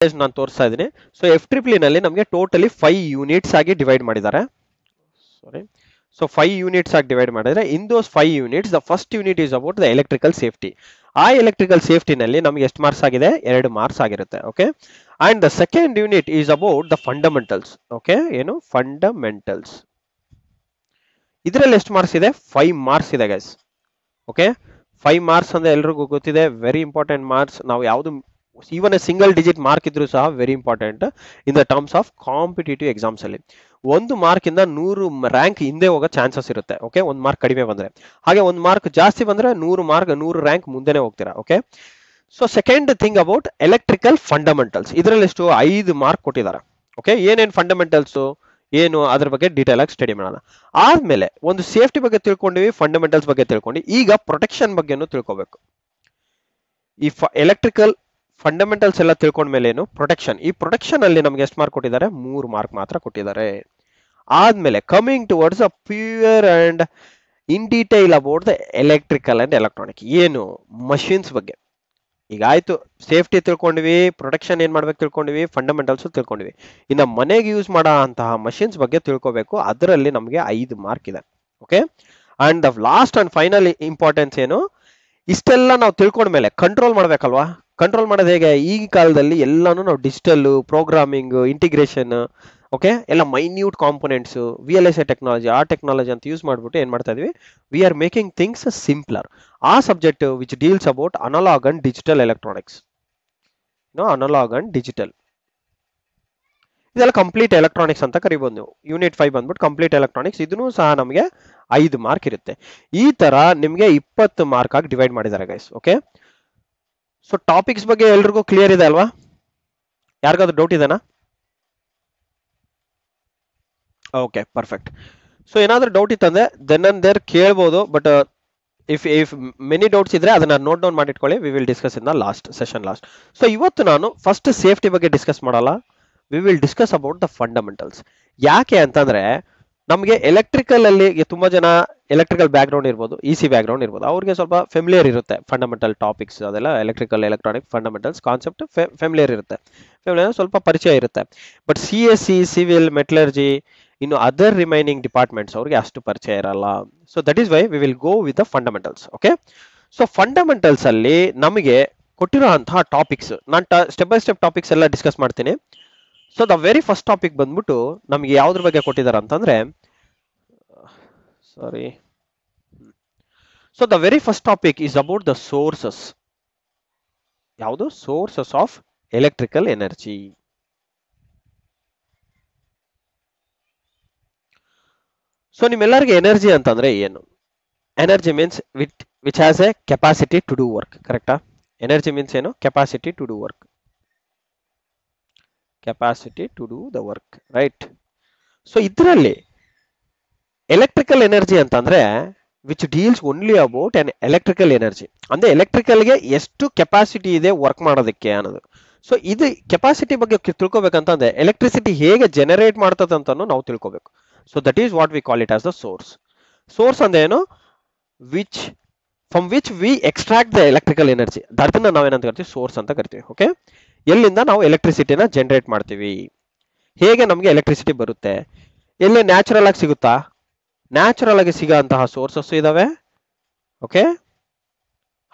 ನಾನು ತೋರಿಸ್ತಾ ಇದ್ದೀನಿ. ಸೊ F ನಲ್ಲಿ ನಮಗೆ ಟೋಟಲಿ 5 ಯೂನಿಟ್ಸ್ ಆಗಿ ಡಿವೈಡ್ ಮಾಡಿದ್ದಾರೆ. ಸಾರಿ, ಸೊ 5 ಯೂನಿಟ್ಸ್ ಆಗಿ ಡಿವೈಡ್ ಮಾಡಿದ್ರೆ ಇನ್ ದೋಸ್ 5 units the first unit is about the electrical safety. ಆ ಎಲೆಕ್ಟ್ರಿಕಲ್ ಸೇಫ್ಟಿ ನಲ್ಲಿ ನಮಗೆ ಎಷ್ಟು ಮಾರ್ಕ್ಸ್ ಆಗಿದೆ? 2 ಮಾರ್ಕ್ಸ್ ಆಗಿರುತ್ತೆ. Okay, and the second unit is about the fundamentals. Okay, ಏನು ಫಂಡಮೆಂಟಲ್ಸ್, ಇದರಲ್ಲಿ ಎಷ್ಟು ಮಾರ್ಕ್ಸ್ ಇದೆ? 5 ಮಾರ್ಕ್ಸ್ ಇದೆ ಗೈಸ್. ಓಕೆ, 5 ಮಾರ್ಕ್ಸ್ ಅಂದ್ರೆ ಎಲ್ರಿಗೂ ಗೊತ್ತಿದೆ, ವೆರಿ ಇಂಪಾರ್ಟೆಂಟ್ ಮಾರ್ಕ್ಸ್. ನಾವು ಯಾವುದು even A single digit mark ಇದ್ರೂ ಸಹ very important in the terms of competitive exams ಅಲ್ಲಿ. 1 ಮಾರ್ಕ್ ಇಂದ 100 ರ್ಯಾಂಕ್ ಹಿಂದೆ ಹೋಗೋ ಚಾನ್ಸಸ್ ಇರುತ್ತೆ. ಓಕೆ, 1 ಮಾರ್ಕ್ ಕಡಿಮೆ ಬಂದ್ರೆ, ಹಾಗೆ 1 ಮಾರ್ಕ್ ಜಾಸ್ತಿ ಬಂದ್ರೆ 100 ರ್ಯಾಂಕ್ ಮುಂದೆನೆ ಹೋಗ್ತೀರಾ. Okay, so second thing about electrical fundamentals, ಇದರಲ್ಲಿ ಎಷ್ಟು? 5 ಮಾರ್ಕ್ ಕೊಟ್ಟಿದ್ದಾರೆ. ಓಕೆ, ಏನೇನು ಫಂಡಮೆಂಟಲ್ಸ್ ಏನು ಅದ್ರ ಬಗ್ಗೆ ಡೀಟೇಲ್ ಆಗಿ ಸ್ಟಡಿ ಮಾಡೋಣ. ಆದ್ಮೇಲೆ ಒಂದು ಸೇಫ್ಟಿ ಬಗ್ಗೆ ತಿಳ್ಕೊಂಡಿವಿ, ಫಂಡಮೆಂಟಲ್ಸ್ ಬಗ್ಗೆ ತಿಳ್ಕೊಂಡು, ಈಗ ಪ್ರೊಟೆಕ್ಷನ್ ಬಗ್ಗೆನೂ ತಿಳ್ಕೊಬೇಕು. ಈ ಎಲೆಕ್ಟ್ರಿಕಲ್ ಫಂಡಮೆಂಟಲ್ಸ್ ಎಲ್ಲ ತಿಳ್ಕೊಂಡ್ಮೇಲೆ ಏನು ಪ್ರೊಟೆಕ್ಷನ್, ಈ ಪ್ರೊಟೆಕ್ಷನ್ ಅಲ್ಲಿ ನಮ್ಗೆ ಎಷ್ಟು ಮಾರ್ಕ್ ಕೊಟ್ಟಿದ್ದಾರೆ? 3 ಮಾರ್ಕ್ ಮಾತ್ರ ಕೊಟ್ಟಿದ್ದಾರೆ. ಆದ್ಮೇಲೆ coming towards a pure and in detail about the electrical and electronic, ಏನು ಮಷಿನ್ಸ್ ಬಗ್ಗೆ. ಈಗ ಆಯ್ತು, ಸೇಫ್ಟಿ ತಿಳ್ಕೊಂಡ್ವಿ, ಪ್ರೊಟೆಕ್ಷನ್ ಏನ್ ಮಾಡ್ಬೇಕು ತಿಳ್ಕೊಂಡ್ವಿ, ಫಂಡಮೆಂಟಲ್ಸ್ ತಿಳ್ಕೊಂಡ್ವಿ. ಇನ್ನು ಮನೆಗೆ ಯೂಸ್ ಮಾಡೋ ಅಂತಹ ಮಷಿನ್ಸ್ ಬಗ್ಗೆ ತಿಳ್ಕೊಬೇಕು, ಅದರಲ್ಲಿ ನಮಗೆ 5 ಮಾರ್ಕ್ ಇದೆ. Okay, and the last and final importance ಏನು? ಇಷ್ಟೆಲ್ಲ ನಾವು ತಿಳ್ಕೊಂಡ್ಮೇಲೆ ಕಂಟ್ರೋಲ್ ಮಾಡ್ಬೇಕಲ್ವಾ? ಕಂಟ್ರೋಲ್ ಮಾಡೋದು ಹೇಗೆ? ಈ ಕಾಲದಲ್ಲಿ ಎಲ್ಲಾನು ನಾವು ಡಿಜಿಟಲ್ ಪ್ರೋಗ್ರಾಮಿಂಗ್, ಇಂಟಿಗ್ರೇಷನ್, ಓಕೆ, ಎಲ್ಲ ಮೈನ್ಯೂಟ್ ಕಾಂಪೊನೆಂಟ್ಸ್, VLSI ಟೆಕ್ನಾಲಜಿ, ಆ ಟೆಕ್ನಾಲಜಿ ಅಂತ ಯೂಸ್ ಮಾಡ್ಬಿಟ್ಟು ಏನ್ ಮಾಡ್ತಾ ಇದೀವಿ? We are making things simpler. ಆ subject which deals about analog and digital electronics, analog and digital, ಇದೆಲ್ಲ ಕಂಪ್ಲೀಟ್ ಎಲೆಕ್ಟ್ರಾನಿಕ್ಸ್ ಅಂತ ಕರಿಬಹುದು ನೀವು. ಯೂನಿಟ್ 5 ಬಂದ್ಬಿಟ್ಟು ಕಂಪ್ಲೀಟ್ ಎಲೆಕ್ಟ್ರಾನಿಕ್ಸ್, ಇದನ್ನು ಸಹ ನಮಗೆ 5 ಮಾರ್ಕ್ ಇರುತ್ತೆ. ಈ ತರ ನಿಮ್ಗೆ 20 ಮಾರ್ಕ್ ಆಗಿ ಡಿವೈಡ್ ಮಾಡಿದ್ದಾರೆ ಗೈಸ್. ಓಕೆ, ಸೊ ಟಾಪಿಕ್ಸ್ ಬಗ್ಗೆ ಎಲ್ರಿಗೂ ಕ್ಲಿಯರ್ ಇದೆ ಅಲ್ವಾ? ಯಾರಿಗಾದ್ರೂ ಡೌಟ್ ಇದೆನಾ? Okay, perfect. ಸೊ ಏನಾದ್ರೂ ಡೌಟ್ ಇತ್ತಂದ್ರೆ ದೆನ್ ಅಂಡ್ ದೇರ್ ಕೇಳ್ಬೋದು, ಬಟ್ ಇಫ್ ಮೆನಿ ಡೌಟ್ಸ್ ಇದ್ರೆ ಅದನ್ನ ನೋಟ್ ಡೌನ್ ಮಾಡಿಟ್ಕೊಳ್ಳಿ. We will discuss in the last session last. So ಇವತ್ತು ನಾನು ಫಸ್ಟ್ ಸೇಫ್ಟಿ ಬಗ್ಗೆ ಡಿಸ್ಕಸ್ ಮಾಡಲ್ಲ, we will discuss about the fundamentals. ಯಾಕೆ ಅಂತಂದ್ರೆ ನಮಗೆ ಎಲೆಕ್ಟ್ರಿಕಲ್ ಅಲ್ಲಿ ತುಂಬಾ ಜನ ಎಲೆಕ್ಟ್ರಿಕಲ್ ಬ್ಯಾಕ್ ಗ್ರೌಂಡ್ ಇರ್ಬೋದು, EC ಬ್ಯಾಕ್ ಗ್ರೌಂಡ್ ಇರ್ಬೋದು, ಅವ್ರಿಗೆ ಸ್ವಲ್ಪ ಫೆಮಿಲಿಯರ್ ಇರುತ್ತೆ ಫಂಡಮೆಂಟಲ್ ಟಾಪಿಕ್ಸ್, ಅದೆಲ್ಲ electrical electronic fundamentals concept familiar ಇರುತ್ತೆ, ಸ್ವಲ್ಪ ಪರಿಚಯ ಇರುತ್ತೆ. ಬಟ್ CSE, ಸಿವಿಲ್, ಮೆಟಲರ್ಜಿ, ಇನ್ನು ಅದರ್ ರಿಮೈನಿಂಗ್ ಡಿಪಾರ್ಟ್ಮೆಂಟ್ಸ್ ಅವ್ರಿಗೆ ಅಷ್ಟು ಪರಿಚಯ ಇರಲ್ಲ. So that is why we will go with the fundamentals. Okay, so fundamentals ಅಲ್ಲಿ ನಮಗೆ ಕೊಟ್ಟಿರುವಂತಹ ಟಾಪಿಕ್ಸ್, ನಾನು ಸ್ಟೆಪ್ ಬೈ ಸ್ಟೆಪ್ ಟಾಪಿಕ್ಸ್ ಎಲ್ಲ ಡಿಸ್ಕಸ್ ಮಾಡ್ತೀನಿ. So the very first topic ಬಂದ್ಬಿಟ್ಟು ನಮಗೆ ಯಾವ್ದ್ರ ಬಗ್ಗೆ ಕೊಟ್ಟಿದ್ದಾರೆ ಅಂತಂದ್ರೆ, sorry, so the very first topic is about the sources. ಯಾವುದು? Sources of electrical energy. So ನಿಮ್ಮೆಲ್ಲರಿಗೆ energy ಅಂತಂದ್ರೆ ಏನು? Energy means which has a capacity to do work. ಕರೆಕ್ಟಾ? ಎನರ್ಜಿ ಮೀನ್ಸ್ ಏನು? Capacity to do work, capacity to do the work, right? So ಇದರಲ್ಲಿ electrical energy ಅಂತಂದ್ರೆ which deals only about an electrical energy, ಅಂದ್ರೆ ಎಲೆಕ್ಟ್ರಿಕಲ್ಗೆ ಎಷ್ಟು capacity ಇದೆ work ಮಾಡೋದಕ್ಕೆ ಅನ್ನೋದು. ಸೊ ಇದು ಕೆಪಾಸಿಟಿ ಬಗ್ಗೆ ತಿಳ್ಕೊಬೇಕಂತಂದ್ರೆ ಎಲೆಕ್ಟ್ರಿಸಿಟಿ ಹೇಗೆ ಜನರೇಟ್ ಮಾಡ್ತದೆ ಅಂತಾನು ನಾವು ತಿಳ್ಕೊಬೇಕು. So that is what we call it as the source. Source ಅಂದ್ರೆ ಏನು? Which from which we extract the electrical energy, ಅದನ್ನ ನಾವೇನಂತ ಕರಿತೀವಿ? ಸೋರ್ಸ್ ಅಂತ ಕರಿತೀವಿ. ಓಕೆ, ಎಲ್ಲಿಂದ ನಾವು ಎಲೆಕ್ಟ್ರಿಸಿಟಿನ ಜನರೇಟ್ ಮಾಡ್ತೀವಿ, ಹೇಗೆ ನಮಗೆ ಎಲೆಕ್ಟ್ರಿಸಿಟಿ ಬರುತ್ತೆ, ಎಲ್ಲಿ ನ್ಯಾಚುರಲ್ ಆಗಿ ಸಿಗುತ್ತಾ? ನ್ಯಾಚುರಲ್ ಆಗಿ ಸಿಗೋಂತಹ ಸೋರ್ಸಸ್ ಇದಾವೆ. ಓಕೆ,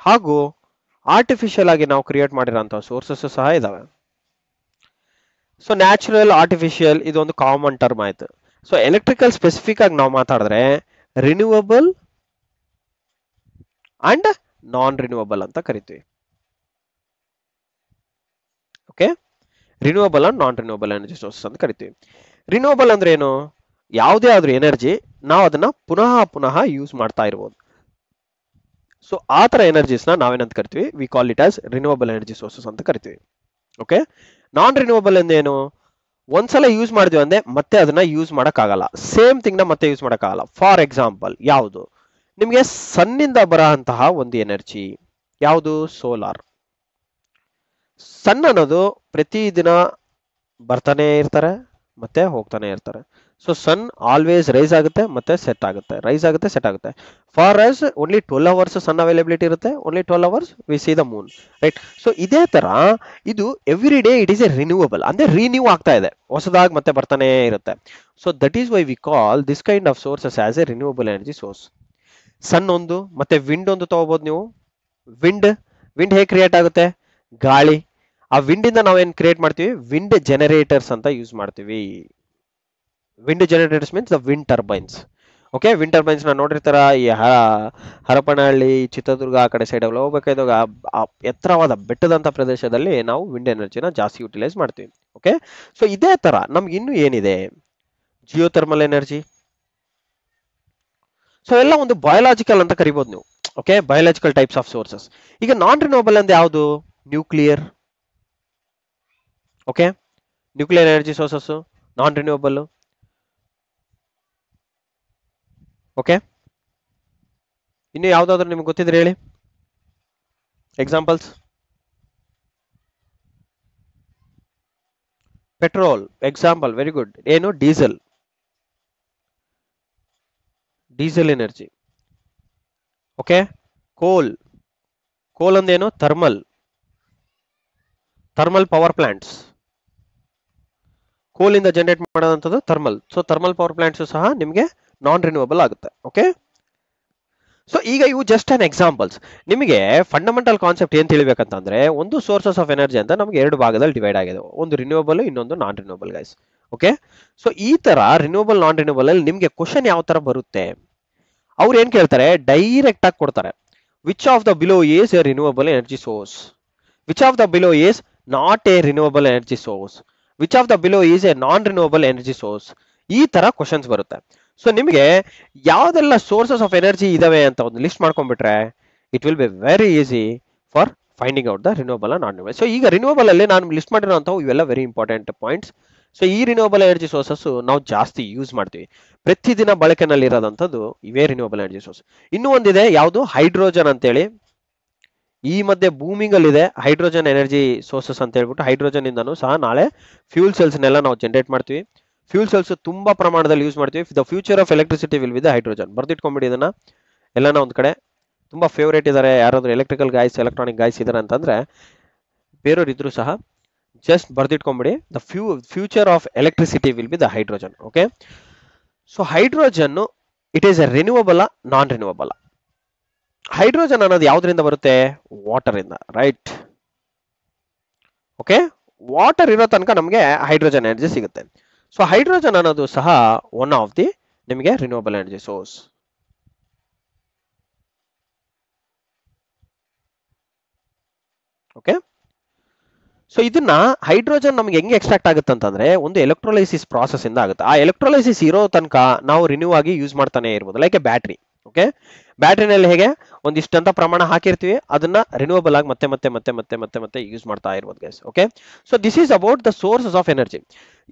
ಹಾಗೂ ಆರ್ಟಿಫಿಷಿಯಲ್ ಆಗಿ ನಾವು ಕ್ರಿಯೇಟ್ ಮಾಡಿರೋಂತಹ ಸೋರ್ಸಸ್ ಸಹ ಇದಾವೆ. ಸೊ ನ್ಯಾಚುರಲ್, ಆರ್ಟಿಫಿಷಿಯಲ್ ಇದೊಂದು ಕಾಮನ್ ಟರ್ಮ್ ಆಯ್ತು. ಸೊ ಎಲೆಕ್ಟ್ರಿಕಲ್ ಸ್ಪೆಸಿಫಿಕ್ ಆಗಿ ನಾವು ಮಾತಾಡಿದ್ರೆ ರಿನ್ಯೂವಬಲ್ ಅಂಡ್ ನಾನ್ ರಿನ್ಯೂವಬಲ್ ಅಂತ ಕರಿತೀವಿ. Okay, renewable and non renewable energy sources ಅಂತ ಕರಿತೀವಿ. ರಿನ್ಯೂವಬಲ್ ಅಂದ್ರೆ ಏನು? ಯಾವುದೇ ಆದ್ರೂ ಎನರ್ಜಿ ನಾವು ಅದನ್ನ ಪುನಃ ಯೂಸ್ ಮಾಡ್ತಾ ಇರ್ಬೋದು. ಸೊ ಆ ತರ ಎನರ್ಜೀಸ್ನ ನಾವೇನಂತ ಕರಿತೀವಿ? We call it as renewable energy sources ಅಂತ ಕರಿತೀವಿ. ಓಕೆ, ನಾನ್ ರಿನ್ಯೂವಬಲ್ ಎಂದೇನು? ಒಂದ್ಸಲ ಯೂಸ್ ಮಾಡಿದ್ವಿ ಅಂದ್ರೆ ಮತ್ತೆ ಅದನ್ನ ಯೂಸ್ ಮಾಡಕ್ಕಾಗಲ್ಲ, ಸೇಮ್ ಥಿಂಗ್ ನ ಮತ್ತೆ ಯೂಸ್ ಮಾಡಕ್ಕಾಗಲ್ಲ. ಫಾರ್ ಎಕ್ಸಾಂಪಲ್ ಯಾವುದು? ನಿಮ್ಗೆ ಸನ್ನಿಂದ ಬರೋಂತಹ ಒಂದು ಎನರ್ಜಿ ಯಾವುದು? ಸೋಲಾರ್. ಸನ್ ಅನ್ನೋದು ಪ್ರತಿದಿನ ಬರ್ತಾನೆ ಇರ್ತಾರೆ ಮತ್ತೆ ಹೋಗ್ತಾನೆ ಇರ್ತಾರೆ. ಸೊ ಸನ್ ಆಲ್ವೇಸ್ ರೈಸ್ ಆಗುತ್ತೆ ಮತ್ತೆ ಸೆಟ್ ಆಗುತ್ತೆ, ರೈಸ್ ಆಗುತ್ತೆ ಸೆಟ್ ಆಗುತ್ತೆ. For us only 12 hours sun availability ಇರುತ್ತೆ, only 12 hours we see the moon, right. So ಇದೇ ತರ ಇದು every day it is a renewable, ಅಂದ್ರೆ ರಿನ್ಯೂ ಆಗ್ತಾ ಇದೆ, ಹೊಸದಾಗಿ ಮತ್ತೆ ಬರ್ತಾನೆ ಇರುತ್ತೆ. So that is why we call this kind of sources as a renewable energy source. Sun ಒಂದು ಮತ್ತೆ ವಿಂಡ್ ಒಂದು ತಗೋಬಹುದು ನೀವು. ವಿಂಡ್ ಹೇಗೆ ಕ್ರಿಯೇಟ್ ಆಗುತ್ತೆ? ಗಾಳಿ. ಆ ವಿಂಡ್ ಇಂದ ನಾವೇನ್ ಕ್ರಿಯೇಟ್ ಮಾಡ್ತೀವಿ? ವಿಂಡ್ ಜನರೇಟರ್ಸ್ ಅಂತ ಯೂಸ್ ಮಾಡ್ತೀವಿ. Wind generators means the wind turbines. Okay, wind turbines ನ ನೋಡಿರ್ತಾರ ಈ ಹರಪನಹಳ್ಳಿ, ಚಿತ್ರದುರ್ಗ ಆ ಕಡೆ ಸೈಡ್ ಹೋಗ್ಬೇಕಾದಾಗ ಎತ್ತರವಾದ ಬೆಟ್ಟದಂತ ಪ್ರದೇಶದಲ್ಲಿ ನಾವು ವಿಂಡ್ ಎನರ್ಜಿನ ಜಾಸ್ತಿ ಯುಟಿಲೈಸ್ ಮಾಡ್ತೀವಿ. ಓಕೆ, ಸೊ ಇದೇ ತರ ನಮ್ಗೆ ಇನ್ನು ಏನಿದೆ? Geothermal energy. ಸೊ ಎಲ್ಲ ಒಂದು ಬಯೋಲಾಜಿಕಲ್ ಅಂತ ಕರಿಬಹುದು ನೀವು. Okay, biological types of sources. ಈಗ ನಾನ್ ರಿನ್ಯೂವಬಲ್ ಅಂದ್ರೆ ಯಾವುದು? Nuclear. Okay, nuclear energy sources non renewable. Okay, ಇನ್ನು ಯಾವ್ದಾದ್ರು ನಿಮ್ಗೆ ಗೊತ್ತಿದ್ರೆ ಹೇಳಿ examples. Petrol example, very good. ಏನು? Diesel energy. ಓಕೆ, ಕೋಲ್ ಅಂದೇನು? Thermal power plants. ಕೋಲ್ ಇಂದ ಜನರೇಟ್ ಮಾಡೋದಂಥದ್ದು thermal. So thermal power plants ಸಹ ನಿಮಗೆ ನಾನ್ ರಿನ್ಯೂವಬಲ್ ಆಗುತ್ತೆ. ಓಕೆ, ಸೊ ಈಗ ಇವು ಜಸ್ಟ್ ಆನ್ ಎಕ್ಸಾಂಪಲ್ಸ್. ನಿಮಗೆ ಫಂಡಮೆಂಟಲ್ ಕಾನ್ಸೆಪ್ಟ್ ಏನ್ ತಿಳಿಬೇಕಂತಂದ್ರೆ, ಒಂದು ಸೋರ್ಸಸ್ ಆಫ್ ಎನರ್ಜಿ ಅಂತ ನಮಗೆ 2 ಭಾಗದಲ್ಲಿ ಡಿವೈಡ್ ಆಗಿದೆ, ಒಂದು ರಿನ್ಯೂವಬಲ್, ಇನ್ನೊಂದು ನಾನ್ ರಿನ್ಯೂವಬಲ್ ಗೈಸ್. ಓಕೆ, ಸೊ ಈ ತರ ರಿನ್ಯೂವಬಲ್ ನಾನ್ ರಿನ್ಯೂವಬಲ್ ಅಲ್ಲಿ ನಿಮ್ಗೆ ಕ್ವಶನ್ ಯಾವ ತರ ಬರುತ್ತೆ? ಅವ್ರು ಏನ್ ಕೇಳ್ತಾರೆ? ಡೈರೆಕ್ಟ್ ಆಗಿ ಕೊಡ್ತಾರೆ, which of the below is a renewable energy source, which of the below is not A renewable energy source, which of the below is A non renewable energy source. ಈ ತರ ಕ್ವಶನ್ಸ್ ಬರುತ್ತೆ. So ನಿಮಗೆ ಯಾವ್ದೆಲ್ಲ sources of energy ಇದಾವೆ ಅಂತ ಒಂದು list ಮಾಡ್ಕೊಂಡ್ಬಿಟ್ರೆ it will be very easy for finding out the renewable non renewable. So ಈಗ renewable ಅಲ್ಲಿ ನಾನು ಲಿಸ್ಟ್ ಮಾಡಿರೋಂಥವು ಇವೆಲ್ಲ ವೆರಿ ಇಂಪಾರ್ಟೆಂಟ್ ಪಾಯಿಂಟ್ಸ್. ಸೊ ಈ ರಿನ್ಯೂವಬಲ್ ಎನರ್ಜಿ ಸೋರ್ಸಸ್ ನಾವು ಜಾಸ್ತಿ ಯೂಸ್ ಮಾಡ್ತೀವಿ, ಪ್ರತಿದಿನ ಬಳಕೆನಲ್ಲಿ ಇರೋದಂಥದ್ದು ಇವೇ ರಿನ್ಯೂವಬಲ್ ಎನರ್ಜಿ ಸೋರ್ಸ್. ಇನ್ನೂ ಒಂದಿದೆ, ಯಾವುದು? ಹೈಡ್ರೋಜನ್ ಅಂತೇಳಿ. ಈ ಮಧ್ಯೆ ಬೂಮಿಂಗ್ ಅಲ್ಲಿ ಇದೆ ಹೈಡ್ರೋಜನ್ ಎನರ್ಜಿ ಸೋರ್ಸಸ್ ಅಂತ ಹೇಳ್ಬಿಟ್ಟು. ಹೈಡ್ರೋಜನ್ ಇಂದನೂ ಸಹ ನಾಳೆ ಫ್ಯೂಲ್ ಸೆಲ್ಸ್ ನೆಲ್ಲ ನಾವು ಜನರೇಟ್ ಮಾಡ್ತೀವಿ. ಫ್ಯೂಲ್ ಸೆಲ್ಸ್ ತುಂಬಾ ಪ್ರಮಾಣದಲ್ಲಿ ಯೂಸ್ ಮಾಡ್ತೀವಿ. The future of electricity will be the hydrogen. ಬರ್ದಿಟ್ಕೊಂಡ್ಬಿಡಿ ಇದನ್ನ ಎಲ್ಲಾನ ಒಂದ್ ಕಡೆ. ತುಂಬಾ ಫೇವರೇಟ್ ಇದಾರೆ ಯಾರಾದ್ರೂ ಎಲೆಕ್ಟ್ರಿಕಲ್ ಗಾಯ್ಸ್, ಎಲೆಕ್ಟ್ರಾನಿಕ್ ಗಾಯ್ಸ್ ಇದಾರೆ ಅಂತಂದ್ರೆ, ಬೇರೆಯವ್ರು ಇದ್ರು ಸಹ ಜಸ್ಟ್ ಬರ್ದಿಟ್ಕೊಂಡ್ಬಿಡಿ. The future of electricity will be the hydrogen. Okay, so hydrogen it is a renewable, non renewable. Hydrogen ಅನ್ನೋದು ಯಾವ್ದ್ರಿಂದ ಬರುತ್ತೆ? ವಾಟರ್ ಇಂದ, ರೈಟ್. ಓಕೆ, ವಾಟರ್ ಇರೋ ತನಕ ನಮಗೆ ಹೈಡ್ರೋಜನ್ ಎನರ್ಜಿ ಸಿಗುತ್ತೆ. ಸೊ ಹೈಡ್ರೋಜನ್ ಅನ್ನೋದು ಸಹ ಒನ್ ಆಫ್ ದಿ ನಿಮಗೆ renewable energy source. Okay, so ಇದನ್ನ ಹೈಡ್ರೋಜನ್ ನಮ್ಗೆ ಹೆಂಗೆ ಎಕ್ಸ್ಟ್ರಾಕ್ಟ್ ಆಗುತ್ತೆ ಅಂತಂದ್ರೆ, ಒಂದು ಎಲೆಕ್ಟ್ರೋಲೈಸಿಸ್ ಪ್ರಾಸೆಸ್ ಇಂದ ಆಗುತ್ತೆ. ಆ ಎಲೆಕ್ಟ್ರೋಲೈಸಿಸ್ ಇರೋ ತನಕ ನಾವು ರಿನ್ಯೂ ಆಗಿ ಯೂಸ್ ಮಾಡ್ತಾನೆ ಇರ್ಬೋದು, ಲೈಕ್ ಎ ಬ್ಯಾಟ್ರಿ. ಓಕೆ, ಬ್ಯಾಟ್ರಿನಲ್ಲಿ ಹೇಗೆ ಒಂದಿಷ್ಟಂತ ಪ್ರಮಾಣ ಹಾಕಿರ್ತೀವಿ, ಅದನ್ನ ರಿನ್ಯೂವಬಲ್ ಆಗಿ ಮತ್ತೆ ಮತ್ತೆ ಮತ್ತೆ ಮತ್ತೆ ಮತ್ತೆ ಮತ್ತೆ ಯೂಸ್ ಮಾಡ್ತಾ ಇರ್ಬೋದು guys. Okay, so this is about the sources of energy.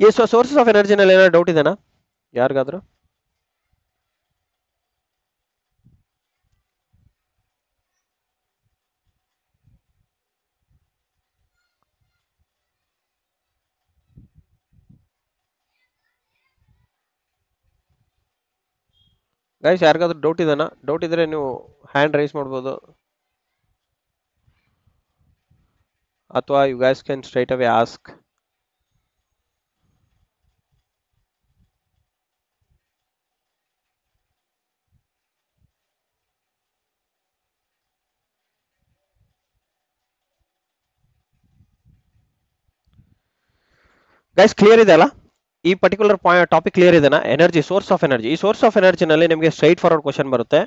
ಈ ಸೋರ್ಸಸ್ ಆಫ್ ಎನರ್ಜಿನಲ್ಲಿ ಏನಾದ್ರು ಡೌಟ್ ಇದೆನಾ ಯಾರಿಗಾದ್ರೂ? ಗೈಸ್ ಯಾರಿಗಾದ್ರೂ ಡೌಟ್ ಇದೆನಾ? ಡೌಟ್ ಇದ್ರೆ ನೀವು ಹ್ಯಾಂಡ್ ರೈಸ್ ಮಾಡ್ಬೋದು, ಅಥವಾ you guys can straight away ask. Guys clear ಇದೆ ಅಲ್ಲ? ಈ ಪರ್ಟಿಕ್ಯುಲರ್ ಟಾಪಿಕ್ ಕ್ಲಿಯರ್ ಇದೆನಾ? Energy, source of energy. ಈ ಸೋರ್ಸ್ ಆಫ್ ಎನರ್ಜಿನಲ್ಲಿ ನಿಮಗೆ ಸ್ಟ್ರೈಟ್ ಫಾರ್ವರ್ಡ್ ಕ್ವಶನ್ ಬರುತ್ತೆ,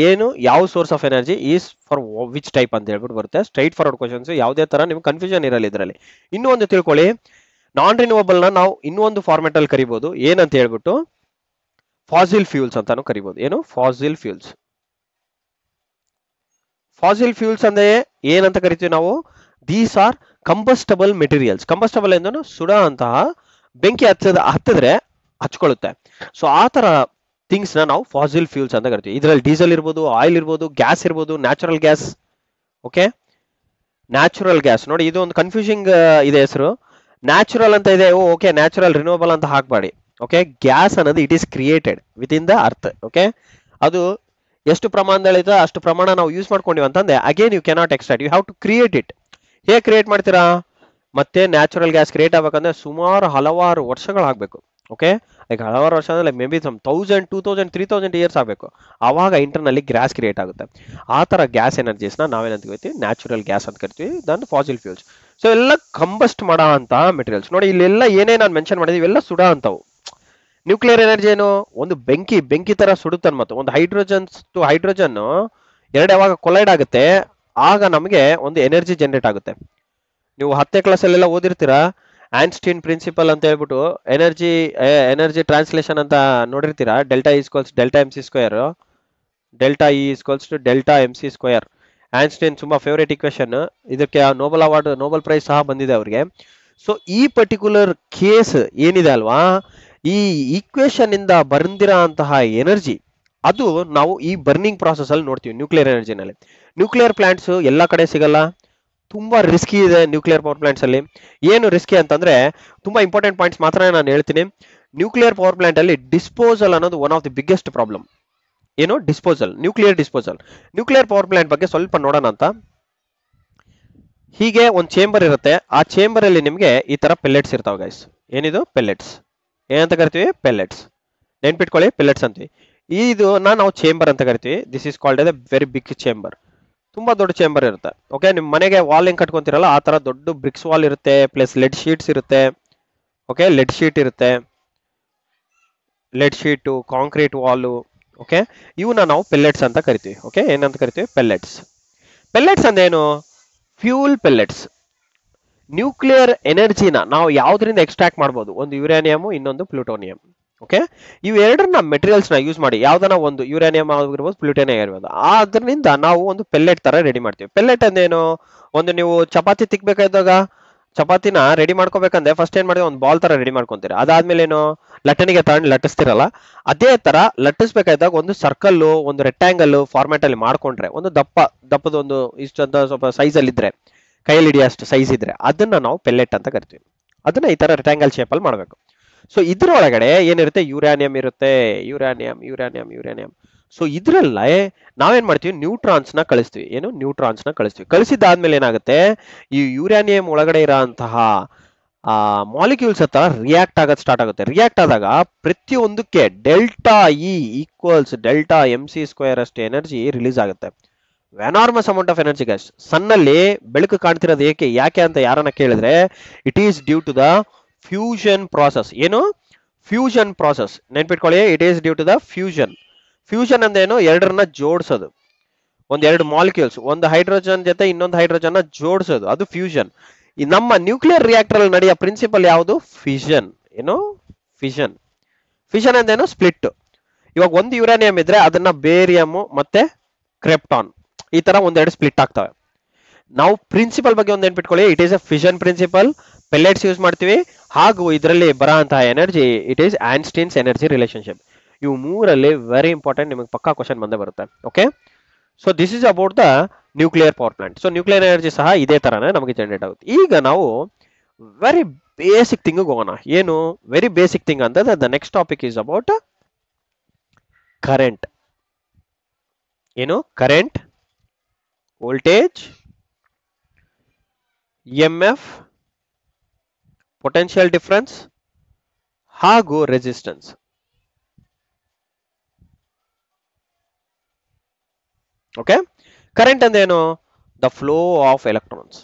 ಏನು ಯಾವ source of energy is for which type ಅಂತ ಹೇಳ್ಬಿಟ್ಟು ಬರುತ್ತೆ. ಸ್ಟ್ರೈಟ್ ಫಾರ್ವರ್ಡ್ ಕ್ವಶನ್ಸ್, ಯಾವುದೇ ತರ ನಿಮ್ಗೆ ಕನ್ಫ್ಯೂಷನ್ ಇರಲ್ಲ ಇದರಲ್ಲಿ. ಇನ್ನೂ ಒಂದು ತಿಳ್ಕೊಳ್ಳಿ, ನಾನ್ ರಿನ್ಯೂವಬಲ್ ನ ನಾವು ಇನ್ನೊಂದು ಫಾರ್ಮೆಟ್ ಅಲ್ಲಿ ಕರಿಬಹುದು, ಏನಂತ ಹೇಳ್ಬಿಟ್ಟು ಫಾಸಿಲ್ ಫ್ಯೂಲ್ಸ್ ಅಂತಾನು ಕರಿಬಹುದು. ಏನು? Fossil fuels. ಫಾಸಿಲ್ ಫ್ಯೂಲ್ಸ್ ಅಂದ್ರೆ ಏನಂತ ಕರಿತೀವಿ ನಾವು? These are combustible materials. Combustible ಎಂದನು ಸುಡೋ ಅಂತಹ, ಬೆಂಕಿ ಹತ್ತಿದ್ರೆ ಹಚ್ಕೊಳ್ಳುತ್ತೆ. ಸೊ ಆ ತರ ಥಿಂಗ್ಸ್ ನ ನಾವು ಫಾಸಿಲ್ ಫ್ಯೂಲ್ಸ್ ಅಂತ ಕರಿತೀವಿ. ಇದರಲ್ಲಿ ಡೀಸೆಲ್ ಇರ್ಬೋದು, ಆಯಿಲ್ ಇರ್ಬೋದು, ಗ್ಯಾಸ್ ಇರ್ಬೋದು, natural gas. Okay, natural gas ನೋಡಿ, ಇದು ಒಂದು ಕನ್ಫ್ಯೂಸಿಂಗ್ ಇದೆ ಹೆಸರು. ನ್ಯಾಚುರಲ್ ಅಂತ ಇದೆ, ಓಕೆ ನ್ಯಾಚುರಲ್ ರಿನ್ಯೂವಬಲ್ ಅಂತ ಹಾಕ್ಬೇಡಿ. ಓಕೆ, ಗ್ಯಾಸ್ ಅನ್ನೋದು it is created with in the earth. Okay, ಅದು ಎಷ್ಟು ಪ್ರಮಾಣದಲ್ಲಿ ಇದೆ ಅಷ್ಟು ಪ್ರಮಾಣ ನಾವು ಯೂಸ್ ಮಾಡ್ಕೊಂಡಿವಿ ಅಂತಂದ್ರೆ again you cannot extract, you have to create it. ಹೇಗೆ ಕ್ರಿಯೇಟ್ ಮಾಡ್ತೀರಾ? ಮತ್ತೆ ನ್ಯಾಚುರಲ್ ಗ್ಯಾಸ್ ಕ್ರಿಯೇಟ್ ಆಗ್ಬೇಕಂದ್ರೆ ಸುಮಾರು ಹಲವಾರು ವರ್ಷಗಳಾಗಬೇಕು. ಓಕೆ, ಲೈಕ್ ಹಲವಾರು ವರ್ಷ ಅಂದ್ರೆ ಮೇ ಬಿ 1000, 2000, 3000 ಇಯರ್ಸ್ ಆಗಬೇಕು. ಆವಾಗ ಇಂಟರ್ನಲ್ಲಿ ಗ್ಯಾಸ್ ಕ್ರಿಯೇಟ್ ಆಗುತ್ತೆ. ಆ ಥರ ಗ್ಯಾಸ್ ಎನರ್ಜೀಸ್ನ ನಾವೇನಂತ ಕರಿತೀವಿ? ನ್ಯಾಚುರಲ್ ಗ್ಯಾಸ್ ಅಂತ ಕರಿತೀವಿ, ದನ್ ಫಾಸಿಲ್ ಫ್ಯೂಲ್ಸ್. ಸೊ ಎಲ್ಲ ಕಂಬಸ್ಟ್ ಮಾಡೋ ಅಂತ ಮೆಟೀರಿಯಲ್ಸ್. ನೋಡಿ ಇಲ್ಲೆಲ್ಲ ಏನೇ ನಾನು ಮೆನ್ಷನ್ ಮಾಡಿದ್ವಿ ಇವೆಲ್ಲ ಸುಡೋ ಅಂತವು. ನ್ಯೂಕ್ಲಿಯರ್ ಎನರ್ಜಿ ಏನು? ಒಂದು ಬೆಂಕಿ ತರ ಸುಡುತ್ತೆ. ಮತ್ತು ಒಂದು ಹೈಡ್ರೋಜನ್ ಟು ಹೈಡ್ರೋಜನ್ ಎರಡು ಯಾವಾಗ ಕೊಲೈಡ್ ಆಗುತ್ತೆ ಆಗ ನಮಗೆ ಒಂದು ಎನರ್ಜಿ ಜನರೇಟ್ ಆಗುತ್ತೆ. ನೀವು 10ನೇ ಕ್ಲಾಸಲ್ಲೆಲ್ಲ ಓದಿರ್ತೀರಾ, ಆನ್ಸ್ಟೀನ್ ಪ್ರಿನ್ಸಿಪಲ್ ಅಂತ ಹೇಳ್ಬಿಟ್ಟು ಎನರ್ಜಿ ಟ್ರಾನ್ಸ್ಲೇಷನ್ ಅಂತ ನೋಡಿರ್ತೀರಾ. Delta equals delta M C square, delta E equals to delta M C square. Einstein ತುಂಬಾ ಫೇವರೇಟ್ ಇಕ್ವೇಶನ್. ಇದಕ್ಕೆ ನೋಬೆಲ್ ಪ್ರೈಸ್ ಸಹ ಬಂದಿದೆ ಅವ್ರಿಗೆ. ಸೊ ಈ ಪರ್ಟಿಕ್ಯುಲರ್ ಕೇಸ್ ಏನಿದೆ ಅಲ್ವಾ, ಈ ಈಕ್ವೇಶನ್ ಇಂದ ಬಂದಿರೋ ಅಂತಹ ಎನರ್ಜಿ ಅದು ನಾವು ಈ ಬರ್ನಿಂಗ್ ಪ್ರಾಸೆಸ್ ಅಲ್ಲಿ ನೋಡ್ತೀವಿ ನ್ಯೂಕ್ಲಿಯರ್ ಎನರ್ಜಿನಲ್ಲಿ. ನ್ಯೂಕ್ಲಿಯರ್ ಪ್ಲಾಂಟ್ಸ್ ಎಲ್ಲ ಕಡೆ ಸಿಗಲ್ಲ, ತುಂಬಾ ರಿಸ್ಕಿ ಇದೆ ನ್ಯೂಕ್ಲಿಯರ್ ಪವರ್ ಪ್ಲಾಂಟ್ಸ್ ಅಲ್ಲಿ. ಏನು ರಿಸ್ಕಿ ಅಂತಂದ್ರೆ ತುಂಬಾ ಇಂಪಾರ್ಟೆಂಟ್ ಪಾಯಿಂಟ್ಸ್ ಮಾತ್ರ ನಾನು ಹೇಳ್ತೀನಿ. ನ್ಯೂಕ್ಲಿಯರ್ ಪವರ್ ಪ್ಲಾಂಟ್ ಅಲ್ಲಿ ಡಿಸ್ಪೋಸಲ್ ಅನ್ನೋದು one of the biggest problem. ಏನು? Disposal, nuclear disposal. Nuclear power plant ಬಗ್ಗೆ ಸ್ವಲ್ಪ ನೋಡೋಣ ಅಂತ. ಹೀಗೆ ಒಂದು ಚೇಂಬರ್ ಇರುತ್ತೆ. ಆ ಚೇಂಬರ್ ಅಲ್ಲಿ ನಿಮಗೆ ಈ ತರ ಪೆಲೆಟ್ಸ್ ಇರ್ತಾವೆ ಗೈಸ್. ಏನಿದು? ಪೆಲೆಟ್ಸ್. ಏನಂತ ಕರಿತೀವಿ? ಪೆಲೆಟ್ಸ್. ನೆನ್ಪಿಟ್ಕೊಳ್ಳಿ, ಪೆಲೆಟ್ಸ್ ಅಂತೀವಿ. ಇದು ನಾವು ಚೇಂಬರ್ ಅಂತ ಕರಿತೀವಿ. This is called a very big chamber. ತುಂಬಾ ದೊಡ್ಡ ಚೇಂಬರ್ ಇರುತ್ತೆ. ಓಕೆ, ನಿಮ್ಮ ಮನೆಗೆ ವಾಲ್ ಹೆಂಗ್ ಕಟ್ಕೊಂತೀರಲ್ಲ ಆ ತರ ದೊಡ್ಡ ಬ್ರಿಕ್ಸ್ ವಾಲ್ ಇರುತ್ತೆ, ಪ್ಲಸ್ ಲೆಡ್ ಶೀಟ್ಸ್ ಇರುತ್ತೆ. ಓಕೆ, ಲೆಡ್ ಶೀಟ್ ಇರುತ್ತೆ, LED sheet, concrete Vaalu. Okay, ಇವನ್ನ ನಾವು ಪೆಲ್ಲೆಟ್ಸ್ ಅಂತ ಕರಿತೀವಿ. ಓಕೆ, ಏನಂತ ಕರಿತೀವಿ? ಪೆಲ್ಲೆಟ್ಸ್. ಪೆಲ್ಲೆಟ್ಸ್ ಅಂದೇನು? ಫ್ಯೂಲ್ ಪೆಲ್ಲೆಟ್ಸ್. ನ್ಯೂಕ್ಲಿಯರ್ ಎನರ್ಜಿನ ನಾವು ಯಾವ್ದ್ರಿಂದ ಎಕ್ಸ್ಟ್ರಾಕ್ಟ್ ಮಾಡ್ಬೋದು? ಒಂದು ಯುರೇನಿಯಮ್, ಇನ್ನೊಂದು ಪ್ಲೂಟೋನಿಯಂ. ಓಕೆ, ಇವೆರಡನ್ನ ಮೆಟೀರಿಯಲ್ಸ್ ನ ಯೂಸ್ ಮಾಡಿ ಯಾವ್ದನ ಒಂದು ಯುರೇನಿಯಂ ಆಗಿರ್ಬೋದು, ಪ್ಲೂಟೋನಿಯಂ ಆಗಿರ್ಬೋದು, ಅದರಿಂದ ನಾವು ಒಂದು ಪೆಲ್ಲೆಟ್ ತರ ರೆಡಿ ಮಾಡ್ತೀವಿ. ಪೆಲ್ಲೆಟ್ ಅಂದೇನು? ಒಂದು ನೀವು ಚಪಾತಿ ತಿಕ್ಬೇಕಾದಾಗ ಚಪಾತಿನ ರೆಡಿ ಮಾಡ್ಕೋಬೇಕಂದ್ರೆ ಫಸ್ಟ್ ಏನ್ ಮಾಡಿದ್ರೆ ಒಂದು ಬಾಲ್ ತರ ರೆಡಿ ಮಾಡ್ಕೊಂತೀರ. ಅದಾದ್ಮೇಲೆ ಏನು? ಲಟ್ಟಣಿಗೆ ತಗೊಂಡು ಲಟ್ಟಿಸ್ತಿರಲ್ಲ, ಅದೇ ತರ ಲಟ್ಟಿಸ್ಬೇಕಾದಾಗ ಒಂದು ಸರ್ಕಲ್, ಒಂದು ರೆಕ್ಟಾಂಗಲ್ ಫಾರ್ಮ್ಯಾಟ್ ಅಲ್ಲಿ ಮಾಡ್ಕೊಂಡ್ರೆ, ಒಂದು ದಪ್ಪದ ಒಂದು ಇಷ್ಟಂತ ಸ್ವಲ್ಪ ಸೈಜ್ ಅಲ್ಲಿ ಇದ್ರೆ, ಕೈಯಲ್ಲಿ ಹಿಡಿಯೋಷ್ಟು ಸೈಜ್ ಇದ್ರೆ, ಅದನ್ನ ನಾವು ಪೆಲ್ಲೆಟ್ ಅಂತ ಕರಿತೀವಿ. ಅದನ್ನ ಈ ತರ ರೆಕ್ಟಾಂಗಲ್ ಶೇಪ್ ಅಲ್ಲಿ ಮಾಡ್ಬೇಕು. ಸೊ ಇದ್ರೊಳಗಡೆ ಏನಿರುತ್ತೆ? ಯುರೇನಿಯಂ ಇರುತ್ತೆ. ಯುರೇನಿಯಂ. ಸೊ ಇದ್ರಲ್ಲೇ ನಾವೇನ್ ಮಾಡ್ತೀವಿ? ನ್ಯೂಟ್ರಾನ್ಸ್ ನ ಕಳಿಸ್ತೀವಿ. ಏನು? ನ್ಯೂಟ್ರಾನ್ಸ್ ನ ಕಳಿಸ್ತೀವಿ. ಕಳಿಸಿದಾದ್ಮೇಲೆ ಏನಾಗುತ್ತೆ? ಈ ಯುರೇನಿಯಂ ಒಳಗಡೆ ಇರೋಂತಹ ಮಾಲಿಕ್ಯೂಲ್ಸ್ ಹತ್ರ ರಿಯಾಕ್ಟ್ ಆಗೋದು ಸ್ಟಾರ್ಟ್ ಆಗುತ್ತೆ. ರಿಯಾಕ್ಟ್ ಆದಾಗ ಪ್ರತಿಯೊಂದಕ್ಕೆ delta E equals delta M C square ಅಷ್ಟು ಎನರ್ಜಿ ರಿಲೀಸ್ ಆಗುತ್ತೆ. Enormous amount of energy guys. ಸನ್ನಲ್ಲಿ ಬೆಳಕು ಕಾಣ್ತಿರೋದು ಯಾಕೆ ಅಂತ ಯಾರನ್ನ ಕೇಳಿದ್ರೆ, it is due to the fusion process. ಏನು? Fusion process. ನೆನ್ಪಿಟ್ಕೊಳ್ಳಿ, it is due to the fusion. Fusion ಅಂದೇನು? ಎರಡರನ್ನ ಜೋಡಿಸೋದು. ಎರಡು ಮಾಲಿಕ್ಯೂಲ್ಸ್, ಒಂದು ಹೈಡ್ರೋಜನ್ ಜೊತೆ ಇನ್ನೊಂದು ಹೈಡ್ರೋಜನ್ ಜೋಡಿಸೋದು, ಅದು ಫ್ಯೂಷನ್. ಈ ನಮ್ಮ ನ್ಯೂಕ್ಲಿಯರ್ ರಿಯಾಕ್ಟರ್ ಅಲ್ಲಿ ನಡೆಯೋ ಪ್ರಿನ್ಸಿಪಲ್ ಯಾವುದು? ಫಿಷನ್. ಏನು? ಫಿಷನ್. ಫಿಷನ್ ಅಂದೇನು? ಸ್ಪ್ಲಿಟ್. ಇವಾಗ ಒಂದು ಯುರೇನಿಯಂ ಇದ್ರೆ ಅದನ್ನ ಬೇರಿಯಂ ಮತ್ತೆ ಕ್ರೆಪ್ಟಾನ್ ಈ ತರ ಒಂದೆರಡು ಸ್ಪ್ಲಿಟ್ ಆಗ್ತವೆ. ನಾವು ಪ್ರಿನ್ಸಿಪಲ್ ಬಗ್ಗೆ ಒಂದು ನೆನ್ಪಿಟ್ಕೊಳ್ಳಿ, it is a fission principle. Pellets use ಮಾಡ್ತೀವಿ, ಹಾಗೂ ಇದರಲ್ಲಿ ಬರೋಂತಹ energy it is Einstein's energy relationship. ಇವು ಮೂರಲ್ಲಿ ವೆರಿ ಇಂಪಾರ್ಟೆಂಟ್, ನಿಮಗೆ ಪಕ್ಕಾ ಕ್ವಶನ್ ಬಂದೇ ಬರುತ್ತೆ. Okay, so this is about the nuclear power plant. So nuclear energy ಸಹ ಇದೇ ತರನೇ ನಮಗೆ ಜನರೇಟ್ ಆಗುತ್ತೆ. ಈಗ ನಾವು ವೆರಿ ಬೇಸಿಕ್ ಥಿಂಗ್ ಹೋಗೋಣ. ಏನು ವೆರಿ ಬೇಸಿಕ್ ಥಿಂಗ್ ಅಂದ್ರೆ the next topic is about current. ಏನು? Current, voltage, EMF, potential difference ಹಾಗೂ ರೆಸಿಸ್ಟೆನ್ಸ್. ಓಕೆ, ಕರೆಂಟ್ ಅಂದೇನು? The flow of electrons.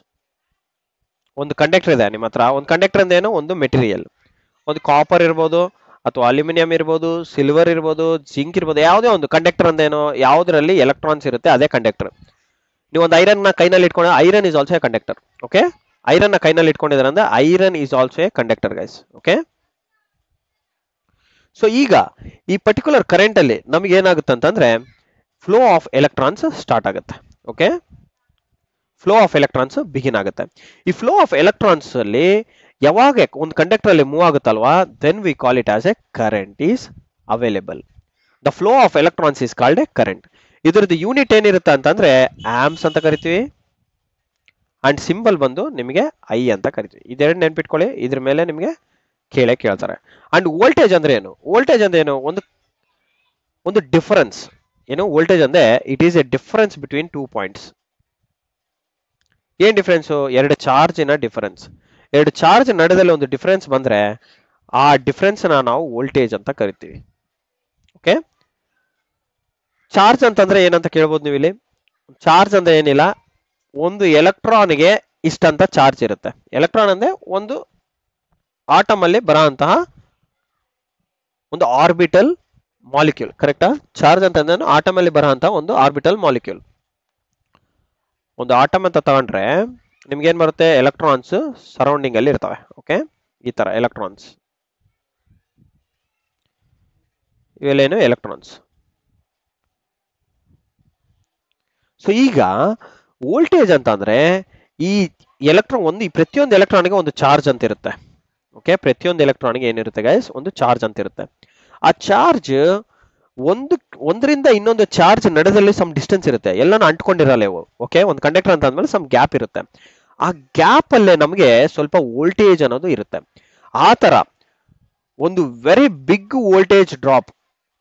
ಒಂದು ಕಂಡಕ್ಟರ್ ಇದೆ ನಿಮ್ಮ ಹತ್ರ. ಒಂದು ಕಂಡಕ್ಟರ್ ಅಂದೇನು? ಒಂದು ಮೆಟೀರಿಯಲ್. ಒಂದು ಕಾಪರ್ ಇರ್ಬೋದು, ಅಥವಾ ಅಲ್ಯೂಮಿನಿಯಂ ಇರ್ಬೋದು, ಸಿಲ್ವರ್ ಇರ್ಬೋದು, ಜಿಂಕ್ ಇರ್ಬೋದು, ಯಾವುದೇ ಒಂದು ಕಂಡಕ್ಟರ್ ಅಂದೇನು? ಯಾವುದರಲ್ಲಿ ಎಲೆಕ್ಟ್ರಾನ್ಸ್ ಇರುತ್ತೆ ಅದೇ ಕಂಡಕ್ಟರ್. ನೀವು ಒಂದು ಐರನ್ ನ ಕೈನಲ್ಲಿ ಇಟ್ಕೊಂಡ್ರೆ iron is also A conductor. Okay, iron ನ ಕೈನಲ್ಲಿ ಇಟ್ಕೊಂಡಿದ್ರೆ ಅಂದ್ರೆ iron is also A conductor guys. Okay, so ಈಗ ಈ ಪರ್ಟಿಕ್ಯುಲರ್ ಕರೆಂಟ್ ಅಲ್ಲಿ ನಮ್ಗೆ ಏನಾಗುತ್ತೆ ಅಂತಂದ್ರೆ ಫ್ಲೋ ಆಫ್ ಎಲೆಕ್ಟ್ರಾನ್ಸ್ ಸ್ಟಾರ್ಟ್ ಆಗುತ್ತೆ. Okay, flow of electrons begin ಆಗುತ್ತೆ. ಈ ಫ್ಲೋ ಆಫ್ ಎಲೆಕ್ಟ್ರಾನ್ಸ್ ಅಲ್ಲಿ ಯಾವಾಗ ಒಂದು ಕಂಡಕ್ಟರ್ ಅಲ್ಲಿ ಮೂವ್ ಆಗುತ್ತಲ್ವಾ, then we call it as a current is available. The flow of electrons is called a current. ಇದ್ರದ್ದು unit ಏನಿರುತ್ತೆ ಅಂತಂದ್ರೆ ಆಮ್ಸ್ ಅಂತ ಕರಿತೀವಿ, ಅಂಡ್ ಸಿಂಬಲ್ ಬಂದು ನಿಮಗೆ ಐ ಅಂತ ಕರಿತೀವಿ. ಇದೆರಡು ನೆನ್ಪಿಟ್ಕೊಳ್ಳಿ, ಇದ್ರ ಮೇಲೆ ನಿಮಗೆ ಕೇಳ್ತಾರೆ. ಅಂಡ್ ವೋಲ್ಟೇಜ್ ಅಂದ್ರೆ ಏನು? ವೋಲ್ಟೇಜ್ ಅಂದ್ರೆ ಏನು? ಒಂದು ಡಿಫರೆನ್ಸ್. ಏನು ವೋಲ್ಟೇಜ್ ಅಂದ್ರೆ it is A difference between 2 points. ಏನ್ ಡಿಫರೆನ್ಸ್? ಎರಡು ಚಾರ್ಜಿನ ಡಿಫರೆನ್ಸ್. ಎರಡು ಚಾರ್ಜ್ ನಡುದಲ್ಲಿ ಒಂದು ಡಿಫರೆನ್ಸ್ ಬಂದ್ರೆ ಆ ಡಿಫರೆನ್ಸ್ ನಾವು ವೋಲ್ಟೇಜ್ ಅಂತ ಕರಿತೀವಿ. ಓಕೆ, ಚಾರ್ಜ್ ಅಂತಂದ್ರೆ ಏನಂತ ಕೇಳ್ಬೋದು ನೀವು ಇಲ್ಲಿ. ಚಾರ್ಜ್ ಅಂದ್ರೆ ಏನಿಲ್ಲ, ಒಂದು ಎಲೆಕ್ಟ್ರಾನ್ಗೆ ಇಷ್ಟಂತ ಚಾರ್ಜ್ ಇರುತ್ತೆ. ಎಲೆಕ್ಟ್ರಾನ್ ಅಂದ್ರೆ ಒಂದು ಆಟಮ್ ಅಲ್ಲಿ ಬರೋಂತಹ ಒಂದು ಆರ್ಬಿಟಲ್ ಮಾಲಿಕ್ಯೂಲ್, ಕರೆಕ್ಟಾ? ಚಾರ್ಜ್ ಅಂತಂದ್ರೆ ಆಟಮ್ ಅಲ್ಲಿ ಬರೋಂತಹ ಒಂದು ಆರ್ಬಿಟಲ್ ಮಾಲಿಕ್ಯೂಲ್. ಒಂದು ಆಟಮ್ ಅಂತ ತಗೊಂಡ್ರೆ ನಿಮ್ಗೆ ಏನ್ ಬರುತ್ತೆ? ಎಲೆಕ್ಟ್ರಾನ್ಸ್ ಸರೌಂಡಿಂಗ್ ಅಲ್ಲಿ ಇರ್ತವೆ. ಓಕೆ, ಈ ತರ ಎಲೆಕ್ಟ್ರಾನ್ಸ್, ಇವೆಲ್ಲೇನು ಎಲೆಕ್ಟ್ರಾನ್ಸ್. ಸೊ ಈಗ ವೋಲ್ಟೇಜ್ ಅಂತ ಅಂದ್ರೆ ಈ ಎಲೆಕ್ಟ್ರಾನ್ ಪ್ರತಿಯೊಂದು ಎಲೆಕ್ಟ್ರಾನ್ಗೆ ಒಂದು ಚಾರ್ಜ್ ಅಂತ ಇರುತ್ತೆ. ಓಕೆ, ಪ್ರತಿಯೊಂದು ಎಲೆಕ್ಟ್ರಾನ್ಗೆ ಏನಿರುತ್ತೆ ಗೈಸ್? ಒಂದು ಚಾರ್ಜ್ ಅಂತ ಇರುತ್ತೆ. ಆ ಚಾರ್ಜ್ ಒಂದರಿಂದ ಇನ್ನೊಂದು ಚಾರ್ಜ್ ನಡುದಲ್ಲಿ ಸಮ್ ಡಿಸ್ಟೆನ್ಸ್ ಇರುತ್ತೆ, ಎಲ್ಲಾನು ಅಂಟ್ಕೊಂಡಿರಲ್ಲ ಇವು. ಓಕೆ, ಒಂದು ಕಂಡಕ್ಟರ್ ಅಂತ ಅಂದ್ಮೇಲೆ ಸಮ್ ಗ್ಯಾಪ್ ಇರುತ್ತೆ. ಆ ಗ್ಯಾಪ್ ಅಲ್ಲೇ ನಮಗೆ ಸ್ವಲ್ಪ ವೋಲ್ಟೇಜ್ ಅನ್ನೋದು ಇರುತ್ತೆ. ಆ ತರ ಒಂದು ವೆರಿ ಬಿಗ್ ವೋಲ್ಟೇಜ್ ಡ್ರಾಪ್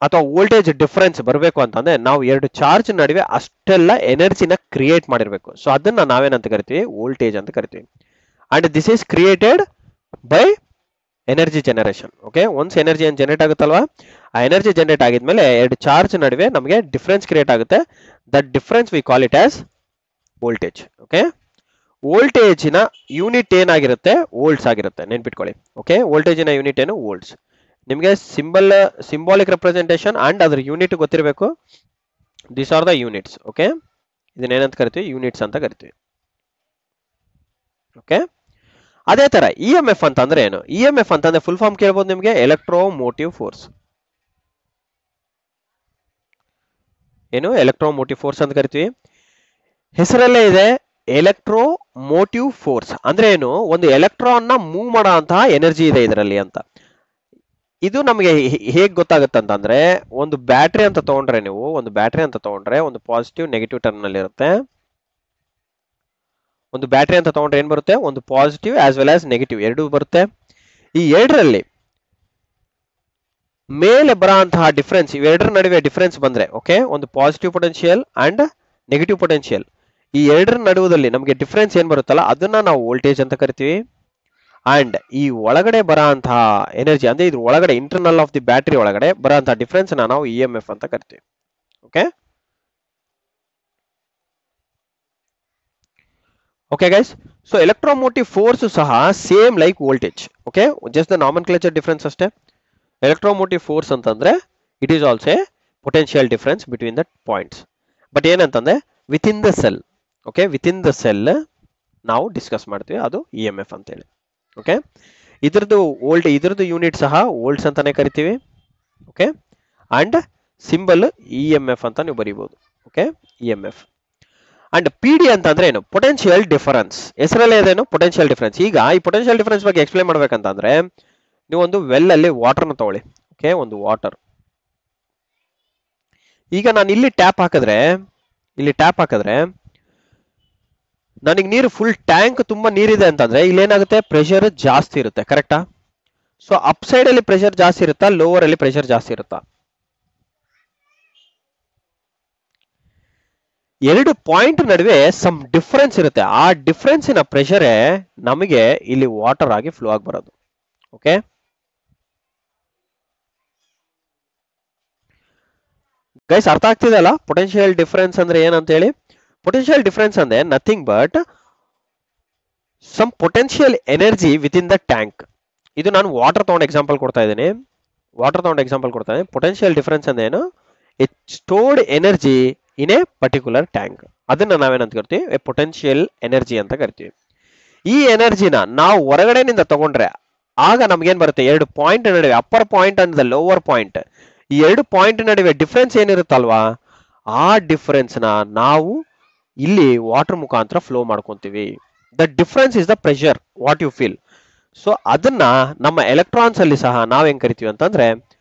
ಅಥವಾ ವೋಲ್ಟೇಜ್ ಡಿಫರೆನ್ಸ್ ಬರಬೇಕು ಅಂತಂದ್ರೆ ನಾವು ಎರಡು ಚಾರ್ಜ್ ನಡುವೆ ಅಷ್ಟೆಲ್ಲ ಎನರ್ಜಿನ ಕ್ರಿಯೇಟ್ ಮಾಡಿರ್ಬೇಕು. ಸೊ ಅದನ್ನ ನಾವೇನಂತ ಕರಿತೀವಿ? ವೋಲ್ಟೇಜ್ ಅಂತ ಕರಿತೀವಿ. And this is created by energy generation. Okay, once energy ಏನ್ ಜನರೇಟ್ ಆಗುತ್ತಲ್ವಾ, ಆ ಎನರ್ಜಿ ಜನರೇಟ್ ಆಗಿದ್ಮೇಲೆ ಎರಡು ಚಾರ್ಜ್ ನಡುವೆ ನಮಗೆ ಡಿಫರೆನ್ಸ್ ಕ್ರಿಯೇಟ್ ಆಗುತ್ತೆ. That difference we call it as voltage. Okay, ವೋಲ್ಟೇಜಿನ ಯೂನಿಟ್ ಏನಾಗಿರುತ್ತೆ? ವೋಲ್ಟ್ಸ್ ಆಗಿರುತ್ತೆ, ನೆನ್ಪಿಟ್ಕೊಳ್ಳಿ. ಓಕೆ, ವೋಲ್ಟೇಜಿನ ಯೂನಿಟ್ ಏನು? ವೋಲ್ಟ್ಸ್. ನಿಮಗೆ ಸಿಂಬಾಲಿಕ್ ರೆಪ್ರೆಸೆಂಟೇಷನ್ ಅಂಡ್ ಅದ್ರ ಯೂನಿಟ್ ಗೊತ್ತಿರಬೇಕು. This are the units. Okay, ಇದನ್ನೇನಂತ ಕರಿತೀವಿ? ಯೂನಿಟ್ಸ್ ಅಂತ ಕರಿತೀವಿ. ಓಕೆ, ಅದೇ ತರ ಇ ಎಂ ಎಫ್ ಅಂತಂದ್ರೆ ಏನು? ಇ ಎಂ ಎಫ್ ಅಂತಂದ್ರೆ ಫುಲ್ ಫಾರ್ಮ್ ಕೇಳ್ಬೋದು ನಿಮಗೆ, ಎಲೆಕ್ಟ್ರೋಮೋಟಿವ್ ಫೋರ್ಸ್. ಏನು? ಎಲೆಕ್ಟ್ರೋಮೋಟಿವ್ ಫೋರ್ಸ್ ಅಂತ ಕರಿತೀವಿ. ಹೆಸರಲ್ಲೇ ಇದೆ ಎಲೆಕ್ಟ್ರೋಮೋಟಿವ್ ಫೋರ್ಸ್. ಅಂದ್ರೆ ಏನು? ಒಂದು ಎಲೆಕ್ಟ್ರಾನ್ ನ ಮೂವ್ ಮಾಡೋ ಅಂತಹ ಎನರ್ಜಿ ಇದೆ ಇದರಲ್ಲಿ ಅಂತ. ಇದು ನಮಗೆ ಹೇಗ್ ಗೊತ್ತಾಗುತ್ತೆ ಅಂತಂದ್ರೆ, ಒಂದು ಬ್ಯಾಟ್ರಿ ಅಂತ ತಗೊಂಡ್ರೆ ನೀವು ಒಂದು ಪಾಸಿಟಿವ್ ನೆಗೆಟಿವ್ ಟರ್ಮಿನಲ್ ಇರುತ್ತೆ. ಒಂದು ಬ್ಯಾಟ್ರಿ ಅಂತ ತಗೊಂಡ್ರೆ ಏನ್ ಬರುತ್ತೆ? ಒಂದು positive as well as negative ಎರಡೂ ಬರುತ್ತೆ. ಈ ಎರಡರಲ್ಲಿ ಮೇಲೆ ಬರೋಂತಹ ಡಿಫರೆನ್ಸ್, ಇವೆರಡರ ನಡುವೆ ಡಿಫರೆನ್ಸ್ ಬಂದ್ರೆ, ಓಕೆ, ಒಂದು positive potential and negative potential, ಈ ಎರಡರ ನಡುವದಲ್ಲಿ ನಮಗೆ ಡಿಫರೆನ್ಸ್ ಏನ್ ಬರುತ್ತಲ್ಲ ಅದನ್ನ ನಾವು ವೋಲ್ಟೇಜ್ ಅಂತ ಕರಿತೀವಿ. ಅಂಡ್ ಈ ಒಳಗಡೆ ಬರೋಂತಹ ಎನರ್ಜಿ ಅಂದ್ರೆ ಇದ್ರ ಒಳಗಡೆ ಇಂಟರ್ನಲ್ ಆಫ್ ದಿ ಬ್ಯಾಟರಿ ಒಳಗಡೆ ಬರೋಂತಹ ಡಿಫರೆನ್ಸ್ ನಾವು ಇ ಎಂ ಎಫ್ ಅಂತ ಕರಿತೀವಿ. Okay, okay guys. So electromotive force ಸಹ same like voltage. Okay, just the nomenclature difference ಅಷ್ಟೇ. ಎಲೆಕ್ಟ್ರೋಮೋಟಿವ್ ಫೋರ್ಸ್ ಅಂತಂದ್ರೆ it is also potential difference between the points. But ಏನಂತಂದ್ರೆ with in the cell. Okay, with in the cell ನಾವು discuss ಮಾಡ್ತೀವಿ, ಅದು E M F ಅಂತ ಹೇಳಿ. Okay, ಇದ್ರದ್ದು unit ಸಹ ವೋಲ್ಟ್ಸ್ ಅಂತಾನೆ ಕರಿತೀವಿ. Okay, and symbol E M F ಅಂತ ನೀವು ಬರೀಬಹುದು. Okay, E M F. And P D ಅಂತ ಅಂದ್ರೆ ಏನು? Potential difference. ಹೆಸರಲ್ಲೇ ಇದೇನು? Potential difference. ಈಗ ಈ ಪೊಟೆನ್ಶಿಯಲ್ ಡಿಫರೆನ್ಸ್ ಬಗ್ಗೆ ಎಕ್ಸ್ಪ್ಲೇನ್ ಮಾಡ್ಬೇಕಂತಂದ್ರೆ ನೀವು ಒಂದು ವೆಲ್ ಅಲ್ಲಿ ವಾಟರ್ನ ತಗೊಳ್ಳಿ. ಓಕೆ, ಒಂದು ವಾಟರ್. ಈಗ ನಾನು ಇಲ್ಲಿ ಟ್ಯಾಪ್ ಹಾಕಿದ್ರೆ ನನಗೆ ನೀರು ಫುಲ್ ಟ್ಯಾಂಕ್ ತುಂಬಾ ನೀರಿದೆ ಅಂತಂದ್ರೆ ಇಲ್ಲೇನಾಗುತ್ತೆ? ಪ್ರೆಷರ್ ಜಾಸ್ತಿ ಇರುತ್ತೆ, ಕರೆಕ್ಟಾ? ಸೊ ಅಪ್ ಸೈಡ್ ಅಲ್ಲಿ ಪ್ರೆಷರ್ ಜಾಸ್ತಿ ಇರುತ್ತಾ, ಲೋವರ್ ಅಲ್ಲಿ ಪ್ರೆಷರ್ ಜಾಸ್ತಿ ಇರುತ್ತಾ? ಎರಡು ಪಾಯಿಂಟ್ ನಡುವೆ ಸಮ್ ಡಿಫರೆನ್ಸ್ ಇರುತ್ತೆ. ಆ ಡಿಫರೆನ್ಸಿನ ಪ್ರೆಷರೇ ನಮಗೆ ಇಲ್ಲಿ ವಾಟರ್ ಆಗಿ ಫ್ಲೋ ಆಗಿ ಬರೋದು. ಓಕೆ, ಗೈಸ್ ಅರ್ಥ ಆಗ್ತಿದೆಯಲ್ಲ ಪೊಟೆನ್ಶಿಯಲ್ ಡಿಫರೆನ್ಸ್ ಅಂದ್ರೆ ಏನಂತ ಹೇಳಿ? ಪೊಟೆನ್ಶಿಯಲ್ ಡಿಫರೆನ್ಸ್ ಅಂದ್ರೆ nothing but some potential energy with in the tank. ಇದು ನಾನು ವಾಟರ್ ತಗೊಂಡು ಎಕ್ಸಾಂಪಲ್ ಕೊಡ್ತಾ ಇದ್ದೀನಿ. ಪೊಟೆನ್ಶಿಯಲ್ ಡಿಫರೆನ್ಸ್ ಅಂದ್ರೆ ಏನು? Stored energy in a particular tank. ಅದನ್ನ ನಾವೇನಂತ ಕರಿತೀವಿ? ಎ ಪೊಟೆನ್ಶಿಯಲ್ ಎನರ್ಜಿ ಅಂತ ಕರಿತೀವಿ. ಈ ಎನರ್ಜಿನ ನಾವು ಹೊರಗಡೆನಿಂದ ತಗೊಂಡ್ರೆ ಆಗ ನಮ್ಗೇನ್ ಬರುತ್ತೆ? ಎರಡು ಪಾಯಿಂಟ್ ನಡುವೆ, upper point and lower point, ಈ ಎರಡು ಪಾಯಿಂಟ್ ನಡುವೆ ಡಿಫರೆನ್ಸ್ ಏನಿರುತ್ತಲ್ವಾ, ಆ ಡಿಫರೆನ್ಸ್ ನ ನಾವು ಇಲ್ಲಿ ವಾಟರ್ ಮುಖಾಂತರ ಫ್ಲೋ ಮಾಡ್ಕೊಂತೀವಿ. The difference is the pressure what you feel. So ಅದನ್ನ ನಮ್ಮ ಎಲೆಕ್ಟ್ರಾನ್ಸ್ ಅಲ್ಲಿ ಸಹ ನಾವ್ ಹೆಂಗ್ ಕರಿತೀವಿ ಅಂತಂದ್ರೆ,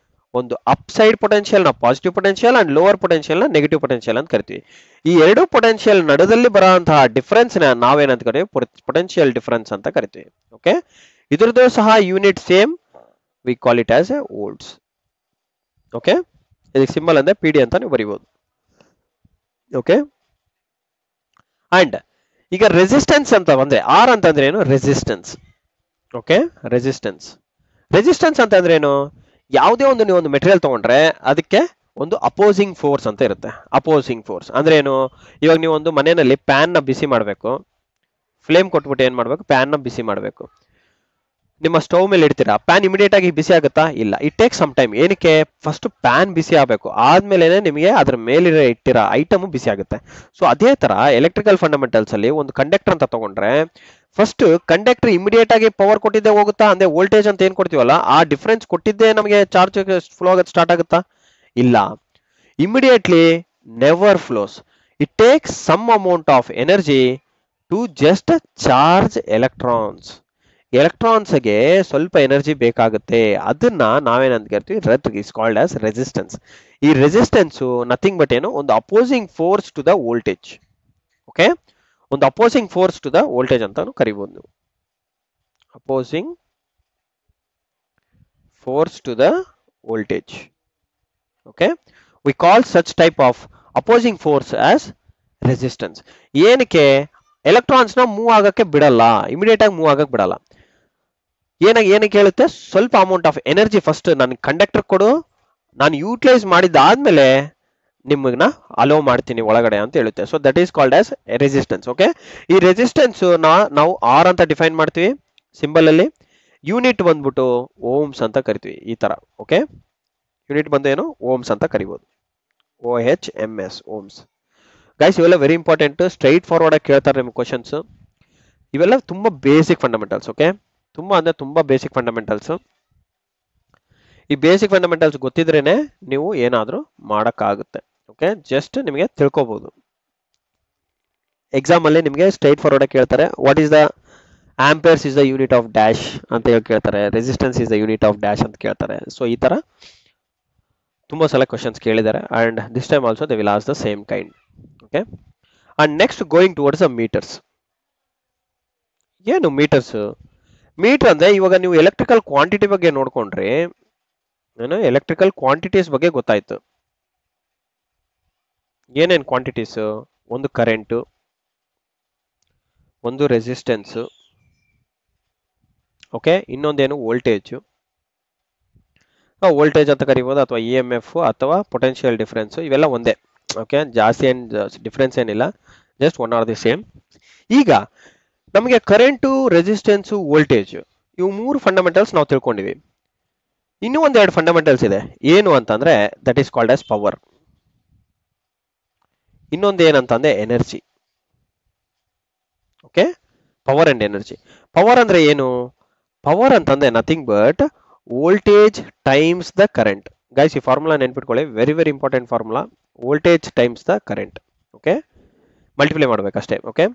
ಒಂದು ಅಪ್ ಸೈಡ್ ಪೊಟೆನ್ಶಿಯಲ್ ನ positive potential and lower potential ನ ನೆಗೆಟಿವ್ ಪೊಟೆನ್ಶಿಯಲ್ ಅಂತ ಕರಿತೀವಿ. ಈ ಎರಡು ಪೊಟೆನ್ಶಿಯಲ್ ನಡುದಲ್ಲಿ ಬರುವಂತಹ ಡಿಫರೆನ್ಸ್ ನ ನಾವೇನಂತ ಕರಿತೀವಿ? ಪೊಟೆನ್ಶಿಯಲ್ ಡಿಫರೆನ್ಸ್ ಅಂತ ಕರಿತೀವಿ. ಓಕೆ, ಇದ್ರದ್ದು ಸಹ unit same we call it as A volts. Okay, ಇದಕ್ಕೆ ಸಿಂಬಲ್ ಅಂದ್ರೆ ಪಿ ಡಿ ಅಂತ ನೀವು ಬರೀಬಹುದು. ಓಕೆ, ಅಂಡ್ ಈಗ ರೆಸಿಸ್ಟೆನ್ಸ್ ಅಂತ ಬಂದ್ರೆ ಆರ್ ಅಂತಂದ್ರೆ ಏನು? ರೆಸಿಸ್ಟೆನ್ಸ್. Okay, resistance. ರೆಸಿಸ್ಟೆನ್ಸ್ ಅಂತ ಅಂದ್ರೆ ಏನು? ಯಾವುದೇ ಒಂದು ನೀವು ಒಂದು ಮೆಟೀರಿಯಲ್ ತಗೊಂಡ್ರೆ ಅದಕ್ಕೆ ಒಂದು ಅಪೋಸಿಂಗ್ ಫೋರ್ಸ್ ಅಂತ ಇರುತ್ತೆ. ಅಪೋಸಿಂಗ್ ಫೋರ್ಸ್ ಅಂದ್ರೆ ಏನು? ಇವಾಗ ನೀವು ಒಂದು ಮನೆಯಲ್ಲಿ ಪ್ಯಾನ್ ನ ಬಿಸಿ ಮಾಡಬೇಕು, ಫ್ಲೇಮ್ ಕೊಟ್ಬಿಟ್ಟು ಏನ್ ಮಾಡ್ಬೇಕು? ಪ್ಯಾನ್ ನ ಬಿಸಿ ಮಾಡಬೇಕು. ನಿಮ್ಮ ಸ್ಟವ್ ಮೇಲೆ ಇಡ್ತೀರಾ, ಪ್ಯಾನ್ ಇಮಿಡಿಯೇಟ್ ಆಗಿ ಬಿಸಿ ಆಗುತ್ತಾ? ಇಲ್ಲ, ಇಟ್ ಟೇಕ್ ಸಮ್ ಟೈಮ್. ಏನಕ್ಕೆ? ಫಸ್ಟ್ ಪ್ಯಾನ್ ಬಿಸಿ ಆಗಬೇಕು, ಆದ್ಮೇಲೆ ನಿಮಗೆ ಅದ್ರ ಮೇಲೆ ಇಟ್ಟಿರೋ ಐಟಮ್ ಬಿಸಿ ಆಗುತ್ತೆ. ಸೊ ಅದೇ ತರ ಎಲೆಕ್ಟ್ರಿಕಲ್ ಫಂಡಮೆಂಟಲ್ಸ್ ಅಲ್ಲಿ ಒಂದು ಕಂಡಕ್ಟರ್ ಅಂತ ತಗೊಂಡ್ರೆ ಫಸ್ಟ್ ಕಂಡಕ್ಟರ್ ಇಮಿಡಿಯೇಟ್ ಆಗಿ ಪವರ್ ಕೊಟ್ಟಿದ್ದೇ ಹೋಗುತ್ತಾ? ಅಂದ್ರೆ ವೋಲ್ಟೇಜ್ ಅಂತ ಏನ್ ಕೊಡ್ತೀವಲ್ಲ ಆ ಡಿಫರೆನ್ಸ್ ಕೊಟ್ಟಿದ್ದೇ ನಮಗೆ ಚಾರ್ಜ್ ಫ್ಲೋ ಆಗೋದು ಸ್ಟಾರ್ಟ್ ಆಗುತ್ತಾ? ಇಲ್ಲ, immediately never flows. It takes some amount of energy to just charge electrons. ಎಲೆಕ್ಟ್ರಾನ್ಸ್ಗೆ ಸ್ವಲ್ಪ ಎನರ್ಜಿ ಬೇಕಾಗುತ್ತೆ, ಅದನ್ನ ನಾವೇನಂತ ಕರಿತೀವಿ? That is called as resistance. ಈ ರೆಸಿಸ್ಟೆನ್ಸ್ ನಥಿಂಗ್ ಬಟ್ ಏನು? ಒಂದು opposing force to the voltage. Okay, ಒಂದು opposing force to the voltage ಅಂತಾನು ಕರಿಬಹುದು ನೀವು. Opposing force to the voltage. Okay, we call such type of opposing force as resistance. ಏನಕ್ಕೆ? Electrons ನ move ಆಗಕ್ಕೆ ಬಿಡಲ್ಲ, ಇಮಿಡಿಯೇಟ್ ಆಗಿ ಮೂವ್ ಆಗಕ್ಕೆ ಬಿಡಲ್ಲ. ಏನಕ್ಕೆ ಹೇಳುತ್ತೆ? ಸ್ವಲ್ಪ ಅಮೌಂಟ್ ಆಫ್ ಎನರ್ಜಿ ಫಸ್ಟ್ ನಾನು ಕಂಡಕ್ಟರ್ ಕೊಡು, ನಾನು ಯೂಟಿಲೈಸ್ ಮಾಡಿದ್ದಾದ್ಮೇಲೆ ನಿಮ್ಮನ್ನ ಅಲೋ ಮಾಡ್ತೀನಿ ಒಳಗಡೆ ಅಂತ ಹೇಳುತ್ತೆ. So that is called as resistance. Okay, ಈ ರೆಸಿಸ್ಟೆನ್ಸ್ ನಾವು ಆರ್ ಅಂತ ಡಿಫೈನ್ ಮಾಡ್ತೀವಿ ಸಿಂಬಲ್ ಅಲ್ಲಿ. ಯೂನಿಟ್ ಬಂದ್ಬಿಟ್ಟು ಓಮ್ಸ್ ಅಂತ ಕರಿತೀವಿ ಈ ತರ. ಓಕೆ, ಯೂನಿಟ್ ಬಂದು ಏನು? ಓಮ್ಸ್ ಅಂತ ಕರಿಬಹುದು. OHMS, ohms. ಗೈಸ್ ಇವೆಲ್ಲ ವೆರಿ ಇಂಪಾರ್ಟೆಂಟ್, ಸ್ಟ್ರೈಟ್ ಫಾರ್ವರ್ಡ್ ಆಗಿ ಕೇಳ್ತಾರೆ ನಿಮ್ಗೆ ಕ್ವಶನ್ಸ್. ಇವೆಲ್ಲ ತುಂಬಾ ಬೇಸಿಕ್ ಫಂಡಮೆಂಟಲ್ಸ್. ಓಕೆ, ತುಂಬಾ ಅಂದ್ರೆ ತುಂಬಾ ಬೇಸಿಕ್ ಫಂಡಮೆಂಟಲ್ಸ್. ಈ ಬೇಸಿಕ್ ಫಂಡಮೆಂಟಲ್ಸ್ ಗೊತ್ತಿದ್ರೇನೆ ನೀವು ಏನಾದ್ರೂ ಮಾಡಕ್ಕಾಗುತ್ತೆ. ಓಕೆ, ಜಸ್ಟ್ ನಿಮಗೆ ತಿಳ್ಕೊಬಹುದು. ಎಕ್ಸಾಮ್ ಅಲ್ಲಿ ನಿಮಗೆ ಸ್ಟ್ರೈಟ್ ಫಾರ್ವರ್ಡ್ ಆಗಿ ಕೇಳ್ತಾರೆ, what is the amperes is the unit of dash ಅಂತ ಹೇಳಿ ಕೇಳ್ತಾರೆ, resistance is the unit of dash ಅಂತ ಕೇಳ್ತಾರೆ. ಸೊ ಈ ತರ ತುಂಬಾ ಸಲ ಕ್ವಶನ್ಸ್ ಕೇಳಿದ್ದಾರೆ, and this time also they will ask the same kind. Okay, and next going towards the meters. ಏನು ಮೀಟರ್ಸ್? ಮೀಟರ್ ಅಂದ್ರೆ ಇವಾಗ ನೀವು ಎಲೆಕ್ಟ್ರಿಕಲ್ ಕ್ವಾಂಟಿಟಿ ಬಗ್ಗೆ ನೋಡ್ಕೊಂಡ್ರೆ ಏನು? ಎಲೆಕ್ಟ್ರಿಕಲ್ ಕ್ವಾಂಟಿಟೀಸ್ ಬಗ್ಗೆ ಗೊತ್ತಾಯ್ತು. ಏನೇನ್ ಕ್ವಾಂಟಿಟೀಸ್? ಒಂದು ಕರೆಂಟ್, ಒಂದು ರೆಸಿಸ್ಟೆನ್ಸ್, ಓಕೆ, ಇನ್ನೊಂದೇನು? ವೋಲ್ಟೇಜ್. ವೋಲ್ಟೇಜ್ ಅಂತ ಕರಿಬಹುದು, ಅಥವಾ EMF ಅಥವಾ ಪೊಟೆನ್ಷಿಯಲ್ ಡಿಫರೆನ್ಸ್. ಇವೆಲ್ಲ ಒಂದೇ. ಓಕೆ, ಜಾಸ್ತಿ ಏನ್ ಡಿಫರೆನ್ಸ್ ಏನಿಲ್ಲ, just one R the same. ಈಗ ನಮಗೆ ಕರೆಂಟು, ರೆಸಿಸ್ಟೆನ್ಸ್, ವೋಲ್ಟೇಜ್ ಇವು ಮೂರು ಫಂಡಮೆಂಟಲ್ಸ್ ನಾವು ತಿಳ್ಕೊಂಡಿವಿ. ಇನ್ನೂ ಒಂದೆರಡು ಫಂಡಮೆಂಟಲ್ಸ್ ಇದೆ. ಏನು ಅಂತಂದ್ರೆ that is called as power. ಇನ್ನೊಂದು ಏನಂತಂದ್ರೆ energy. Okay, power and energy. Power ಅಂದ್ರೆ ಏನು? ಪವರ್ ಅಂತಂದ್ರೆ nothing but voltage times the current. Guys ಈ ಫಾರ್ಮುಲಾ ನೆನ್ಪಿಟ್ಕೊಳ್ಳಿ, very very important formula. Voltage times the current. Okay, multiply ಮಾಡ್ಬೇಕಷ್ಟೇ. ಓಕೆ,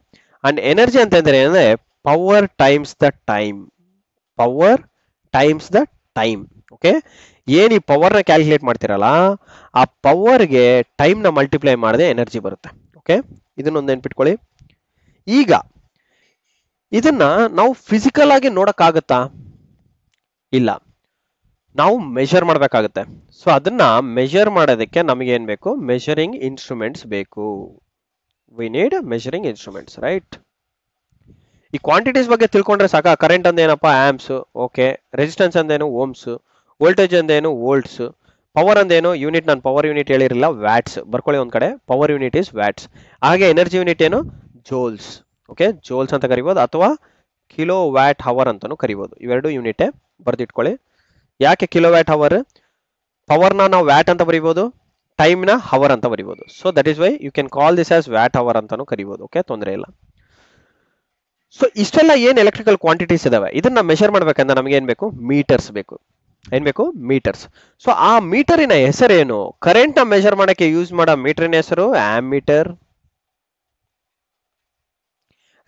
ಅಂಡ್ ಎನರ್ಜಿ ಅಂತಂದ್ರೆ ಏನಂದ್ರೆ power times the time. Power times the time. Okay, ಏನ್ ಈ power ನ calculate ಮಾಡ್ತಿರಲ್ಲ, ಆ ಪವರ್ಗೆ ಟೈಮ್ ನ ಮಲ್ಟಿಪ್ಲೈ ಮಾಡದೆ ಎನರ್ಜಿ ಬರುತ್ತೆ. ಓಕೆ, ಇದನ್ನೊಂದು ನೆನ್ಪಿಟ್ಕೊಳ್ಳಿ. ಈಗ ಇದನ್ನ ನಾವು ಫಿಸಿಕಲ್ ಆಗಿ ನೋಡಕ್ಕಾಗತ್ತಾ? ಇಲ್ಲ, ನಾವು ಮೆಷರ್ ಮಾಡ್ಬೇಕಾಗುತ್ತೆ. ಸೊ ಅದನ್ನ ಮೆಷರ್ ಮಾಡೋದಕ್ಕೆ ನಮಗೆ ಏನ್ ಬೇಕು? ಮೆಷರಿಂಗ್ ಇನ್ಸ್ಟ್ರೂಮೆಂಟ್ಸ್ ಬೇಕು. We need measuring instruments, right? ಈ ಕ್ವಾಂಟಿಟೀಸ್ ಬಗ್ಗೆ ತಿಳ್ಕೊಂಡ್ರೆ ಸಾಕ. ಕರೆಂಟ್ ಅಂದೇನಪ್ಪ? ಆಂಪ್ಸ್. ಓಕೆ, ರೆಸಿಸ್ಟೆನ್ಸ್ ಅಂದೇನು? ಓಮ್ಸ್. ವೋಲ್ಟೇಜ್ ಅಂದೇನು? ವೋಲ್ಟ್ಸ್. ಪವರ್ ಅಂದೇನು? ಯೂನಿಟ್, ನಾನು ಪವರ್ ಯೂನಿಟ್ ಹೇಳಿರಲಿಲ್ಲ, ವ್ಯಾಟ್ಸ್. ಬರ್ಕೊಳ್ಳಿ ಒಂದ್ ಕಡೆ, ಪವರ್ ಯೂನಿಟ್ ಇಸ್ ವ್ಯಾಟ್ಸ್. ಹಾಗೆ ಎನರ್ಜಿ ಯೂನಿಟ್ ಏನು? ಜೋಲ್ಸ್. ಓಕೆ, ಜೋಲ್ಸ್ ಅಂತ ಕರಿಬಹುದು, ಅಥವಾ ಕಿಲೋ ವ್ಯಾಟ್ ಹವರ್ ಅಂತಾನು ಕರಿಬಹುದು. ಇವೆರಡು ಯೂನಿಟ್ ಬರ್ದಿಟ್ಕೊಳ್ಳಿ. ಯಾಕೆ ಕಿಲೋ ವ್ಯಾಟ್ ಹವರ್? ಪವರ್ನ ನಾವು ವ್ಯಾಟ್ ಅಂತ ಬರಿಬಹುದು, ಟೈಮ್ ನ ಹವರ್ ಅಂತ ಬರಿಬಹುದು. So that is why you can call this as watt hour ಅಂತಾನು ಕರಿಬಹುದು. ಓಕೆ, ತೊಂದರೆ ಇಲ್ಲ. ಸೊ ಇಷ್ಟೆಲ್ಲ ಏನ್ ಎಲೆಕ್ಟ್ರಿಕಲ್ ಕ್ವಾಂಟಿಟೀಸ್ ಇದಾವೆ, ಇದನ್ನ ಮೆಷರ್ ಮಾಡ್ಬೇಕಂದ್ರೆ ನಮಗೆ ಏನ್ ಬೇಕು? ಮೀಟರ್ಸ್ ಬೇಕು. ಏನ್ ಬೇಕು? ಮೀಟರ್ಸ್. ಸೊ ಆ ಮೀಟರಿನ ಹೆಸರೇನು? ಕರೆಂಟ್ ನ ಮೆಷರ್ ಮಾಡಕ್ಕೆ ಯೂಸ್ ಮಾಡೋ ಮೀಟರಿನ ಹೆಸರು ಆಮ್ಮೀಟರ್.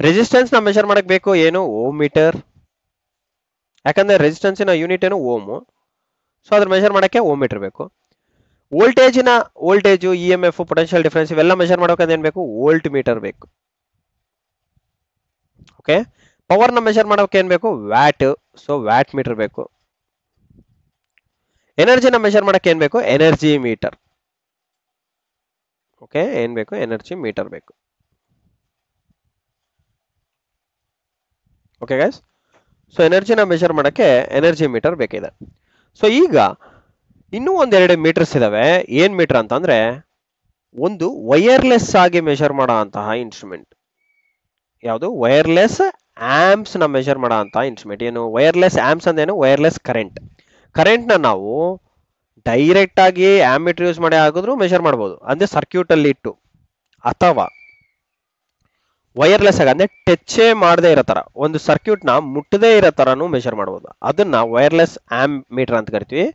ರೆಸಿಸ್ಟೆನ್ಸ್ ನ ಮೆಷರ್ ಮಾಡಕ್ ಬೇಕು ಏನು? Ohm meter. ಯಾಕಂದ್ರೆ ರೆಸಿಸ್ಟೆನ್ಸಿನ ಯೂನಿಟ್ ಏನು? ಓಮ್. ಸೊ ಅದ್ರ ಮೆಷರ್ ಮಾಡಕ್ಕೆ ಓಮ್ ಮೀಟರ್ ಬೇಕು. ವೋಲ್ಟೇಜಿನ ವೋಲ್ಟೇಜು, EMF, ಪೊಟೆನ್ಷಿಯಲ್ ಡಿಫರೆನ್ಸ್ ಇವೆಲ್ಲ ಮೆಷರ್ ಮಾಡೋಕೆ ಏನ್ ಬೇಕು? ವೋಲ್ಟ್ ಮೀಟರ್ ಬೇಕು. ಓಕೆ, ಪವರ್ ನ ಮೆಷರ್ ಮಾಡೋಕೆ ಏನ್ ಬೇಕು? ವ್ಯಾಟ್. ಸೊ ವ್ಯಾಟ್ ಮೀಟರ್ ಬೇಕು. ಎನರ್ಜಿನ ಮೆಷರ್ ಮಾಡಕ್ಕೆ ಏನ್ ಬೇಕು? Energy metre. ಓಕೆ, ಏನ್ ಬೇಕು? ಎನರ್ಜಿ ಮೀಟರ್ ಬೇಕು. ಓಕೆ ಗೈಸ್, ಸೊ ಎನರ್ಜಿನ ಮೆಷರ್ ಮಾಡಕ್ಕೆ ಎನರ್ಜಿ ಮೀಟರ್ ಬೇಕಿದೆ. ಸೊ ಈಗ ಇನ್ನೂ ಒಂದೆರಡು ಮೀಟರ್ಸ್ ಇದಾವೆ. ಏನ್ ಮೀಟರ್ ಅಂತಂದ್ರೆ ಒಂದು ವೈರ್ಲೆಸ್ ಆಗಿ ಮೆಷರ್ ಮಾಡೋ ಅಂತಹ ಇನ್ಸ್ಟ್ರೂಮೆಂಟ್. ಯಾವುದು? ವೈರ್ಲೆಸ್ ಆಂಪ್ಸ್ ನ ಮೆಷರ್ ಮಾಡೋ ಅಂತಹ ಇನ್ಸ್ಟ್ರೂಮೆಂಟ್. ಏನು ವೈರ್ಲೆಸ್ ಆಂಪ್ಸ್ ಅಂದೇನು? Wireless current. ಕರೆಂಟ್ ನ ನಾವು ಡೈರೆಕ್ಟ್ ಆಗಿ ಆಮ್ಮೀಟರ್ ಯೂಸ್ ಮಾಡಿ ಆಗಿದ್ರು ಮೆಷರ್ ಮಾಡಬಹುದು, ಅಂದ್ರೆ ಸರ್ಕ್ಯೂಟ್ ಅಲ್ಲಿ ಇಟ್ಟು, ಅಥವಾ ವೈರ್ಲೆಸ್ ಆಗಿ ಅಂದ್ರೆ ಟಚ್ ಮಾಡದೇ ಇರೋ ತರ, ಒಂದು ಸರ್ಕ್ಯೂಟ್ ನ ಮುಟ್ಟದೇ ಇರೋ ತರನು ಮೆಷರ್ ಮಾಡಬಹುದು. ಅದನ್ನ ವೈರ್ಲೆಸ್ ಆಂಪ್ ಮೀಟರ್ ಅಂತ ಕರಿತೀವಿ.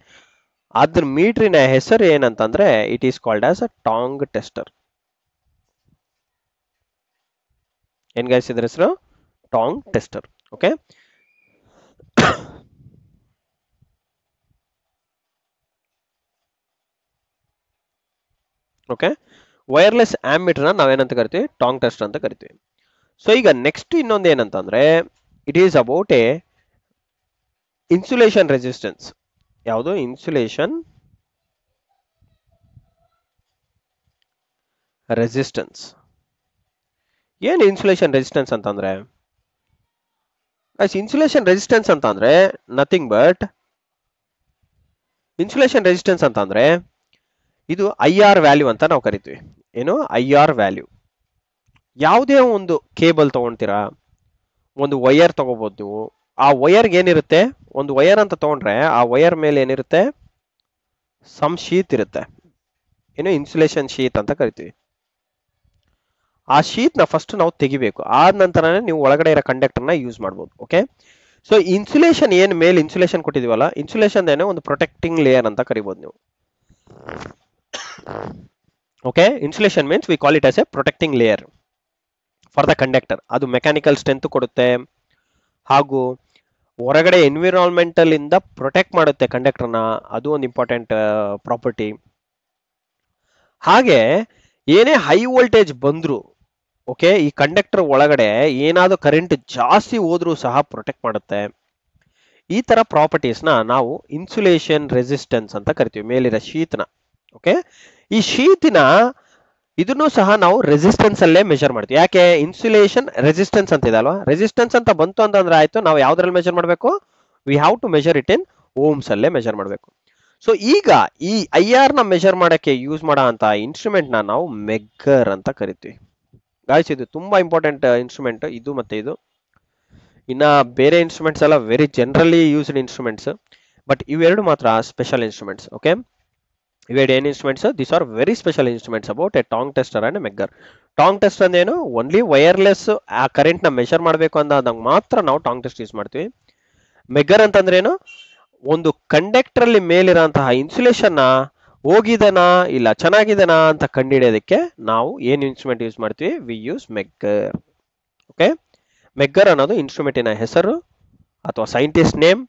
ಅದ್ರ ಮೀಟರಿನ ಹೆಸರು ಏನಂತಂದ್ರೆ it is called as a ಟಾಂಗ್ ಟೆಸ್ಟರ್. ಏನ್ ಗೈಸ್ ಇದ್ರ ಹೆಸರು? ಟಾಂಗ್ tester. Okay, okay, wireless ammeter ನಾವೇನಂತ ಕರಿತೀವಿ? ಟಾಂಗ್ ಟೆಸ್ಟರ್ ಅಂತ ಕರಿತೀವಿ. ಸೊ ಈಗ ನೆಕ್ಸ್ಟ್ ಇನ್ನೊಂದು ಏನಂತಂದ್ರೆ it is about a insulation resistance. ಯಾವುದು? Insulation resistance. ಏನು ಇನ್ಸುಲೇಷನ್ ರೆಸಿಸ್ಟೆನ್ಸ್ ಅಂತಂದ್ರೆ? ಇನ್ಸುಲೇಷನ್ ರೆಸಿಸ್ಟೆನ್ಸ್ ಅಂತ ಅಂದ್ರೆ ನಥಿಂಗ್ ಬಟ್, ಇನ್ಸುಲೇಷನ್ ರೆಸಿಸ್ಟೆನ್ಸ್ ಅಂತ ಅಂದ್ರೆ ಇದು IR ವ್ಯಾಲ್ಯೂ ಅಂತ ನಾವು ಕರಿತೀವಿ. ಏನು? IR value. ಯಾವುದೇ ಒಂದು ಕೇಬಲ್ ತಗೊಂತೀರಾ, ಒಂದು ವೈರ್ ತಗೋಬಹುದು ನೀವು. ಆ ವೈರ್ಗೆ ಏನಿರುತ್ತೆ? ಒಂದು ವೈರ್ ಅಂತ ತಗೊಂಡ್ರೆ ಆ ವೈರ್ ಮೇಲೆ ಏನಿರುತ್ತೆ? ಸಮ್ ಶೀತ್ ಇರುತ್ತೆ. ಏನು? ಇನ್ಸುಲೇಷನ್ ಶೀತ್ ಅಂತ ಕರಿತೀವಿ. ಆ ಶೀತ್ ನ ಫಸ್ಟ್ ನಾವು ತೆಗಿಬೇಕು, ಆದ ನಂತರನೇ ನೀವು ಒಳಗಡೆ ಇರೋ ಕಂಡಕ್ಟರ್ ನ ಯೂಸ್ ಮಾಡಬಹುದು. ಓಕೆ, ಸೊ ಇನ್ಸುಲೇಷನ್ ಏನ್ ಮೇಲೆ ಇನ್ಸುಲೇಷನ್ ಕೊಟ್ಟಿದೀವಲ್ಲ, ಇನ್ಸುಲೇಷನ್ ಏನೇ ಒಂದು ಪ್ರೊಟೆಕ್ಟಿಂಗ್ ಲೇಯರ್ ಅಂತ ಕರಿಬಹುದು ನೀವು. Okay, insulation means we call it as A protecting layer for the conductor. ಅದು ಮೆಕ್ಯಾನಿಕಲ್ ಸ್ಟ್ರೆಂತ್ ಕೊಡುತ್ತೆ, ಹಾಗೂ ಹೊರಗಡೆ ಎನ್ವಿರಾನ್ಮೆಂಟಲ್ ಇಂದ ಪ್ರೊಟೆಕ್ಟ್ ಮಾಡುತ್ತೆ ಕಂಡಕ್ಟರ್ನ. ಅದು ಒಂದು ಇಂಪಾರ್ಟೆಂಟ್ ಪ್ರಾಪರ್ಟಿ. ಹಾಗೆ ಏನೇ ಹೈ ವೋಲ್ಟೇಜ್ ಬಂದ್ರು, ಓಕೆ, ಈ ಕಂಡಕ್ಟರ್ ಒಳಗಡೆ ಏನಾದರೂ ಕರೆಂಟ್ ಜಾಸ್ತಿ ಹೋದ್ರೂ ಸಹ ಪ್ರೊಟೆಕ್ಟ್ ಮಾಡುತ್ತೆ. ಈ ತರ ಪ್ರಾಪರ್ಟೀಸ್ನ ನಾವು ಇನ್ಸುಲೇಷನ್ ರೆಸಿಸ್ಟೆನ್ಸ್ ಅಂತ ಕರಿತೀವಿ, ಮೇಲಿರೋ ಶೀತ್ನ. ಓಕೆ, ಈ ಶೀತಿನ ಇದನ್ನು ಸಹ ನಾವು ರೆಸಿಸ್ಟೆನ್ಸ್ ಅಲ್ಲೇ ಮೆಷರ್ ಮಾಡ್ತೀವಿ. ಯಾಕೆ? ಇನ್ಸುಲೇಷನ್ ರೆಸಿಸ್ಟೆನ್ಸ್ ಅಂತ ಇದೆ ಅಲ್ವಾ. ರೆಸಿಸ್ಟೆನ್ಸ್ ಅಂತ ಬಂತು ಅಂತಂದ್ರೆ ಆಯ್ತು, ನಾವು ಯಾವ್ದ್ರಲ್ಲಿ ಮೆಷರ್ ಮಾಡಬೇಕು? We have to measure it in ohms ಅಲ್ಲೇ ಮೆಷರ್ ಮಾಡಬೇಕು. ಸೊ ಈಗ ಈ IR ನ ಮೆಷರ್ ಮಾಡಕ್ಕೆ ಯೂಸ್ ಮಾಡೋ ಅಂತ ಇನ್ಸ್ಟ್ರೂಮೆಂಟ್ ನ ನಾವು ಮೆಗ್ಗರ್ ಅಂತ ಕರಿತೀವಿ. ಗಾಯ್ಸ್, ಇದು ತುಂಬಾ ಇಂಪಾರ್ಟೆಂಟ್ ಇನ್ಸ್ಟ್ರೂಮೆಂಟ್ ಇದು ಮತ್ತೆ ಇದು. ಇನ್ನ ಬೇರೆ ಇನ್ಸ್ಟ್ರೂಮೆಂಟ್ಸ್ ಎಲ್ಲ very generally used instruments, but ಇವೆರಡು ಮಾತ್ರ ಸ್ಪೆಷಲ್ ಇನ್ಸ್ಟ್ರೂಮೆಂಟ್ಸ್. ಓಕೆ, ಇವೆರಡು ಏನು instruments? This are very special instruments about A ಟಾಂಗ್ ಟೆಸ್ಟರ್ ಅಂಡ್ ಮೆಗ್ಗರ್. ಟಾಂಗ್ ಟೆಸ್ಟ್ ಅಂದೇನು? ಓನ್ಲಿ ವೈರ್ಲೆಸ್ ಆ ಕರೆಂಟ್ ನ ಮೆಷರ್ ಮಾಡಬೇಕು ಅಂದಾಗ ಮಾತ್ರ ನಾವು ಟಾಂಗ್ ಟೆಸ್ಟ್ ಯೂಸ್ ಮಾಡ್ತೀವಿ. ಮೆಗ್ಗರ್ ಅಂತಂದ್ರೆ ಏನು? ಒಂದು ಕಂಡಕ್ಟರ್ ಅಲ್ಲಿ ಮೇಲಿರೋಂತಹ ಇನ್ಸುಲೇಷನ್ ನ ಹೋಗಿದನಾ ಇಲ್ಲ ಚೆನ್ನಾಗಿದನಾ ಅಂತ ಕಂಡುಹಿಡಿಯೋದಕ್ಕೆ ನಾವು ಏನ್ ಇನ್ಸ್ಟ್ರೂಮೆಂಟ್ ಯೂಸ್ ಮಾಡ್ತೀವಿ? We use megger. Okay, megger ಅನ್ನೋದು ಇನ್ಸ್ಟ್ರೂಮೆಂಟಿನ ಹೆಸರು ಅಥವಾ ಸೈಂಟಿಸ್ಟ್ ನೇಮ್.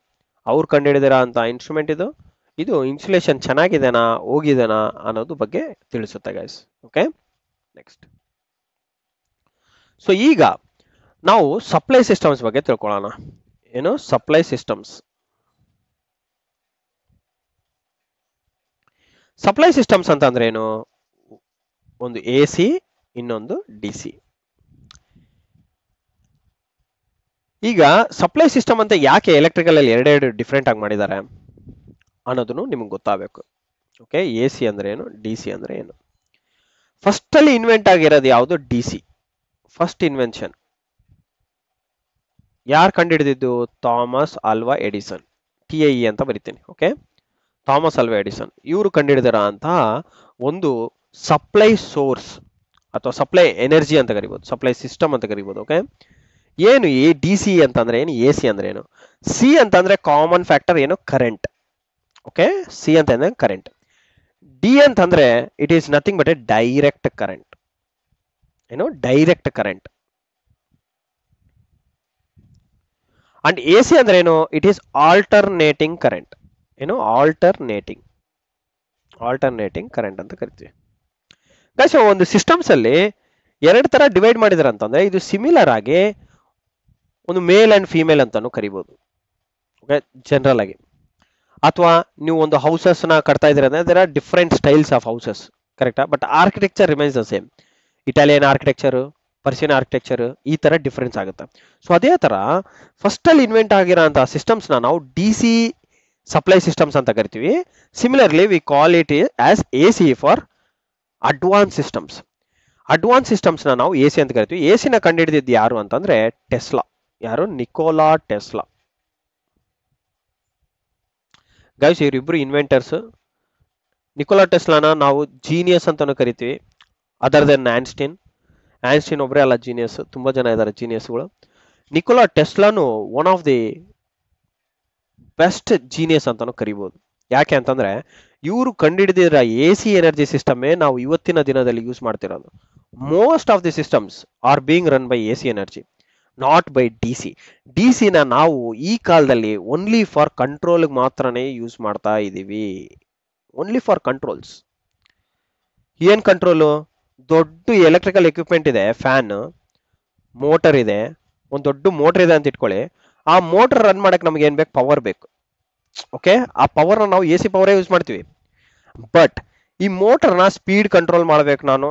ಅವ್ರು ಕಂಡುಹಿಡಿದಿರೋ ಅಂತ ಇನ್ಸ್ಟ್ರೂಮೆಂಟ್ ಇದು. ಇದು ಇನ್ಸುಲೇಷನ್ ಚೆನ್ನಾಗಿದೆನಾ ಹೋಗಿದೆನಾ ಅನ್ನೋದು ಬಗ್ಗೆ ತಿಳಿಸುತ್ತೆ ಗೈಸ್. Okay, next. ಸೊ ಈಗ ನಾವು ಸಪ್ಲೈ ಸಿಸ್ಟಮ್ಸ್ ಬಗ್ಗೆ ತಿಳ್ಕೊಳ್ಳೋಣ. ಏನು? Supply systems. ಸಪ್ಲೈ ಸಿಸ್ಟಮ್ಸ್ ಅಂತಂದ್ರೆ ಏನು? ಒಂದು AC, ಇನ್ನೊಂದು DC. ಈಗ ಸಪ್ಲೈ ಸಿಸ್ಟಮ್ ಅಂತ ಯಾಕೆ ಎಲೆಕ್ಟ್ರಿಕಲ್ ಅಲ್ಲಿ ಎರಡೆರಡು ಡಿಫ್ರೆಂಟ್ ಆಗಿ ಮಾಡಿದ್ದಾರೆ ಅನ್ನೋದನ್ನು ನಿಮ್ಗೆ ಗೊತ್ತಾಗಬೇಕು. ಓಕೆ, AC ಅಂದ್ರೆ ಏನು, DC ಅಂದ್ರೆ ಏನು? ಫಸ್ಟ್ ಅಲ್ಲಿ ಇನ್ವೆಂಟ್ ಆಗಿರೋದು ಯಾವುದು? DC. ಫಸ್ಟ್ ಇನ್ವೆನ್ಷನ್ ಯಾರು ಕಂಡುಹಿಡಿದಿದ್ದು? Thomas Alva Edison. TIE ಅಂತ ಬರಿತೀನಿ. ಓಕೆ, ಥಾಮಸ್ ಆಲ್ವಾ ಎಡಿಸನ್ ಇವರು ಕಂಡುಹಿಡಿದಿರೋ ಅಂತಹ ಒಂದು ಸಪ್ಲೈ ಸೋರ್ಸ್ ಅಥವಾ ಸಪ್ಲೈ ಎನರ್ಜಿ ಅಂತ ಕರಿಬಹುದು, ಸಪ್ಲೈ ಸಿಸ್ಟಮ್ ಅಂತ ಕರಿಬಹುದು. ಓಕೆ, ಏನು DC ಅಂತಂದ್ರೆ ಏನು? AC ಅಂದ್ರೆ ಏನು? C ಅಂತಂದ್ರೆ ಕಾಮನ್ ಫ್ಯಾಕ್ಟರ್, ಏನು? ಕರೆಂಟ್. ಓಕೆ, C ಅಂತಂದ್ರೆ ಕರೆಂಟ್. D ಅಂತಂದ್ರೆ it is nothing but a direct current. ಏನು? Direct current. ಅಂಡ್ AC ಅಂದ್ರೆ ಏನು? It is alternating current. ಏನು? ಆಲ್ಟರ್ನೇಟಿಂಗ್ ಕರೆಂಟ್ ಅಂತ ಕರಿತೀವಿ. ಗೈಸ್, ಒಂದು ಸಿಸ್ಟಮ್ಸ್ ಅಲ್ಲಿ ಎರಡು ತರ ಡಿವೈಡ್ ಮಾಡಿದಾರೆ ಅಂತಂದ್ರೆ ಇದು ಸಿಮಿಲರ್ ಆಗಿ ಒಂದು ಮೇಲ್ ಅಂಡ್ ಫಿಮೇಲ್ ಅಂತಾನು ಕರಿಬಹುದು. ಓಕೆ, ಜನರಲ್ ಆಗಿ. ಅಥವಾ ನೀವು ಒಂದು ಹೌಸಸ್ ನ ಕಟ್ತಾ ಇದ್ದೀರಾ ಅಂದ್ರೆ there are different styles of houses, ಕರೆಕ್ಟಾ? But architecture remains the same. Italian architecture, Persian architecture, ಈ ತರ ಡಿಫರೆನ್ಸ್ ಆಗುತ್ತೆ. ಸೊ ಅದೇ ತರ ಫಸ್ಟ್ ಅಲ್ಲಿ ಇನ್ವೆಂಟ್ ಆಗಿರೋಂತಹ ಸಿಸ್ಟಮ್ಸ್ ನ ನಾವು ಡಿ ಸಿ ಸಪ್ಲೈ ಸಿಸ್ಟಮ್ಸ್ ಅಂತ ಕರಿತೀವಿ. Similarly V call it as A C for advance systems. Advance systems ನ ನಾವು ಎ ಸಿ ಅಂತ ಕರಿತೀವಿ. ಎ ಸಿ ನ ಕಂಡುಹಿಡಿದಿದ್ದು ಯಾರು ಅಂತಂದ್ರೆ ಟೆಸ್ಲಾ. ಯಾರು? Nikola Tesla. ಗೈಸ್ ಇವರಿಬ್ರು ಇನ್ವೆಂಟರ್ಸ್. ನಿಕೋಲಾ ಟೆಸ್ಲಾನ ನಾವು ಜೀನಿಯಸ್ ಅಂತಾನು ಕರಿತೀವಿ, ಅದರ್ ದೆನ್ ಐನ್ಸ್ಟೀನ್. ಐನ್ಸ್ಟೀನ್ ಒಬ್ಬರೇ ಅಲ್ಲ ಜೀನಿಯಸ್, ತುಂಬಾ ಜನ ಇದ್ದಾರೆ ಜೀನಿಯಸ್ಗಳು. ನಿಕೋಲಾ ಟೆಸ್ಲಾನು one of the best genius ಅಂತಾನು ಕರಿಬಹುದು. ಯಾಕೆ ಅಂತಂದ್ರೆ ಇವರು ಕಂಡುಹಿಡಿದಿರೋ ಎ ಸಿ ಎನರ್ಜಿ ಸಿಸ್ಟಮೇ ನಾವು ಇವತ್ತಿನ ದಿನದಲ್ಲಿ ಯೂಸ್ ಮಾಡ್ತಿರೋದು. Most of the systems are being run by A C energy, not by D C. D ಸಿನ ನಾವು ಈ ಕಾಲದಲ್ಲಿ ಓನ್ಲಿ ಫಾರ್ ಕಂಟ್ರೋಲ್ ಮಾತ್ರನೇ ಯೂಸ್ ಮಾಡ್ತಾ ಇದ್ದೀವಿ. Only for controls. ಏನ್ ಕಂಟ್ರೋಲು? ದೊಡ್ಡ ಎಲೆಕ್ಟ್ರಿಕಲ್ ಎಕ್ವಿಪ್ಮೆಂಟ್ ಇದೆ, ಫ್ಯಾನ್, ಮೋಟರ್ ಇದೆ, ಒಂದು ದೊಡ್ಡ ಮೋಟರ್ ಇದೆ ಅಂತ ಇಟ್ಕೊಳ್ಳಿ. ಆ ಮೋಟರ್ ರನ್ ಮಾಡಕ್ ನಮ್ಗೆ ಏನ್ ಬೇಕು? ಪವರ್ ಬೇಕು. ಓಕೆ, ಆ ಪವರ್ ನಾವು ಎ ಸಿ ಪವರೇ ಯೂಸ್ ಮಾಡ್ತೀವಿ. ಬಟ್ ಈ ಮೋಟರ್ನ ಸ್ಪೀಡ್ ಕಂಟ್ರೋಲ್ ಮಾಡ್ಬೇಕು ನಾನು.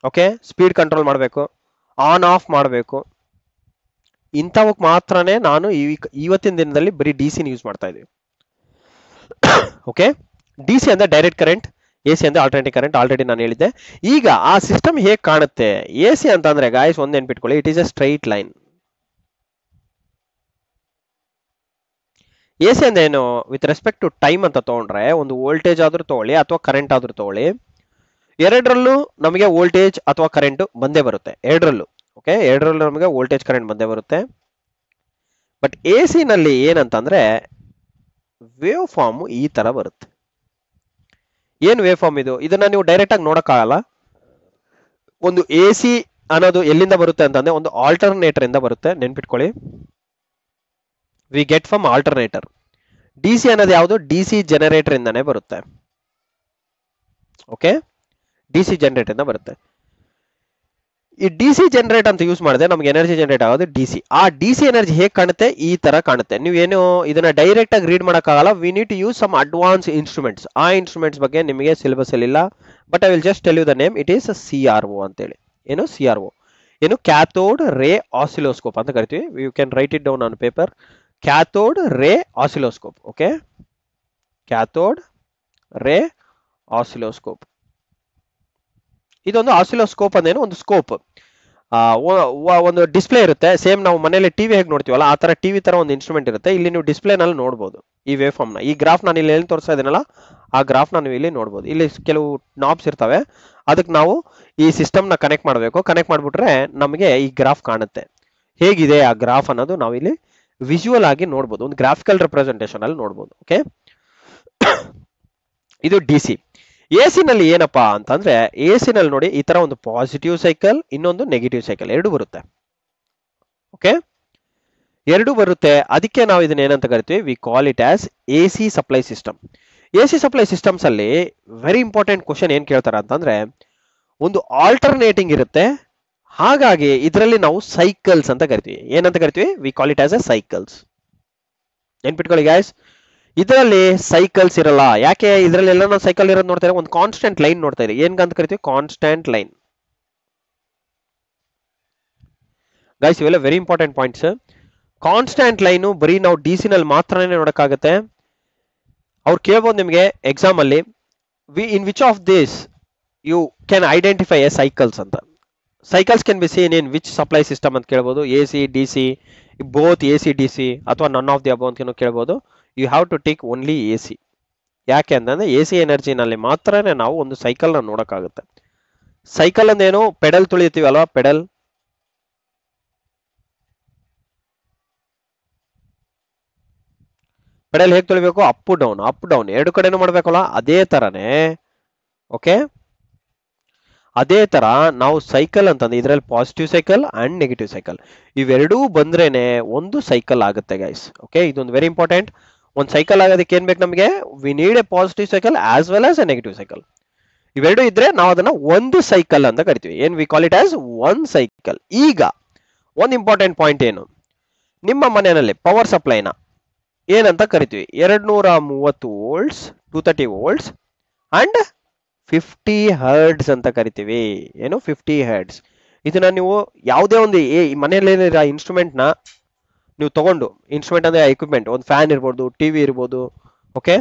ಓಕೆ, ಸ್ಪೀಡ್ ಕಂಟ್ರೋಲ್ ಮಾಡಬೇಕು, ಆನ್ ಆಫ್ ಮಾಡಬೇಕು. ಇಂಥವಕ್ಕೆ ಮಾತ್ರನೇ ನಾನು ಇವತ್ತಿನ ದಿನದಲ್ಲಿ ಬರೀ ಡಿ ಸಿನ ಯೂಸ್ ಮಾಡ್ತಾ ಇದೀವಿ. ಓಕೆ, ಡಿ ಸಿ ಅಂದ್ರೆ ಡೈರೆಕ್ಟ್ ಕರೆಂಟ್, ಎ ಸಿ ಅಂದ್ರೆ ಆಲ್ಟರ್ನೇಟಿವ್ ಕರೆಂಟ್. ಆಲ್ರೆಡಿ ನಾನು ಹೇಳಿದ್ದೆ. ಈಗ ಆ ಸಿಸ್ಟಮ್ ಹೇಗೆ ಕಾಣುತ್ತೆ? ಎ ಸಿ ಅಂತ ಅಂದ್ರೆ ಗಾಯ್ಸ್ ಒಂದ್ ನೆನ್ಪಿಟ್ಕೊಳ್ಳಿ, it is a straight line. A C ಅಂದ್ರೆ ಏನು? ವಿತ್ ರೆಸ್ಪೆಕ್ಟ್ ಟು ಟೈಮ್ ಅಂತ ತಗೊಂಡ್ರೆ, ಒಂದು ವೋಲ್ಟೇಜ್ ಆದ್ರೂ ತಗೊಳ್ಳಿ ಅಥವಾ ಕರೆಂಟ್ ಆದ್ರೂ ತಗೊಳ್ಳಿ, ಎರಡರಲ್ಲೂ ನಮಗೆ ವೋಲ್ಟೇಜ್ ಅಥವಾ ಕರೆಂಟ್ ಬಂದೇ ಬರುತ್ತೆ. ಎರಡರಲ್ಲೂ ಓಕೆ, ಎರಡರಲ್ಲೂ ನಮಗೆ ವೋಲ್ಟೇಜ್ ಕರೆಂಟ್ ಬಂದೇ ಬರುತ್ತೆ. ಬಟ್ ಎ ಸಿ ನಲ್ಲಿ ಏನಂತಂದ್ರೆ ವೇವ್ ಫಾರ್ಮ್ ಈ ತರ ಬರುತ್ತೆ. ಏನ್ ವೇವ್ ಫಾರ್ಮ್ ಇದು? ಇದನ್ನ ನೀವು ಡೈರೆಕ್ಟ್ ಆಗಿ ನೋಡಕ್ಕಾಗಲ್ಲ. ಒಂದು ಎ ಸಿ ಅನ್ನೋದು ಎಲ್ಲಿಂದ ಬರುತ್ತೆ ಅಂತಂದ್ರೆ ಒಂದು ಆಲ್ಟರ್ನೇಟರ್ ಇಂದ ಬರುತ್ತೆ, ನೆನ್ಪಿಟ್ಕೊಳ್ಳಿ. We get from alternator. D C ಅನ್ನೋದು ಯಾವುದು? ಡಿ ಸಿ ಜನರೇಟರ್ ಇಂದಾನೆ ಬರುತ್ತೆ. ಓಕೆ, ಡಿ ಸಿ ಜನರೇಟರ್ ಇಂದ ಬರುತ್ತೆ. ಈ ಡಿ ಸಿ ಜನರೇಟ್ ಅಂತ ಯೂಸ್ ಮಾಡಿದ್ರೆ ನಮ್ಗೆ ಎನರ್ಜಿ ಜನರೇಟ್ ಆಗೋದು ಡಿ ಸಿ. ಆ ಡಿ ಸಿ ಎನರ್ಜಿ ಹೇಗೆ ಕಾಣುತ್ತೆ? ಈ ತರ ಕಾಣುತ್ತೆ. ನೀವೇನು ಇದನ್ನ ಡೈರೆಕ್ಟ್ ಆಗಿ ರೀಡ್ ಮಾಡಕ್ಕಾಗಲ್ಲ. We need to use some advance instruments. ಆ ಇನ್ಸ್ಟ್ರೂಮೆಂಟ್ಸ್ ಬಗ್ಗೆ ನಿಮಗೆ ಸಿಲೆಬಸ್ ಅಲ್ಲಿ ಇಲ್ಲ, but I will just tell you the name. It is CRO ಅಂತೇಳಿ. ಏನು CRO? ಏನು? ಕ್ಯಾಥೋಡ್ ರೇ ಆಸಿಲೋಸ್ಕೋಪ್ ಅಂತ ಕರಿತೀವಿ. You can write it down on paper. Cathode ray oscilloscope. Okay, cathode ray oscilloscope. ಇದೊಂದು ಆಸಿಲೋಸ್ಕೋಪ್ ಅಂದೇನು? ಒಂದು ಸ್ಕೋಪ್, ಒಂದು display ಇರುತ್ತೆ. ಸೇಮ್ ನಾವು ಮನೇಲಿ ಟಿವಿ ಹೇಗೆ ನೋಡ್ತೀವಲ್ಲ ಆ ತರ ಟಿವಿ ತರ ಒಂದು ಇನ್ಸ್ಟ್ರೂಮೆಂಟ್ ಇರುತ್ತೆ. ಇಲ್ಲಿ ನೀವು ಡಿಸ್ಪ್ಲೇ ನಲ್ಲಿ ನೋಡಬಹುದು ಈ ವೇವ್ ಫಾರ್ಮ್ ನ. ಈ ಗ್ರಾಫ್ ನಾನು ಇಲ್ಲಿ ಏನು ತೋರಿಸ್ತಾ ಇದೀನಲ್ಲ ಆ ಗ್ರಾಫ್ ನೀವು ಇಲ್ಲಿ ನೋಡಬಹುದು. ಇಲ್ಲಿ ಕೆಲವು ನಾಬ್ಸ್ ಇರ್ತವೆ, ಅದಕ್ಕೆ ನಾವು ಈ ಸಿಸ್ಟಮ್ ನ ಕನೆಕ್ಟ್ ಮಾಡಬೇಕು. ಕನೆಕ್ಟ್ ಮಾಡ್ಬಿಟ್ರೆ ನಮಗೆ ಈ ಗ್ರಾಫ್ ಕಾಣುತ್ತೆ. ಹೇಗಿದೆ ಆ ಗ್ರಾಫ್ ಅನ್ನೋದು ನಾವು ಇಲ್ಲಿ ವಿಜುವಲ್ ಆಗಿ ನೋಡಬಹುದು, ಒಂದು ಗ್ರಾಫಿಕಲ್ ರೆಪ್ರೆಸೆಂಟೇಷನ್ ಅಲ್ಲಿ ನೋಡಬಹುದು. ಓಕೆ, ಇದು ಡಿ ಸಿ. ಎ ಸಿ ನಲ್ಲಿ ಏನಪ್ಪಾ ಅಂತಂದ್ರೆ, ಎ ಸಿ ನಲ್ಲಿ ನೋಡಿ ಈ ತರ ಒಂದು ಪಾಸಿಟಿವ್ ಸೈಕಲ್, ಇನ್ನೊಂದು ನೆಗೆಟಿವ್ ಸೈಕಲ್, ಎರಡು ಬರುತ್ತೆ. ಓಕೆ, ಎರಡು ಬರುತ್ತೆ. ಅದಕ್ಕೆ ನಾವು ಇದನ್ನ ಏನಂತ ಕರಿತೀವಿ? We call it as A C supply system. A C supply systems ಅಲ್ಲಿ ವೆರಿ ಇಂಪಾರ್ಟೆಂಟ್ ಕ್ವಶನ್ ಏನ್ ಕೇಳ್ತಾರೆ ಅಂತಂದ್ರೆ, ಒಂದು ಆಲ್ಟರ್ನೇಟಿಂಗ್ ಇರುತ್ತೆ. ಹಾಗಾಗಿ ಇದರಲ್ಲಿ ನಾವು ಸೈಕಲ್ಸ್ ಅಂತ ಕರಿತೀವಿ. ಏನಂತ ಕರಿತೀವಿ? We call it as A cycles. ನೆನ್ಪಿಟ್ಕೊಳ್ಳಿ ಗಾಯ್ಸ್, ಇದರಲ್ಲಿ ಸೈಕಲ್ಸ್ ಇರಲ್ಲ. ಯಾಕೆ? ಇದರಲ್ಲಿ ಎಲ್ಲ ನಾವು ಸೈಕಲ್ ಇರೋದು ನೋಡ್ತಾ ಇರೋ ಒಂದು ಕಾನ್ಸ್ಟೆಂಟ್ ಲೈನ್ ನೋಡ್ತಾ ಇರಿ. ಏನ್ಗಂತ ಕರಿತೀವಿ? Constant line. ಗೈಸ್ ಇವೆಲ್ಲ very important points. Constant line ಬರೀ ನಾವು ಡಿ ಸಿ ನಲ್ಲಿ ಮಾತ್ರನೇ ನೋಡಕ್ಕಾಗತ್ತೆ. ಅವ್ರು ಕೇಳ್ಬೋದು ನಿಮಗೆ ಎಕ್ಸಾಮ್ ಅಲ್ಲಿ, in which of this you can identify A cycles ಅಂತ. Cycles can be seen in which supply system ಅಂತ ಕೇಳ್ಬೋದು. A C, D C, both A C, D C, ಅಥವಾ ನನ್ ಆಫ್ ದಿ ಅಬೌವ್ ಅಂತ ಕೇಳ್ಬೋದು. You have to take only A C. ಯಾಕೆ ಅಂತಂದ್ರೆ A C ಎನರ್ಜಿನಲ್ಲಿ ಮಾತ್ರನೇ ನಾವು ಒಂದು ಸೈಕಲ್ ನ ನೋಡಕ್ಕಾಗುತ್ತೆ. ಸೈಕಲ್ ಅಂದೇನು? ಪೆಡಲ್ ತುಳಿತೀವಲ್ವಾ, ಪೆಡಲ್. ಪೆಡಲ್ ಹೇಗೆ ತುಳಿಬೇಕು? ಅಪ್ ಡೌನ್, ಅಪ್ ಡೌನ್ ಎರಡು ಕಡೆನೂ ಮಾಡ್ಬೇಕಲ್ಲ, ಅದೇ ತರನೇ. ಓಕೆ, ಅದೇ ತರ ನಾವು ಸೈಕಲ್ ಅಂತಂದ್ರೆ ಇದರಲ್ಲಿ positive cycle and negative cycle ಇವೆರಡೂ ಬಂದ್ರೇನೆ ಒಂದು ಸೈಕಲ್ ಆಗುತ್ತೆ ಗೈಸ್. ಓಕೆ, ಇದೊಂದು ವೆರಿ ಇಂಪಾರ್ಟೆಂಟ್. ಒಂದು ಸೈಕಲ್ ಆಗೋದಕ್ಕೆ ಏನ್ ಬೇಕು ನಮಗೆ? V need A positive cycle as well as A negative cycle. ಇವೆರಡು ಇದ್ರೆ ನಾವು ಅದನ್ನ ಒಂದು ಸೈಕಲ್ ಅಂತ ಕರಿತೀವಿ. ಏನ್? V call it as one cycle. ಈಗ ಒಂದು ಇಂಪಾರ್ಟೆಂಟ್ ಪಾಯಿಂಟ್ ಏನು? ನಿಮ್ಮ ಮನೆಯಲ್ಲಿ ಪವರ್ ಸಪ್ಲೈನ ಏನಂತ ಕರಿತೀವಿ? 230 ವೋಲ್ಟ್ಸ್, 230 ವೋಲ್ಟ್ಸ್ ಅಂಡ್ 50 ಹರ್ಡ್ಸ್ ಅಂತ ಕರಿತೀವಿ. ಏನು? 50 ಹರ್ಡ್ಸ್. ಇದನ್ನ ನೀವು ಯಾವುದೇ ಒಂದು ಮನೆಯಲ್ಲಿರೋ ಇನ್ಸ್ಟ್ರೂಮೆಂಟ್ ನ ನೀವು ತಗೊಂಡು, ಇನ್ಸ್ಟ್ರೂಮೆಂಟ್ ಅಂದ್ರೆ ಎಕ್ವಿಪ್ಮೆಂಟ್, ಒಂದು ಫ್ಯಾನ್ ಇರ್ಬೋದು, ಟಿವಿ ಇರ್ಬೋದು, ಓಕೆ,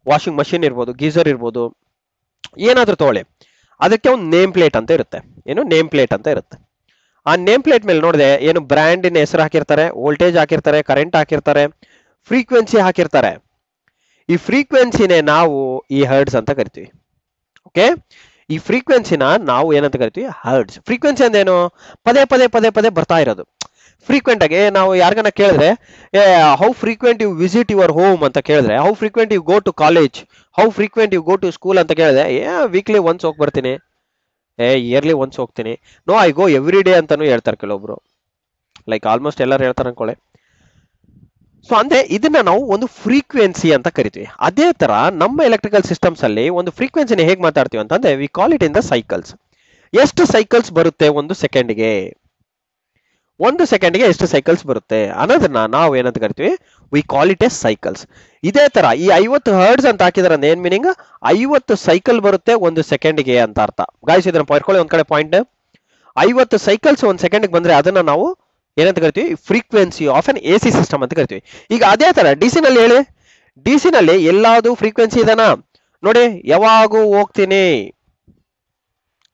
ವಾಷಿಂಗ್ ಮಷಿನ್ ಇರ್ಬೋದು, ಗೀಸರ್ ಇರ್ಬೋದು, ಏನಾದ್ರೂ ತಗೊಳ್ಳಿ, ಅದಕ್ಕೆ ಒಂದು ನೇಮ್ ಪ್ಲೇಟ್ ಅಂತ ಇರುತ್ತೆ. ಏನು? ನೇಮ್ ಪ್ಲೇಟ್ ಅಂತ ಇರುತ್ತೆ. ಆ ನೇಮ್ ಪ್ಲೇಟ್ ಮೇಲೆ ನೋಡಿದೆ ಏನು ಬ್ರ್ಯಾಂಡಿನ ಹೆಸರು ಹಾಕಿರ್ತಾರೆ, ವೋಲ್ಟೇಜ್ ಹಾಕಿರ್ತಾರೆ, ಕರೆಂಟ್ ಹಾಕಿರ್ತಾರೆ, ಫ್ರೀಕ್ವೆನ್ಸಿ ಹಾಕಿರ್ತಾರೆ. ಈ ಫ್ರೀಕ್ವೆನ್ಸಿನೇ ನಾವು ಈ ಹರ್ಡ್ಸ್ ಅಂತ ಕರಿತೀವಿ. ಓಕೆ, ಈ ಫ್ರೀಕ್ವೆನ್ಸಿನ ನಾವು ಏನಂತ ಕರಿತೀವಿ? ಹರ್ಡ್ಸ್. ಫ್ರೀಕ್ವೆನ್ಸಿ ಅಂದೇನು? ಪದೇ ಪದೇ ಪದೇ ಪದೇ ಬರ್ತಾ ಇರೋದು. ಫ್ರೀಕ್ವೆಂಟ್ ಆಗಿ ನಾವು ಯಾರಿಗಾನ ಕೇಳಿದ್ರೆ, how frequent you visit your home ಅಂತ ಕೇಳಿದ್ರೆ, how frequent you go to college, how frequent you go to school ಅಂತ ಕೇಳಿದ್ರೆ, ವೀಕ್ಲಿ ಒನ್ಸ್ ಹೋಗಿ ಬರ್ತೀನಿ, ಇಯರ್ಲಿ ಒನ್ಸ್ ಹೋಗ್ತೀನಿ, no I go every day ಅಂತಾನು ಹೇಳ್ತಾರೆ ಕೆಲವೊಬ್ರು, ಲೈಕ್ ಆಲ್ಮೋಸ್ಟ್ ಎಲ್ಲರೂ ಹೇಳ್ತಾರೆ ಅನ್ಕೊಳ್ಳಿ. ಸೊ ಅಂದ್ರೆ ಇದನ್ನ ನಾವು ಒಂದು ಫ್ರೀಕ್ವೆನ್ಸಿ ಅಂತ ಕರಿತೀವಿ. ಅದೇ ತರ ನಮ್ಮ ಎಲೆಕ್ಟ್ರಿಕಲ್ ಸಿಸ್ಟಮ್ಸ್ ಅಲ್ಲಿ ಒಂದು ಫ್ರೀಕ್ವೆನ್ಸಿನ ಹೇಗೆ ಮಾತಾಡ್ತೀವಿ ಅಂತಂದ್ರೆ, V call it in the cycles. ಎಷ್ಟು ಸೈಕಲ್ಸ್ ಬರುತ್ತೆ ಒಂದು ಸೆಕೆಂಡ್ಗೆ? ಒಂದು ಸೆಕೆಂಡ್ಗೆ ಎಷ್ಟು ಸೈಕಲ್ಸ್ ಬರುತ್ತೆ ಅನ್ನೋದನ್ನ ನಾವು ಏನಂತ ಕರಿತೀವಿ? We call it as cycles. ಇದೇ ತರ ಈ 50 ಹರ್ಡ್ಸ್ ಅಂತ ಹಾಕಿದ್ರೆ ಏನ್ ಮೀನಿಂಗ್? 50 ಸೈಕಲ್ ಬರುತ್ತೆ ಒಂದು ಸೆಕೆಂಡ್ಗೆ ಅಂತ ಅರ್ಥ. ಗಾಯ್ಸ್ ಇದನ್ನ ಪಡ್ಕೊಳ್ಳಿ ಒಂದ್ ಕಡೆ ಪಾಯಿಂಟ್. 50 ಸೈಕಲ್ಸ್ ಒಂದ್ ಸೆಕೆಂಡ್ಗೆ ಬಂದ್ರೆ ಅದನ್ನ ನಾವು ಏನಂತ ಕರಿತೀವಿ? Frequency of N A C system ಅಂತ ಕರಿತೀವಿ. ಈಗ ಅದೇ ತರ ಡಿಸಿ ನಲ್ಲಿ ಹೇಳಿ, ಡಿಸಿ ನಲ್ಲಿ ಎಲ್ಲಾದು ಫ್ರೀಕ್ವೆನ್ಸಿ ಇದೆನಾ? ನೋಡಿ, ಯಾವಾಗೂ ಹೋಗ್ತೀನಿ,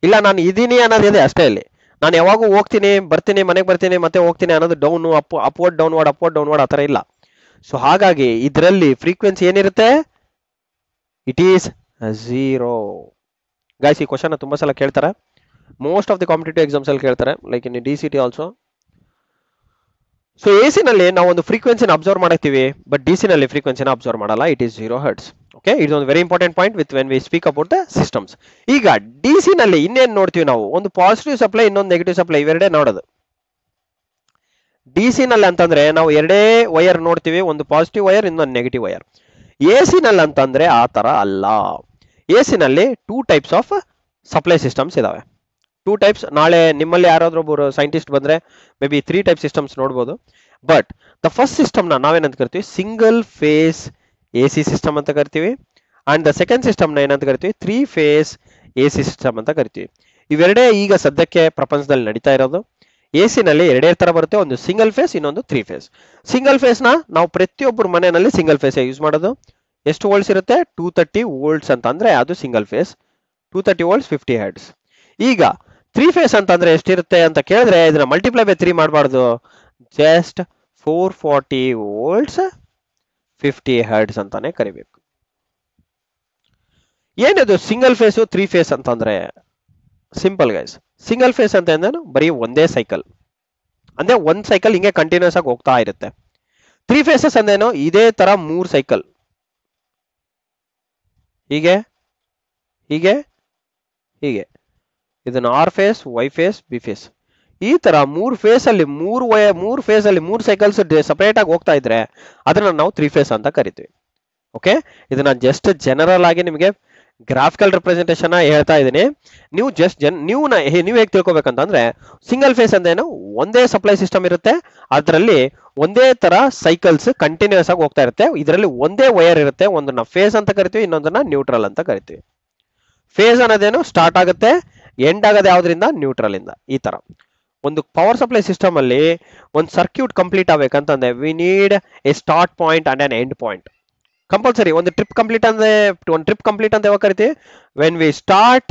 ಇಲ್ಲ ನಾನು ಇದೀನಿ ಅನ್ನೋದಿದೆ ಅಷ್ಟೇ. ಇಲ್ಲಿ ನಾನು ಯಾವಾಗೂ ಹೋಗ್ತೀನಿ, ಬರ್ತೀನಿ, ಮನೆಗೆ ಬರ್ತೀನಿ, ಮತ್ತೆ ಹೋಗ್ತೀನಿ ಅನ್ನೋದು ಡೌನ್ ಅಪ್ವರ್ಡ್ ಡೌನ್ವರ್ಡ್ ಆ ತರ ಇಲ್ಲ. ಸೊ ಹಾಗಾಗಿ ಇದರಲ್ಲಿ ಫ್ರೀಕ್ವೆನ್ಸಿ ಏನಿರುತ್ತೆ? It is 0. ಗಾಯ್ಸ್ ಈ ಕ್ವಶನ್ ತುಂಬಾ ಸಲ ಕೇಳ್ತಾರೆ, most of the competitive exams ಅಲ್ಲಿ ಕೇಳ್ತಾರೆ, like in DCT also. So AC ನಲ್ಲಿ ನಾವು ಒಂದು ಫ್ರೀಕ್ವೆನ್ಸಿನ ಅಬ್ಸರ್ವ್ ಮಾಡ್ತೀವಿ, ಬಟ್ DC ನಲ್ಲಿ ಫ್ರೀಕ್ವೆನ್ಸಿನ ಅಬ್ಸರ್ವ್ ಮಾಡಲ್ಲ. It is 0 hertz. Okay, it ಒಂದು very important point with when we speak about the systems. ಈಗ DC ನಲ್ಲಿ ಇನ್ನೇನ್ ನೋಡ್ತೀವಿ ನಾವು? ಒಂದು ಪಾಸಿಟಿವ್ ಸಪ್ಲೈ, ಇನ್ನೊಂದು ನೆಗೆಟಿವ್ ಸಪ್ಲೈ, ಇವೆರಡೇ ನೋಡೋದು. DC ನಲ್ಲಿ ಅಂತಂದ್ರೆ ನಾವು ಎರಡೇ ವೈರ್ ನೋಡ್ತೀವಿ, ಒಂದು ಪಾಸಿಟಿವ್ ವೈರ್, ಇನ್ನೊಂದು ನೆಗೆಟಿವ್ ವೈರ್. AC ನಲ್ಲಿ ಅಂತಂದ್ರೆ ಆ ತರ ಅಲ್ಲ. AC ನಲ್ಲಿ 2 ಟೈಪ್ಸ್ ಆಫ್ ಸಪ್ಲೈ ಸಿಸ್ಟಮ್ಸ್ ಇದಾವೆ. 2 ಟೈಪ್ಸ್. ನಾಳೆ ನಿಮ್ಮಲ್ಲಿ ಯಾರಾದ್ರೂ ಒಬ್ಬರು ಸೈಂಟಿಸ್ಟ್ ಬಂದ್ರೆ ಮೇ ಬಿ 3 ಟೈಪ್ ಸಿಸ್ಟಮ್ಸ್ ನೋಡ್ಬೋದು. ಬಟ್ ದ ಫಸ್ಟ್ ಸಿಸ್ಟಮ್ ನಾವೇನಂತ ಕರಿತೀವಿ? ಸಿಂಗಲ್ ಫೇಸ್ AC ಸಿಸ್ಟಮ್ ಅಂತ ಕರಿತೀವಿ. ಅಂಡ್ ದ ಸೆಕೆಂಡ್ ಸಿಸ್ಟಮ್ ಏನಂತ ಕರಿತೀವಿ? 3 ಫೇಸ್ AC ಸಿಸ್ಟಮ್ ಅಂತ ಕರಿತೀವಿ. ಇವೆರಡೇ ಈಗ ಸದ್ಯಕ್ಕೆ ಪ್ರಪಂಚದಲ್ಲಿ ನಡೀತಾ ಇರೋದು. AC ನಲ್ಲಿ ಎರಡೇ ತರ ಬರುತ್ತೆ, ಒಂದು ಸಿಂಗಲ್ ಫೇಸ್, ಇನ್ನೊಂದು 3 ಫೇಸ್. ಸಿಂಗಲ್ ಫೇಸ್ ನ ನಾವು ಪ್ರತಿಯೊಬ್ಬರು ಮನೆಯಲ್ಲಿ ಸಿಂಗಲ್ ಫೇಸ್ ಯೂಸ್ ಮಾಡೋದು. ಎಷ್ಟು ವೋಲ್ಟ್ಸ್ ಇರುತ್ತೆ? 230 ವೋಲ್ಟ್ಸ್ ಅಂತ ಅಂದ್ರೆ ಅದು ಸಿಂಗಲ್ ಫೇಸ್. 230 volts 50 hertz. ಈಗ 3 ಫೇಸ್ ಅಂತಂದ್ರೆ ಎಷ್ಟಿರುತ್ತೆ ಅಂತ ಕೇಳಿದ್ರೆ, ಇದನ್ನ ಮಲ್ಟಿಪ್ಲೈ ಬೈ 3 ಮಾಡಬಾರ್ದು, ಜಸ್ಟ್ 440 ವೋಲ್ಟ್ಸ್ 50 ಹರ್ಟ್ಸ್ ಅಂತಾನೆ ಕರಿಬೇಕು. ಏನಿದು ಸಿಂಗಲ್ ಫೇಸ್ 3 ಫೇಸ್ ಅಂತಂದ್ರೆ? ಸಿಂಪಲ್ ಗೈಸ್, ಸಿಂಗಲ್ ಫೇಸ್ ಅಂತ ಏನು? ಬರೀ ಒಂದೇ ಸೈಕಲ್, ಅಂದ್ರೆ ಒಂದ್ ಸೈಕಲ್ ಹಿಂಗೆ ಕಂಟಿನ್ಯೂಸ್ ಆಗಿ ಹೋಗ್ತಾ ಇರುತ್ತೆ. 3 ಫೇಸಸ್ ಅಂದೇನು? ಇದೇ ತರ 3 ಸೈಕಲ್, ಹೀಗೆ ಹೀಗೆ ಹೀಗೆ, ಇದನ್ನ R phase, Y phase, B phase, ಈ ತರ 3 ಫೇಸ್ ಅಲ್ಲಿ 3 ಫೇಸ್ ಅಲ್ಲಿ 3 ಸೈಕಲ್ಸ್ ಸಪರೇಟ್ ಆಗಿ ಹೋಗ್ತಾ ಇದ್ರೆ ಅದನ್ನ ನಾವು 3 ಫೇಸ್ ಅಂತ ಕರಿತೀವಿ. ಓಕೆ, ಇದನ್ನ ಜಸ್ಟ್ ಜನರಲ್ ಆಗಿ ನಿಮಗೆ ಗ್ರಾಫಿಕಲ್ ರೆಪ್ರೆಸೆಂಟೇಷನ್ ಹೇಳ್ತಾ ಇದ್ದೀನಿ. ನೀವು ಜಸ್ಟ್ ನೀವು ಹೇಗೆ ತಿಳ್ಕೊಬೇಕಂತಂದ್ರೆ, ಸಿಂಗಲ್ ಫೇಸ್ ಅಂದೇನು? ಒಂದೇ ಸಪ್ಲೈ ಸಿಸ್ಟಮ್ ಇರುತ್ತೆ, ಅದರಲ್ಲಿ ಒಂದೇ ತರ ಸೈಕಲ್ಸ್ ಕಂಟಿನ್ಯೂಸ್ ಆಗಿ ಹೋಗ್ತಾ ಇರುತ್ತೆ. ಇದರಲ್ಲಿ ಒಂದೇ ವೈರ್ ಇರುತ್ತೆ, ಒಂದನ್ನ ಫೇಸ್ ಅಂತ ಕರಿತೀವಿ, ಇನ್ನೊಂದನ್ನ ನ್ಯೂಟ್ರಲ್ ಅಂತ ಕರಿತೀವಿ. ಫೇಸ್ ಅನ್ನೋದೇನು? ಸ್ಟಾರ್ಟ್ ಆಗುತ್ತೆ, ಎಂಡ್ ಆಗೋದು ಯಾವ್ದ್ರಿಂದ? ನ್ಯೂಟ್ರಲ್ ಇಂದ. ಈ ತರ ಒಂದು ಪವರ್ ಸಪ್ಲೈ ಸಿಸ್ಟಮ್ ಅಲ್ಲಿ ಒಂದು ಸರ್ಕ್ಯೂಟ್ ಕಂಪ್ಲೀಟ್ ಆಗ್ಬೇಕಂತಂದ್ರೆ we need a start point and an end point. Compulsory. ಒಂದು ಟ್ರಿಪ್ ಕಂಪ್ಲೀಟ್ ಅಂತ ಯಾವಾಗ ಕರಿತೀವಿ? When we start,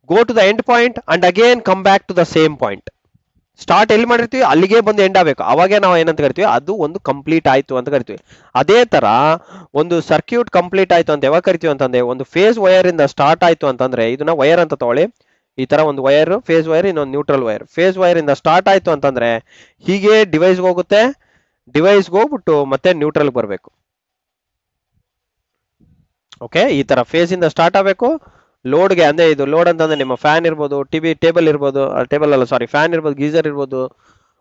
go to the end point and again come back to the same point. Start ಎಲ್ಲಿ ಮಾಡಿರ್ತೀವಿ ಅಲ್ಲಿಗೆ ಬಂದು end ಆಗಬೇಕು, ಅವಾಗೇ ನಾವು ಏನಂತ ಕರಿತೀವಿ? ಅದು ಒಂದು ಕಂಪ್ಲೀಟ್ ಆಯ್ತು ಅಂತ ಕರಿತೀವಿ. ಅದೇ ತರ ಒಂದು ಸರ್ಕ್ಯೂಟ್ ಕಂಪ್ಲೀಟ್ ಆಯ್ತು ಅಂತ ಯಾವಾಗ ಕರಿತೀವಿ ಅಂತಂದ್ರೆ, ಒಂದು ಫೇಸ್ ವೈರ್ ಇಂದ ಸ್ಟಾರ್ಟ್ ಆಯ್ತು ಅಂತಂದ್ರೆ, ಇದನ್ನ ವೈರ್ ಅಂತ ತಗೊಳ್ಳಿ, ಈ ತರ ಒಂದು ವೈರ್, ಫೇಸ್ ವೈರ್, ಇನ್ನೊಂದು ನ್ಯೂಟ್ರಲ್ ವೈರ್. ಫೇಸ್ ವೈರ್ ಇಂದ ಸ್ಟಾರ್ಟ್ ಆಯ್ತು ಅಂತಂದ್ರೆ ಹೀಗೆ ಡಿವೈಸ್ಗೆ ಹೋಗುತ್ತೆ, ಡಿವೈಸ್ಗೆ ಹೋಗ್ಬಿಟ್ಟು ಮತ್ತೆ ನ್ಯೂಟ್ರಲ್ ಬರಬೇಕು. ಓಕೆ, ಈ ತರ ಫೇಸ್ ಇಂದ ಸ್ಟಾರ್ಟ್ ಆಗಬೇಕು. ಲೋಡ್ಗೆ ಅಂದ್ರೆ ಇದು ಲೋಡ್ ಅಂತಂದ್ರೆ ನಿಮ್ಮ ಫ್ಯಾನ್ ಇರ್ಬೋದು, ಟಿವಿ ಟೇಬಲ್ ಇರ್ಬೋದು, ಫ್ಯಾನ್ ಇರ್ಬೋದು, ಗೀಸರ್ ಇರ್ಬೋದು,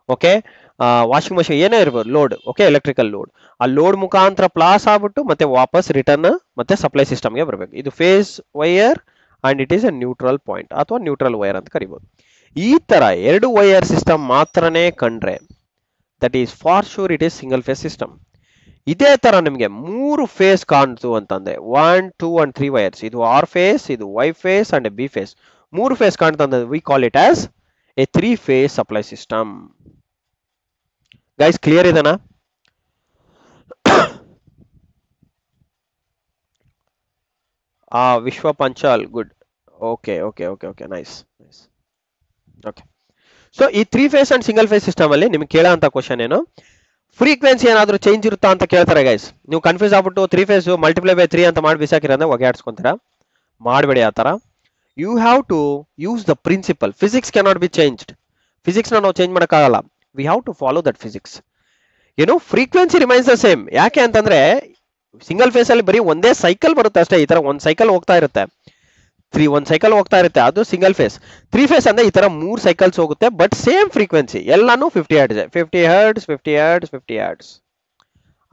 ಓಕೆ, ವಾಷಿಂಗ್ ಮಷಿನ್, ಏನೇ ಇರ್ಬೋದು ಲೋಡ್. Okay, electrical load. ಆ ಲೋಡ್ ಮುಖಾಂತರ ಪ್ಲಾಸ್ ಆಗ್ಬಿಟ್ಟು ಮತ್ತೆ ವಾಪಸ್ ರಿಟರ್ನ್ ಮತ್ತೆ ಸಪ್ಲೈ ಸಿಸ್ಟಮ್ಗೆ ಬರಬೇಕು. ಇದು phase wire and it is a neutral point ಅಥವಾ ನ್ಯೂಟ್ರಲ್ ವೈರ್ ಅಂತ ಕರಿಬಹುದು. ಈ ತರ 2 ವೈರ್ ಸಿಸ್ಟಮ್ ಮಾತ್ರನೇ ಕಂಡ್ರೆ that is for sure it is single phase system. ಇದೇ ತರ ನಿಮಗೆ 3 ಫೇಸ್ ಕಾಣ್ತು ಅಂತಂದ್ರೆ 1, 2 and 3 ವೈರ್ಸ್, ಇದು ಆರ್ ಫೇಸ್, ಇದು Y phase and B phase, 3 phase ಕಾಣ್ತಂದ್ರೆ we call it as a 3 phase supply system. Guys clear ಇದೆನಾ? Vishwa Panchal good. Okay okay okay okay nice nice. Okay, so ಈ 3 phase and single phase system ಅಲ್ಲಿ ನಿಮ್ಗೆ ಕೇಳೋ ಅಂತ question ಏನು, frequency ಏನಾದ್ರು change ಇರುತ್ತಾ ಅಂತ ಕೇಳ್ತಾರೆ ಗೈಸ್. ನೀವು ಕನ್ಫ್ಯೂಸ್ ಆಗ್ಬಿಟ್ಟು 3 ಫೇಸ್ ಮಲ್ಟಿಪ್ಲೈ ಬೈ 3 ಅಂತ ಮಾಡಿ ಬಿಸಾಕಿರೋದ್ರೆ ಒಗ್ಯಾಡ್ಸ್ಕೊಂತೀರಾ, ಮಾಡಬೇಡಿ ಆ ಥರ. You have to use the principle. Physics cannot be changed. ಫಿಸಿಕ್ಸ್ನ ನಾವು ಚೇಂಜ್ ಮಾಡೋಕ್ಕಾಗಲ್ಲ. We have to follow that physics. ಏನು, ಫ್ರೀಕ್ವೆನ್ಸಿ ರಿಮೈನ್ಸ್ ದ ಸೇಮ್. ಯಾಕೆ ಅಂತಂದ್ರೆ ಸಿಂಗಲ್ ಫೇಸ್ ಅಲ್ಲಿ ಬರೀ ಒಂದೇ ಸೈಕಲ್ ಬರುತ್ತೆ ಅಷ್ಟೇ. ಈ ತರ ಒಂದ್ ಸೈಕಲ್ ಹೋಗ್ತಾ ಇರುತ್ತೆ, ಒಂದ್ ಸೈಕಲ್ ಹೋಗ್ತಾ ಇರುತ್ತೆ, ಅದು ಸಿಂಗಲ್ ಫೇಸ್. 3 ಫೇಸ್ ಅಂದ್ರೆ ಈ ತರ 3 ಸೈಕಲ್ಸ್ ಹೋಗುತ್ತೆ, ಬಟ್ ಸೇಮ್ ಫ್ರೀಕ್ವೆನ್ಸಿ, ಎಲ್ಲಾನು 50 ಹರ್ಟ್ಸ್ 50 ಹರ್ಟ್ಸ್ 50 ಹರ್ಟ್ಸ್ 50 ಹರ್ಟ್ಸ್.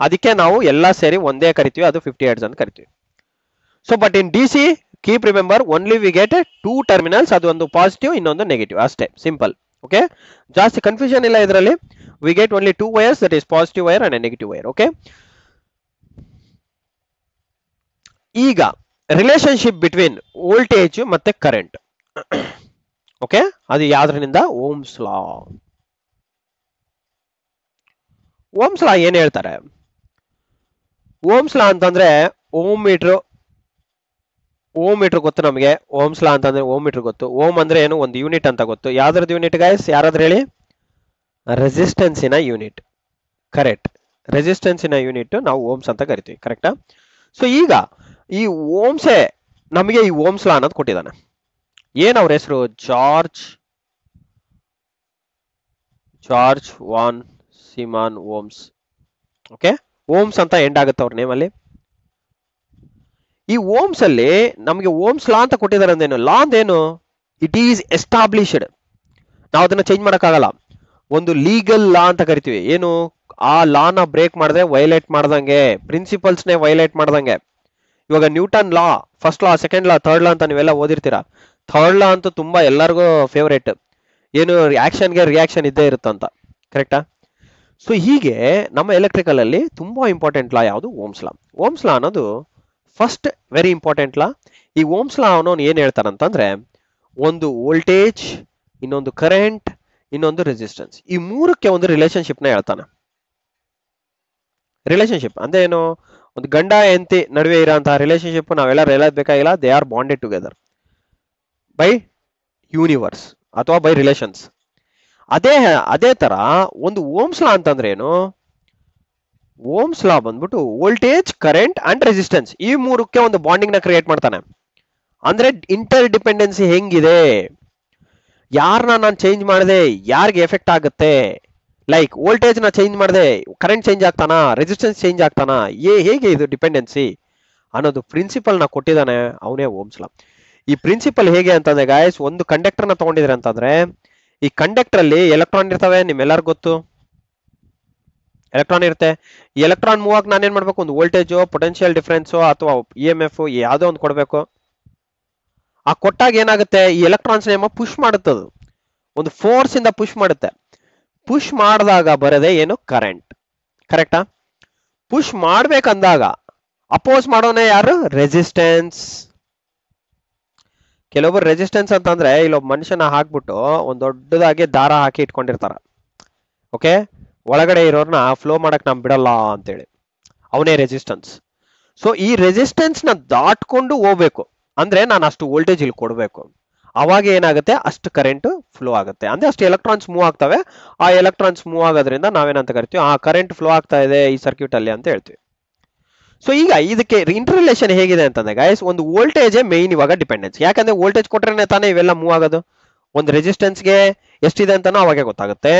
ಅದಕ್ಕೆ ನಾವು ಎಲ್ಲ ಸೇರಿ ಒಂದೇ ಕರಿತೀವಿ, ಅದು 50 ಹರ್ಟ್ಸ್ ಅಂತ ಕರಿತೀವಿ. So but in D C keep remember only we get 2 terminals, ಅದು ಒಂದು ಪಾಸಿಟಿವ್ ಇನ್ನೊಂದು ನೆಗೆಟಿವ್ ಅಷ್ಟೇ, ಸಿಂಪಲ್. ಓಕೆ, ಜಾಸ್ತಿ ಕನ್ಫ್ಯೂಷನ್ ಇಲ್ಲ ಇದರಲ್ಲಿ. We get only 2 wires, that is positive wire and negative wire. Okay, ಈಗ ರಿಲೇಶನ್ಶಿಪ್ ಬಿಟ್ವೀನ್ ವೋಲ್ಟೇಜ್ ಮತ್ತೆ current. Okay, ಅದು ಯಾವ್ದ್ರಿಂದ? Ohm's law. ಓಮ್ಸ್ ಲಾ ಏನ್ ಹೇಳ್ತಾರೆ? ಓಮ್ಸ್ ಲಾ ಅಂತಂದ್ರೆ ಓಮ್ ಮೀಟರ್ ಗೊತ್ತು ನಮಗೆ. ಓಮ್ಸ್ ಲಾ ಅಂತಂದ್ರೆ ಓಮ್ ಮೀಟರ್ ಗೊತ್ತು. ಓಮ್ ಅಂದ್ರೆ ಏನು? ಒಂದು ಯೂನಿಟ್ ಅಂತ ಗೊತ್ತು. ಯಾವ್ದ್ರದ್ದು ಯೂನಿಟ್ ಗೈಸ್? ಯಾರಾದ್ರೂ ಹೇಳಿ? ರೆಸಿಸ್ಟೆನ್ಸಿನ ಯೂನಿಟ್. ಕರೆಕ್ಟ್, ರೆಸಿಸ್ಟೆನ್ಸಿನ ಯೂನಿಟ್ ನಾವು ಓಮ್ಸ್ ಅಂತ ಕರಿತೀವಿ. ಕರೆಕ್ಟಾ? ಸೊ ಈಗ ಈ ಓಮ್ಸೇ ನಮಗೆ ಈ ಓಮ್ಸ್ ಲಾ ಅನ್ನೋದು ಕೊಟ್ಟಿದ್ದಾನೆ. ಏನ್ ಅವ್ರ ಹೆಸರು? George von Simon Ohms. Okay, Ohms ಅಂತ ಎಂಡ್ ಆಗುತ್ತೆ ಅವ್ರ ನೇಮ್ ಅಲ್ಲಿ. ಈ ಓಮ್ಸ್ ಅಲ್ಲಿ ನಮಗೆ ಓಮ್ಸ್ ಲಾ ಅಂತ ಕೊಟ್ಟಿದ್ದಾರೆ. ಅಂದೇನು? ಲಾ ಅಂದೇನು? It is established. ನಾವು ಅದನ್ನ ಚೇಂಜ್ ಮಾಡಕ್ಕಾಗಲ್ಲ. ಒಂದು ಲೀಗಲ್ ಲಾ ಅಂತ ಕರಿತೀವಿ. ಏನು? ಆ ಲಾನ ಬ್ರೇಕ್ ಮಾಡಿದ್ರೆ ವೈಲೇಟ್ ಮಾಡ್ದಂಗೆ, ಪ್ರಿನ್ಸಿಪಲ್ಸ್ನೇ ವೈಲೇಟ್ ಮಾಡ್ದಂಗೆ. ಇವಾಗ Newton law, first law, second law, third law ಅಂತ ನೀವೆಲ್ಲ ಓದಿರ್ತೀರಾ. ಥರ್ಡ್ ಲಾ ಅಂತೂ ತುಂಬಾ ಎಲ್ಲರಿಗೂ ಫೇವರೇಟ್. ಏನು? ಆಕ್ಷನ್ಗೆ ರಿಯಾಕ್ಷನ್ ಇದ್ದೇ ಇರುತ್ತಂತ. ಕರೆಕ್ಟಾ? ಸೊ ಹೀಗೆ ನಮ್ಮ ಎಲೆಕ್ಟ್ರಿಕಲ್ ಅಲ್ಲಿ ತುಂಬಾ ಇಂಪಾರ್ಟೆಂಟ್ ಲಾ ಯಾವುದು? Ohm's law. ಓಮ್ಸ್ ಲಾ ಅನ್ನೋದು ಫಸ್ಟ್ ವೆರಿ ಇಂಪಾರ್ಟೆಂಟ್ ಲಾ. ಈ ಓಮ್ಸ್ ಲಾ ಅವನವನು ಏನ್ ಹೇಳ್ತಾನಂತಂದ್ರೆ, ಒಂದು ವೋಲ್ಟೇಜ್, ಇನ್ನೊಂದು ಕರೆಂಟ್, ಇನ್ನೊಂದು ರೆಸಿಸ್ಟೆನ್ಸ್, ಈ ಮೂರಕ್ಕೆ ಒಂದು ರಿಲೇಶನ್ಶಿಪ್ ನ ಹೇಳ್ತಾನೆ. ರಿಲೇಶನ್ಶಿಪ್ ಅಂದ್ರೆ ಏನು? ಒಂದು ಗಂಡ ಹೆಂಡತಿ ನಡುವೆ ಇರೋಂತಹ ರಿಲೇಶನ್ಶಿಪ್ ನಾವೆಲ್ಲ ಹೇಳಬೇಕಾಗಿಲ್ಲ. They are bonded together by universe ಅಥವಾ ಬೈ ರಿಲೇಷನ್ಸ್. ಅದೇ ತರ ಒಂದು ಓಮ್ಸ್ ಲಾ ಅಂತಂದ್ರೆ ಏನು? ಓಮ್ಸ್ ಲಾ ಬಂದ್ಬಿಟ್ಟು ವೋಲ್ಟೇಜ್, ಕರೆಂಟ್ ಅಂಡ್ ರೆಸಿಸ್ಟೆನ್ಸ್, ಈ ಮೂರಕ್ಕೆ ಒಂದು ಬಾಂಡಿಂಗ್ ನ ಕ್ರಿಯೇಟ್ ಮಾಡ್ತಾನೆ. ಅಂದ್ರೆ ಇಂಟರ್ ಡಿಪೆಂಡೆನ್ಸಿ ಹೆಂಗಿದೆ, ಯಾರನ್ನ ನಾನು ಚೇಂಜ್ ಮಾಡಿದೆ ಯಾರಿಗೆ ಎಫೆಕ್ಟ್ ಆಗುತ್ತೆ. ಲೈಕ್ ವೋಲ್ಟೇಜ್ ನ ಚೇಂಜ್ ಮಾಡಿದೆ ಕರೆಂಟ್ ಚೇಂಜ್ ಆಗ್ತಾನಾ, ರೆಸಿಸ್ಟೆನ್ಸ್ ಚೇಂಜ್ ಆಗ್ತಾನಾ, ಹೇಗೆ ಇದು ಡಿಪೆಂಡೆನ್ಸಿ ಅನ್ನೋದು ಪ್ರಿನ್ಸಿಪಲ್ ನ ಕೊಟ್ಟಿದ್ದಾನೆ, ಅವನೇ ಓಮ್ಸ್ ಲಾ. ಈ ಪ್ರಿನ್ಸಿಪಲ್ ಹೇಗೆ ಅಂತಂದ್ರೆ ಗಾಯ್ಸ್, ಒಂದು ಕಂಡಕ್ಟರ್ ನ ತಗೊಂಡಿದ್ರೆ ಅಂತಂದ್ರೆ, ಈ ಕಂಡಕ್ಟರ್ ಅಲ್ಲಿ ಎಲೆಕ್ಟ್ರಾನ್ ಇರ್ತವೆ, ನಿಮ್ಮೆಲ್ಲರಿಗೂ ಗೊತ್ತು. ಎಲೆಕ್ಟ್ರಾನ್ ಇರುತ್ತೆ. ಈ ಎಲೆಕ್ಟ್ರಾನ್ ಮೂವ್ ಆಗಿ ನಾನೇನ್ ಮಾಡ್ಬೇಕು? ಒಂದು ವೋಲ್ಟೇಜ್, ಪೊಟೆನ್ಶಿಯಲ್ ಡಿಫರೆನ್ಸ್ ಅಥವಾ EMF ಯಾವ್ದೋ ಒಂದು ಕೊಡ್ಬೇಕು. ಆ ಕೊಟ್ಟಾಗ ಏನಾಗುತ್ತೆ? ಈ ಎಲೆಕ್ಟ್ರಾನ್ಸ್ ನೇಮ ಪುಷ್ ಮಾಡುತ್ತದು, ಒಂದು ಫೋರ್ಸ್ ಇಂದ ಪುಷ್ ಮಾಡುತ್ತೆ. ಪುಷ್ ಮಾಡಿದಾಗ ಬರದೆ ಏನು? ಕರೆಂಟ್. ಕರೆಕ್ಟಾ? ಪುಷ್ ಮಾಡ್ಬೇಕಂದಾಗ ಅಪೋಸ್ ಮಾಡೋನೇ ಯಾರು? ರೆಸಿಸ್ಟೆನ್ಸ್. ಕೆಲವೊಬ್ಬರು ರೆಸಿಸ್ಟೆನ್ಸ್ ಅಂತಂದ್ರೆ ಇಲ್ಲೊಬ್ಬ ಮನುಷ್ಯನ ಹಾಕ್ಬಿಟ್ಟು ಒಂದ್ ದೊಡ್ಡದಾಗಿ ದಾರ ಹಾಕಿ ಇಟ್ಕೊಂಡಿರ್ತಾರ. ಓಕೆ, ಒಳಗಡೆ ಇರೋರ್ನ ಫ್ಲೋ ಮಾಡಕ್ ನಾವ್ ಬಿಡಲ್ಲ ಅಂತೇಳಿ, ಅವನೇ ರೆಸಿಸ್ಟೆನ್ಸ್. ಸೊ ಈ ರೆಸಿಸ್ಟೆನ್ಸ್ ನ ದಾಟ್ಕೊಂಡು ಹೋಗ್ಬೇಕು ಅಂದ್ರೆ ನಾನು ಅಷ್ಟು ವೋಲ್ಟೇಜ್ ಇಲ್ಲಿ ಕೊಡ್ಬೇಕು. ಅವಾಗ ಏನಾಗುತ್ತೆ? ಅಷ್ಟು ಕರೆಂಟ್ ಫ್ಲೋ ಆಗುತ್ತೆ, ಅಂದ್ರೆ ಅಷ್ಟು ಎಲೆಕ್ಟ್ರಾನ್ಸ್ ಮೂವ್ ಆಗ್ತವೆ. ಆ ಎಲೆಕ್ಟ್ರಾನ್ಸ್ ಮೂವ್ ಆಗೋದ್ರಿಂದ ನಾವೇನಂತ ಕರಿತೀವಿ? ಆ ಕರೆಂಟ್ ಫ್ಲೋ ಆಗ್ತಾ ಇದೆ ಈ ಸರ್ಕ್ಯೂಟ್ ಅಲ್ಲಿ ಅಂತ ಹೇಳ್ತೀವಿ. ಸೊ ಈಗ ಇದಕ್ಕೆ ಇಂಟರ್ ರಿಲೇಷನ್ ಹೇಗಿದೆ ಅಂತಂದ್ರೆ ಗೈಸ್, ಒಂದು ವೋಲ್ಟೇಜ್ ಮೇನ್ ಇವಾಗ ಡಿಪೆಂಡೆನ್ಸ್. ಯಾಕಂದ್ರೆ ವೋಲ್ಟೇಜ್ ಕೊಟ್ರೇನೆ ತಾನೇ ಇವೆಲ್ಲ ಮೂವ್ ಆಗೋದು. ಒಂದು ರೆಸಿಸ್ಟೆನ್ಸ್ಗೆ ಎಷ್ಟಿದೆ ಅಂತಾನೋ ಅವಾಗೆ ಗೊತ್ತಾಗುತ್ತೆ,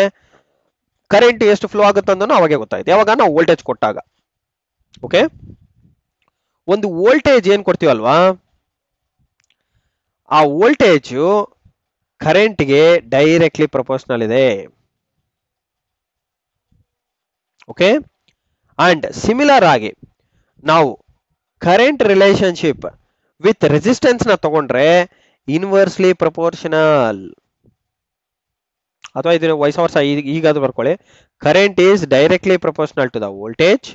ಕರೆಂಟ್ ಎಷ್ಟು ಫ್ಲೋ ಆಗುತ್ತೆ ಅಂತಾನೋ ಅವಾಗೆ ಗೊತ್ತಾಗುತ್ತೆ, ಯಾವಾಗ ನಾವು ವೋಲ್ಟೇಜ್ ಕೊಟ್ಟಾಗ. ಓಕೆ, ಒಂದು ವೋಲ್ಟೇಜ್ ಏನ್ ಕೊಡ್ತೀವಲ್ವಾ, ಆ ವೋಲ್ಟೇಜ್ ಕರೆಂಟ್ಗೆ ಡೈರೆಕ್ಟ್ಲಿ ಪ್ರಪೋರ್ಷನಲ್ ಇದೆ. ಓಕೆ, ಅಂಡ್ ಸಿಮಿಲರ್ ಆಗಿ ನಾವು ಕರೆಂಟ್ ರಿಲೇಶನ್ಶಿಪ್ ವಿತ್ ರೆಸಿಸ್ಟೆನ್ಸ್ ನ ತಗೊಂಡ್ರೆ ಇನ್ವರ್ಸ್ಲಿ ಪ್ರಪೋರ್ಷನಲ್. ಅಥವಾ ಇದನ್ನ ವೈಸ್ ವರ್ಷ ಈಗಾದ್ರೂ ಬರ್ಕೊಳ್ಳಿ. Current is directly proportional to the voltage.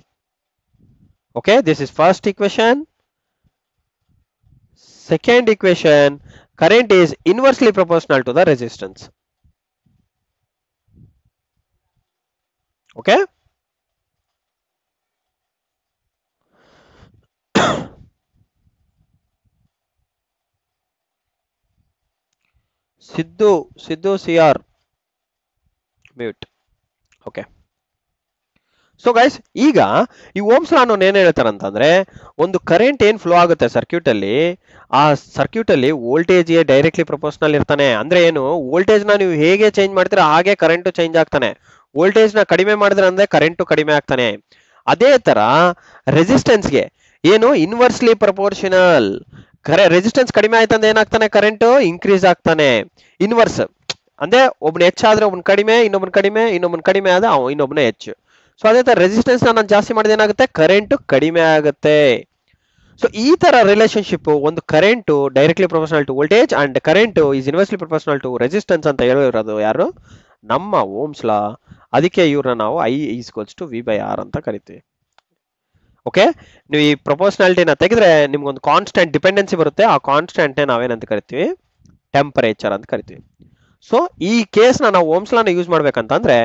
Okay, this is first equation. Second equation, current is inversely proportional to the resistance. Okay. Sidhu CR mute. Okay. So guys, ಈಗ ಈ Ohm's law ಅನ್ನೋನು ಏನ್ ಹೇಳ್ತಾರೆ ಅಂತಂದ್ರೆ, ಒಂದು ಕರೆಂಟ್ ಏನ್ flow ಆಗುತ್ತೆ circuit ಅಲ್ಲಿ, ಆ ಸರ್ಕ್ಯೂಟ್ ಅಲ್ಲಿ ವೋಲ್ಟೇಜ್ ಡೈರೆಕ್ಟ್ಲಿ ಪ್ರಪೋರ್ಷನಲ್ ಇರ್ತಾನೆ. ಅಂದ್ರೆ ಏನು, ವೋಲ್ಟೇಜ್ ನ ನೀವು ಹೇಗೆ ಚೇಂಜ್ ಮಾಡ್ತೀರಾ ಹಾಗೆ ಕರೆಂಟ್ ಚೇಂಜ್ ಆಗ್ತಾನೆ. ವೋಲ್ಟೇಜ್ ನ ಕಡಿಮೆ ಮಾಡಿದ್ರೆ ಅಂದ್ರೆ ಕರೆಂಟ್ ಕಡಿಮೆ ಆಗ್ತಾನೆ. ಅದೇ ತರ ರೆಸಿಸ್ಟೆನ್ಸ್ ಗೆ ಏನು, ಇನ್ವರ್ಸ್ಲಿ ಪ್ರಪೋರ್ಷನಲ್. ರೆಸಿಸ್ಟೆನ್ಸ್ ಕಡಿಮೆ ಆಯ್ತಂದ್ರೆ ಏನಾಗ್ತಾನೆ, ಕರೆಂಟ್ ಇನ್ಕ್ರೀಸ್ ಆಗ್ತಾನೆ. ಇನ್ವರ್ಸ್ ಅಂದ್ರೆ ಒಬ್ನ ಹೆಚ್ಚಾದ್ರೆ ಒಬ್ನ ಕಡಿಮೆ, ಇನ್ನೊಬ್ಬನ ಕಡಿಮೆ ಆದ ಇನ್ನೊಬ್ನ ಹೆಚ್ಚು. ಸೊ ಅದೇ ತರ ರೆಸಿಸ್ಟೆನ್ಸ್ ನಾನು ಜಾಸ್ತಿ ಮಾಡಿದ ಏನಾಗುತ್ತೆ, ಕರೆಂಟ್ ಕಡಿಮೆ ಆಗುತ್ತೆ. ಸೊ ಈ ತರ ರಿಲೇಶನ್ಶಿಪ್, ಒಂದು current directly proportional to voltage and current is inversely proportional to resistance ಅಂತ ಹೇಳಿರೋದು ಯಾರು, ನಮ್ಮ ಓಮ್ಸ್ ಲಾ. ಅದಕ್ಕೆ ಇವ್ರನ್ನ ನಾವು I ಈಕ್ವಲ್ಸ್ ಟು V/R ಅಂತ ಕರಿತೀವಿ. ಓಕೆ, ನೀವು ಈ ಪ್ರಪೋರ್ಷನಾಲಿಟಿನ ತೆಗೆದ್ರೆ ನಿಮ್ಗೊಂದು ಕಾನ್ಸ್ಟೆಂಟ್ ಡಿಪೆಂಡೆನ್ಸಿ ಬರುತ್ತೆ. ಆ ಕಾನ್ಸ್ಟೆಂಟ್ ನಾವೇನಂತ ಕರಿತೀವಿ, ಟೆಂಪರೇಚರ್ ಅಂತ ಕರಿತೀವಿ. ಸೊ ಈ ಕೇಸ್ ನಾವು ಓಮ್ಸ್ ಲಾನ ಯೂಸ್ ಮಾಡ್ಬೇಕಂತಂದ್ರೆ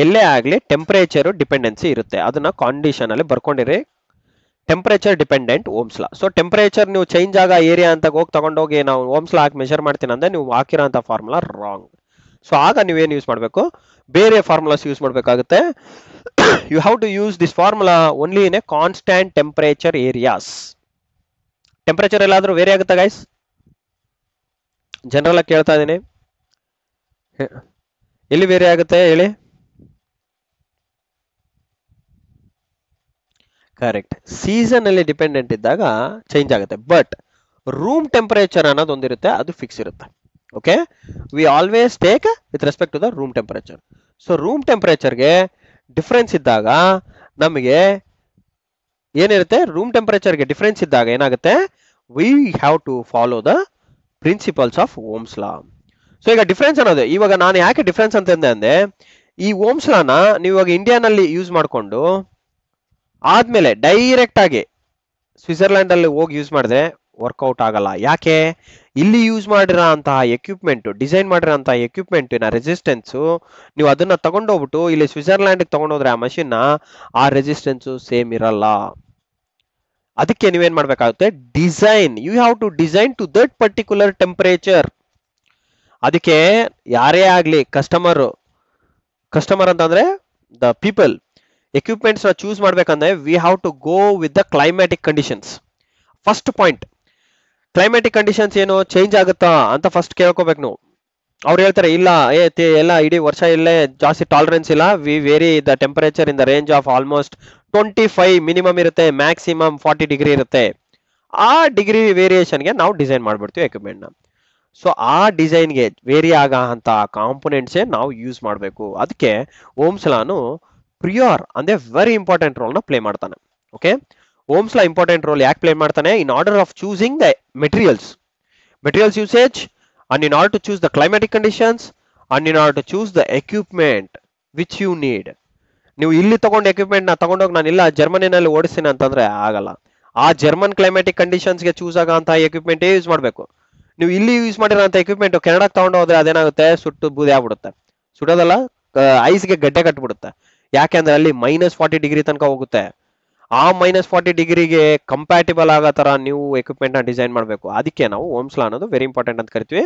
ಎಲ್ಲೇ ಆಗ್ಲಿ ಟೆಂಪರೇಚರ್ ಡಿಪೆಂಡೆನ್ಸಿ ಇರುತ್ತೆ. ಅದನ್ನ ಕಾಂಡಿಷನ್ ಅಲ್ಲಿ ಬರ್ಕೊಂಡಿರಿ, temperature dependent Ohms law. So temperature ನೀವು ಚೇಂಜ್ ಆಗ ಏರಿಯಾ ಅಂತ ತಗೊಂಡೋಗಿ ನಾವು ಓಮ್ಸ್ ಲಾ ಹಾಕಿ ಮೆಷರ್ ಮಾಡ್ತೀನಿ ಅಂದ್ರೆ ನೀವು ಹಾಕಿರೋ ಅಂತ ಫಾರ್ಮುಲಾ ರಾಂಗ್. ಸೊ ಆಗ ನೀವೇನು ಯೂಸ್ ಮಾಡಬೇಕು, ಬೇರೆ ಫಾರ್ಮುಲಾಸ್ ಯೂಸ್ ಮಾಡಬೇಕಾಗುತ್ತೆ. You have to use this formula only in a constant temperature areas. Temperature ಎಲ್ಲಾದ್ರೂ ವೇರಿ ಆಗುತ್ತಾ ಗೈಸ್? ಜನರಲ್ ಆಗಿ ಕೇಳ್ತಾ ಇದೀನಿ, ಎಲ್ಲಿ ವೇರಿ ಆಗುತ್ತೆ ಹೇಳಿ? ಕರೆಕ್ಟ್, ಸೀಸನ್ ಅಲ್ಲಿ ಡಿಪೆಂಡೆಂಟ್ ಇದ್ದಾಗ ಚೇಂಜ್ ಆಗುತ್ತೆ. ಬಟ್ ರೂಮ್ ಟೆಂಪರೇಚರ್ ಅನ್ನೋದು ಒಂದಿರುತ್ತೆ, ಅದು ಫಿಕ್ಸ್ ಇರುತ್ತೆ. Okay, we always take with respect to the room temperature. So room ಟೆಂಪರೇಚರ್ಗೆ ಡಿಫರೆನ್ಸ್ ಇದ್ದಾಗ ನಮಗೆ ಏನಿರುತ್ತೆ, ರೂಮ್ ಟೆಂಪರೇಚರ್ಗೆ ಡಿಫರೆನ್ಸ್ ಇದ್ದಾಗ ಏನಾಗುತ್ತೆ, V have to follow the principles of ohm's law. So ಈಗ ಡಿಫರೆನ್ಸ್ ಅನ್ನೋದು, ಇವಾಗ ನಾನು ಯಾಕೆ ಡಿಫರೆನ್ಸ್ ಅಂತಂದೆ ಅಂದ್ರೆ, ಈ ಓಮ್ಸ್ ಲಾನ ನೀವು ಇವಾಗ ಇಂಡಿಯಾನಲ್ಲಿ ಯೂಸ್ ಮಾಡಿಕೊಂಡು ಆದ್ಮೇಲೆ ಡೈರೆಕ್ಟ್ ಆಗಿ ಸ್ವಿಟ್ಜರ್ಲ್ಯಾಂಡ್ ಅಲ್ಲಿ ಹೋಗಿ ಯೂಸ್ ಮಾಡಿದ್ರೆ ವರ್ಕೌಟ್ ಆಗಲ್ಲ. ಯಾಕೆ, ಇಲ್ಲಿ ಯೂಸ್ ಮಾಡಿರೋ ಅಂತಹ ಎಕ್ವಿಪ್ಮೆಂಟ್, ಡಿಸೈನ್ ಮಾಡಿರೋ ಅಂತಹ ಎಕ್ವಿಪ್ಮೆಂಟಿನ ರೆಸಿಸ್ಟೆನ್ಸ್ ನೀವು ಅದನ್ನ ತಗೊಂಡೋಗ್ಬಿಟ್ಟು ಇಲ್ಲಿ ಸ್ವಿಟ್ಜರ್ಲ್ಯಾಂಡ್ ತಗೊಂಡೋದ್ರೆ ಆ ಮಷಿನ್ ಆ ರೆಸಿಸ್ಟೆನ್ಸ್ ಸೇಮ್ ಇರಲ್ಲ. ಅದಕ್ಕೆ ನೀವೇನ್ ಮಾಡ್ಬೇಕಾಗುತ್ತೆ, design, you have to design to that particular temperature. ಅದಕ್ಕೆ ಯಾರೇ ಆಗ್ಲಿ ಕಸ್ಟಮರ್ ಅಂತಂದ್ರೆ ದ ಪೀಪಲ್, ಎಕ್ವಿಪ್ಮೆಂಟ್ಸ್ ನ ಚೂಸ್ ಮಾಡ್ಬೇಕಂದ್ರೆ we have to go with the climatic conditions. First point, climatic conditions ಏನು ಚೇಂಜ್ ಆಗುತ್ತಾ ಅಂತ ಫಸ್ಟ್ ಕೇಳ್ಕೋಬೇಕು ನೀವು. ಅವ್ರು ಹೇಳ್ತಾರೆ ಇಲ್ಲ ಎಲ್ಲ ಇಡೀ ವರ್ಷ ಇಲ್ಲೇ ಜಾಸ್ತಿ ಟಾಲರೆನ್ಸ್ ಇಲ್ಲ, we vary the temperature in the range of almost 25 minimum ಇರುತ್ತೆ, ಮ್ಯಾಕ್ಸಿಮಮ್ 40 ಡಿಗ್ರಿ ಇರುತ್ತೆ. ಆ ಡಿಗ್ರಿ ವೇರಿಯೇಷನ್ಗೆ ನಾವು ಡಿಸೈನ್ ಮಾಡ್ಬಿಡ್ತೀವಿ ಎಕ್ವಿಪ್ಮೆಂಟ್ ನ. ಸೊ ಆ ಡಿಸೈನ್ಗೆ ವೇರಿ ಆಗ ಅಂತ ಕಾಂಪೊನೆಂಟ್ಸೇ ನಾವು ಯೂಸ್ ಮಾಡಬೇಕು. ಅದಕ್ಕೆ ಓಮ್ಸ್ ಲಾನು ಪ್ರಿಯೋರ್ ಅಂದ್ರೆ ವೆರಿ ಇಂಪಾರ್ಟೆಂಟ್ ರೋಲ್ ನ ಪ್ಲೇ ಮಾಡ್ತಾನೆ. Okay, ohm's law important role ಯಾಕೆ ಪ್ಲೇ ಮಾಡ್ತಾನೆ, in order of choosing the materials usage, and in order to choose the climatic conditions, and in order to choose the equipment which you need. ನೀವು ಇಲ್ಲಿ ತಗೊಂಡ equipment ನ ತಗೊಂಡೋಗಿ ನಾನು ಇಲ್ಲ ಜರ್ಮನಿನಲ್ಲಿ ಓಡಿಸ್ತೀನಿ ಅಂತಂದ್ರೆ ಆಗಲ್ಲ. ಆ ಜರ್ಮನ್ ಕ್ಲೈಮ್ಯಾಟಿಕ್ ಕಂಡೀಷನ್ಸ್ ಗೆ ಚೂಸ್ ಆಗಂತ ಎಕ್ವಿಪ್ಮೆಂಟ್ ಯೂಸ್ ಮಾಡಬೇಕು. ನೀವು ಇಲ್ಲಿ ಯೂಸ್ ಮಾಡಿರೋಂಥ ಎಕ್ವಿಪ್ಮೆಂಟ್ ಕೆನಡಾಗೆ ತಗೊಂಡು ಹೋದ್ರೆ ಅದೇನಾಗುತ್ತೆ, ಸುಟ್ಟು ಬೂದಿ ಆಗ್ಬಿಡುತ್ತೆ. ಸುಡೋದಲ್ಲ, ಐಸ್ಗೆ ಗಡ್ಡೆ ಕಟ್ಬಿಡುತ್ತೆ. ಯಾಕೆಂದ್ರೆ ಅಲ್ಲಿ -40 ಡಿಗ್ರಿ ತನಕ ಹೋಗುತ್ತೆ. ಆ -40 ಡಿಗ್ರಿಗೆ ಕಂಪ್ಯಾಟಿಬಲ್ ಆಗೋ ತರ ನೀವು ಎಕ್ವಿಪ್ಮೆಂಟ್ ನ ಡಿಸೈನ್ ಮಾಡಬೇಕು. ಅದಕ್ಕೆ ನಾವು ಓಮ್ಸ್ ಲಾ ಅನ್ನೋದು ವೆರಿ ಇಂಪಾರ್ಟೆಂಟ್ ಅಂತ ಕರಿತೀವಿ.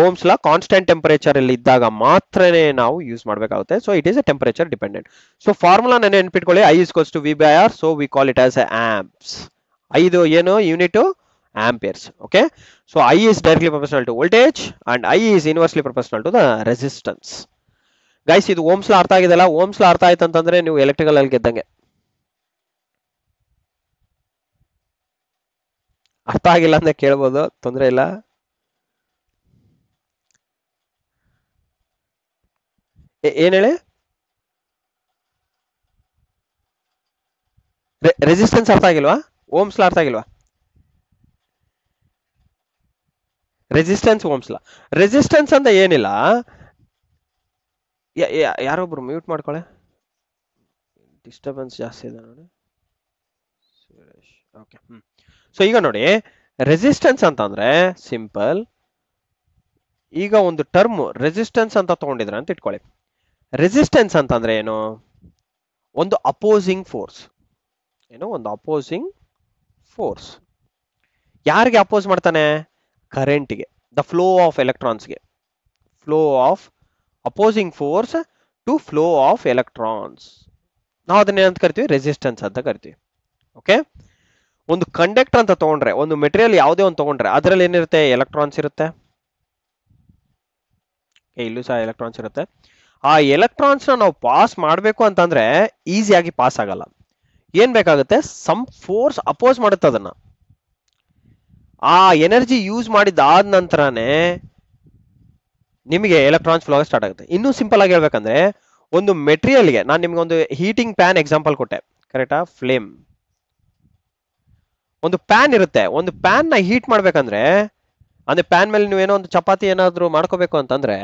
ಓಮ್ಸ್ ಲಾ ಕಾನ್ಸ್ಟೆಂಟ್ ಟೆಂಪರೇಚರ್ ಅಲ್ಲಿ ಇದ್ದಾಗ ಮಾತ್ರನೇ ನಾವು ಯೂಸ್ ಮಾಡಬೇಕಾಗುತ್ತೆ. So it is A temperature dependent. So formula ನೆನ್ಪಿಟ್ಕೊಳ್ಳಿ, I = V/R. So we call it as amps. ಇದು ಏನು unit, amperes. Okay, so I is directly proportional to voltage and I is inversely proportional to the resistance. Guys, ಇದು Ohm's law ಅರ್ಥ ಆಗಿದೆಲ್ಲ? Ohm's law ಅರ್ಥ ಆಯ್ತು ಅಂತಂದ್ರೆ ನೀವು electrical ಅಲ್ಲಿ ಗೆದ್ದಂಗೆ. ಅರ್ಥ ಆಗಿಲ್ಲ ಅಂತ ಕೇಳ್ಬೋದು, ತೊಂದರೆ ಇಲ್ಲ. ಏನ್ ಹೇಳಿ, ರೆಸಿಸ್ಟೆನ್ಸ್ ಅರ್ಥ ಆಗಿಲ್ವಾ? ಓಮ್ಸ್ ಲಾ ಅರ್ಥ ಆಗಿಲ್ವಾ? ರೆಸಿಸ್ಟೆನ್ಸ್ ಓಮ್ಸ್ ಲಾ, ರೆಸಿಸ್ಟೆನ್ಸ್ ಅಂತ ಏನಿಲ್ಲ, ಯಾರೊಬ್ರು ಮ್ಯೂಟ್ ಮಾಡ್ಕೊಳ್ಳೆ, ಡಿಸ್ಟರ್ಬೆನ್ಸ್ ಜಾಸ್ತಿ ಇದೆ ನೋಡಿ. ಸುರೇಶ್, ಓಕೆ. ಸೊ ಈಗ ನೋಡಿ, ರೆಸಿಸ್ಟೆನ್ಸ್ ಅಂತಂದ್ರೆ ಸಿಂಪಲ್. ಈಗ ಒಂದು ಟರ್ಮ್ ರೆಸಿಸ್ಟೆನ್ಸ್ ಅಂತ ತಗೊಂಡಿದ್ರ ಅಂತ ಇಟ್ಕೊಳ್ಳಿ. ರೆಸಿಸ್ಟೆನ್ಸ್ ಅಂತಂದ್ರೆ ಏನು? ಒಂದು ಅಪೋಸಿಂಗ್ ಫೋರ್ಸ್. ಏನು? ಒಂದು ಅಪೋಸಿಂಗ್ ಫೋರ್ಸ್. ಯಾರಿಗೆ ಅಪೋಸ್ ಮಾಡ್ತಾನೆ? ಕರೆಂಟ್ಗೆ, ದ ಫ್ಲೋ ಆಫ್ ಎಲೆಕ್ಟ್ರಾನ್ಸ್ಗೆ. Flow of opposing force to flow of electrons. ನಾವು ಅದನ್ನ ಏನಂತ ಕರಿತೀವಿ? ರೆಸಿಸ್ಟೆನ್ಸ್ ಅಂತ ಕರಿತೀವಿ. ಓಕೆ. ಒಂದು ಕಂಡಕ್ಟರ್ ಅಂತ ತಗೊಂಡ್ರೆ, ಒಂದು ಮೆಟೀರಿಯಲ್ ಯಾವುದೇ ಒಂದು ತಗೊಂಡ್ರೆ ಅದರಲ್ಲಿ ಏನಿರುತ್ತೆ? ಎಲೆಕ್ಟ್ರಾನ್ಸ್ ಇರುತ್ತೆ. ಇಲ್ಲೂ ಸಹ ಎಲೆಕ್ಟ್ರಾನ್ಸ್ ಇರುತ್ತೆ. ಆ ಎಲೆಕ್ಟ್ರಾನ್ಸ್ ನಾವು ಪಾಸ್ ಮಾಡಬೇಕು ಅಂತಂದ್ರೆ ಈಸಿಯಾಗಿ ಪಾಸ್ ಆಗಲ್ಲ. ಏನ್ ಬೇಕಾಗುತ್ತೆ? ಸಮ್ ಫೋರ್ಸ್ ಅಪೋಸ್ ಮಾಡುತ್ತೆ ಅದನ್ನ. ಆ ಎನರ್ಜಿ ಯೂಸ್ ಮಾಡಿದಾದ ನಂತರನೇ ನಿಮಗೆ ಎಲೆಕ್ಟ್ರಾನ್ಸ್ ಫ್ಲೋ ಸ್ಟಾರ್ಟ್ ಆಗುತ್ತೆ. ಇನ್ನೂ ಸಿಂಪಲ್ ಆಗಿ ಹೇಳ್ಬೇಕಂದ್ರೆ, ಒಂದು ಮೆಟೀರಿಯಲ್ಗೆ ನಾನು ನಿಮ್ಗೆ ಒಂದು ಹೀಟಿಂಗ್ ಪ್ಯಾನ್ ಎಕ್ಸಾಂಪಲ್ ಕೊಟ್ಟೆ, ಕರೆಕ್ಟಾ? ಫ್ಲೇಮ್. ಒಂದು ಪ್ಯಾನ್ ಇರುತ್ತೆ. ಒಂದು ಪ್ಯಾನ್ ನ ಹೀಟ್ ಮಾಡ್ಬೇಕಂದ್ರೆ, ಅಂದ್ರೆ ಪ್ಯಾನ್ ಮೇಲೆ ನೀವೇನೋ ಒಂದು ಚಪಾತಿ ಏನಾದ್ರು ಮಾಡ್ಕೋಬೇಕು ಅಂತಂದ್ರೆ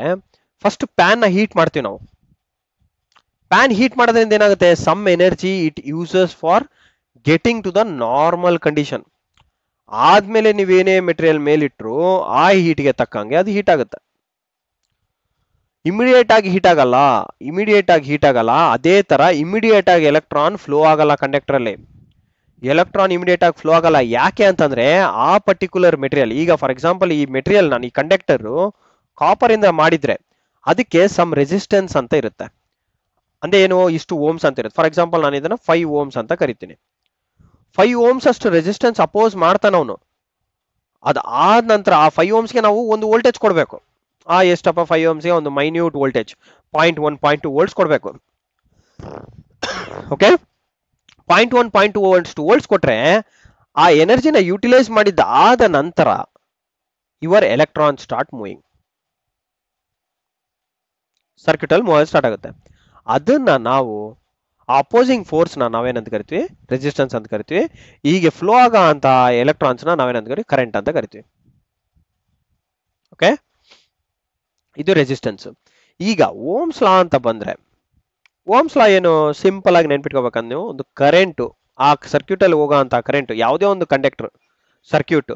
ಫಸ್ಟ್ ಪ್ಯಾನ್ ನ ಹೀಟ್ ಮಾಡ್ತೀವಿ ನಾವು. ಪ್ಯಾನ್ ಹೀಟ್ ಮಾಡೋದ್ರಿಂದ ಏನಾಗುತ್ತೆ? Some energy it uses for getting to the normal condition. ಆದ್ಮೇಲೆ ನೀವೇನೇ ಮೆಟೀರಿಯಲ್ ಮೇಲಿಟ್ರು ಆ ಹೀಟ್ಗೆ ತಕ್ಕಂಗೆ ಅದು ಹೀಟ್ ಆಗುತ್ತೆ. ಇಮಿಡಿಯೇಟ್ ಆಗಿ ಹೀಟ್ ಆಗಲ್ಲ. ಅದೇ ತರ ಇಮಿಡಿಯೇಟ್ ಆಗಿ ಎಲೆಕ್ಟ್ರಾನ್ ಫ್ಲೋ ಆಗಲ್ಲ ಕಂಡಕ್ಟರ್ ಅಲ್ಲಿ. ಎಲೆಕ್ಟ್ರಾನ್ ಇಮಿಡಿಯೇಟ್ ಆಗಿ ಫ್ಲೋ ಆಗಲ್ಲ. ಯಾಕೆ ಅಂತಂದ್ರೆ ಆ ಪರ್ಟಿಕ್ಯುಲರ್ ಮೆಟೀರಿಯಲ್, ಈಗ ಫಾರ್ ಎಕ್ಸಾಂಪಲ್ ಈ ಮೆಟೀರಿಯಲ್ ನಾನು ಈ ಕಂಡಕ್ಟರ್ ಕಾಪರ್ ಇಂದ ಮಾಡಿದ್ರೆ ಅದಕ್ಕೆ ಸಮ್ ರೆಸಿಸ್ಟೆನ್ಸ್ ಅಂತ ಇರುತ್ತೆ. ಅಂದ್ರೆ ಏನು? ಇಷ್ಟು ಓಮ್ಸ್ ಅಂತ ಇರುತ್ತೆ. ಫಾರ್ ಎಕ್ಸಾಂಪಲ್ ನಾನು ಇದನ್ನ 5 ಓಮ್ಸ್ ಅಂತ ಕರಿತೀನಿ. 5 ಓಮ್ಸ್ ಅಷ್ಟು ರೆಸಿಸ್ಟೆನ್ಸ್ ಅಪೋಸ್ ಮಾಡ್ತಾನೆ ಅವನು. ಅದಾದ ನಂತರ ಆ 5 ಓಮ್ಸ್ಗೆ ನಾವು ಒಂದು ವೋಲ್ಟೇಜ್ ಕೊಡಬೇಕು. ಎಷ್ಟಪ್ಪ? 5 ಓಮ್ಸ್ಗೆ ಒಂದು ಮೈನ್ಯೂಟ್ ವೋಲ್ಟೇಜ್ 0.1 0.2 ವೋಲ್ಟ್ಸ್ ಕೊಡಬೇಕು. ಓಕೆ. 0.1 0.2 ವೋಲ್ಟ್ಸ್ ಕೊಟ್ರೆ ಆ ಎನರ್ಜಿನ ಯುಟಿಲೈಸ್ ಮಾಡಿದ ನಂತರ your electron start moving. Circuit ಅಲ್ಲಿ ಮೂವ್ ಸ್ಟಾರ್ಟ್ ಆಗುತ್ತೆ. ಅದನ್ನ ನಾವು ಅಪೋಸಿಂಗ್ ಫೋರ್ಸ್ ನ ನಾವೇನಂತ ಕರಿತೀವಿ? ರೆಸಿಸ್ಟೆನ್ಸ್ ಅಂತ ಕರಿತೀವಿ. ಹೀಗೆ ಫ್ಲೋ ಆಗೋ ಅಂತ ಎಲೆಕ್ಟ್ರಾನ್ಸ್ ನ ನಾವೇನಂತ ಕರಿತೀವಿ? ಕರೆಂಟ್ ಅಂತ ಕರಿತೀವಿ. ಓಕೆ. ಇದು ರೆಸಿಸ್ಟೆನ್ಸ್. ಈಗ ಓಮ್ಸ್ ಲಾ ಅಂತ ಬಂದ್ರೆ, ಓಮ್ಸ್ ಲಾ ಏನು? ಸಿಂಪಲ್ ಆಗಿ ನೆನ್ಪಿಟ್ಕೋಬೇಕಂದ್ರೆ, ನೀವು ಒಂದು ಕರೆಂಟ್ ಆ ಸರ್ಕ್ಯೂಟ್ ಅಲ್ಲಿ ಹೋಗೋ ಅಂತ ಕರೆಂಟ್, ಯಾವುದೇ ಒಂದು ಕಂಡಕ್ಟರ್ ಸರ್ಕ್ಯೂಟ್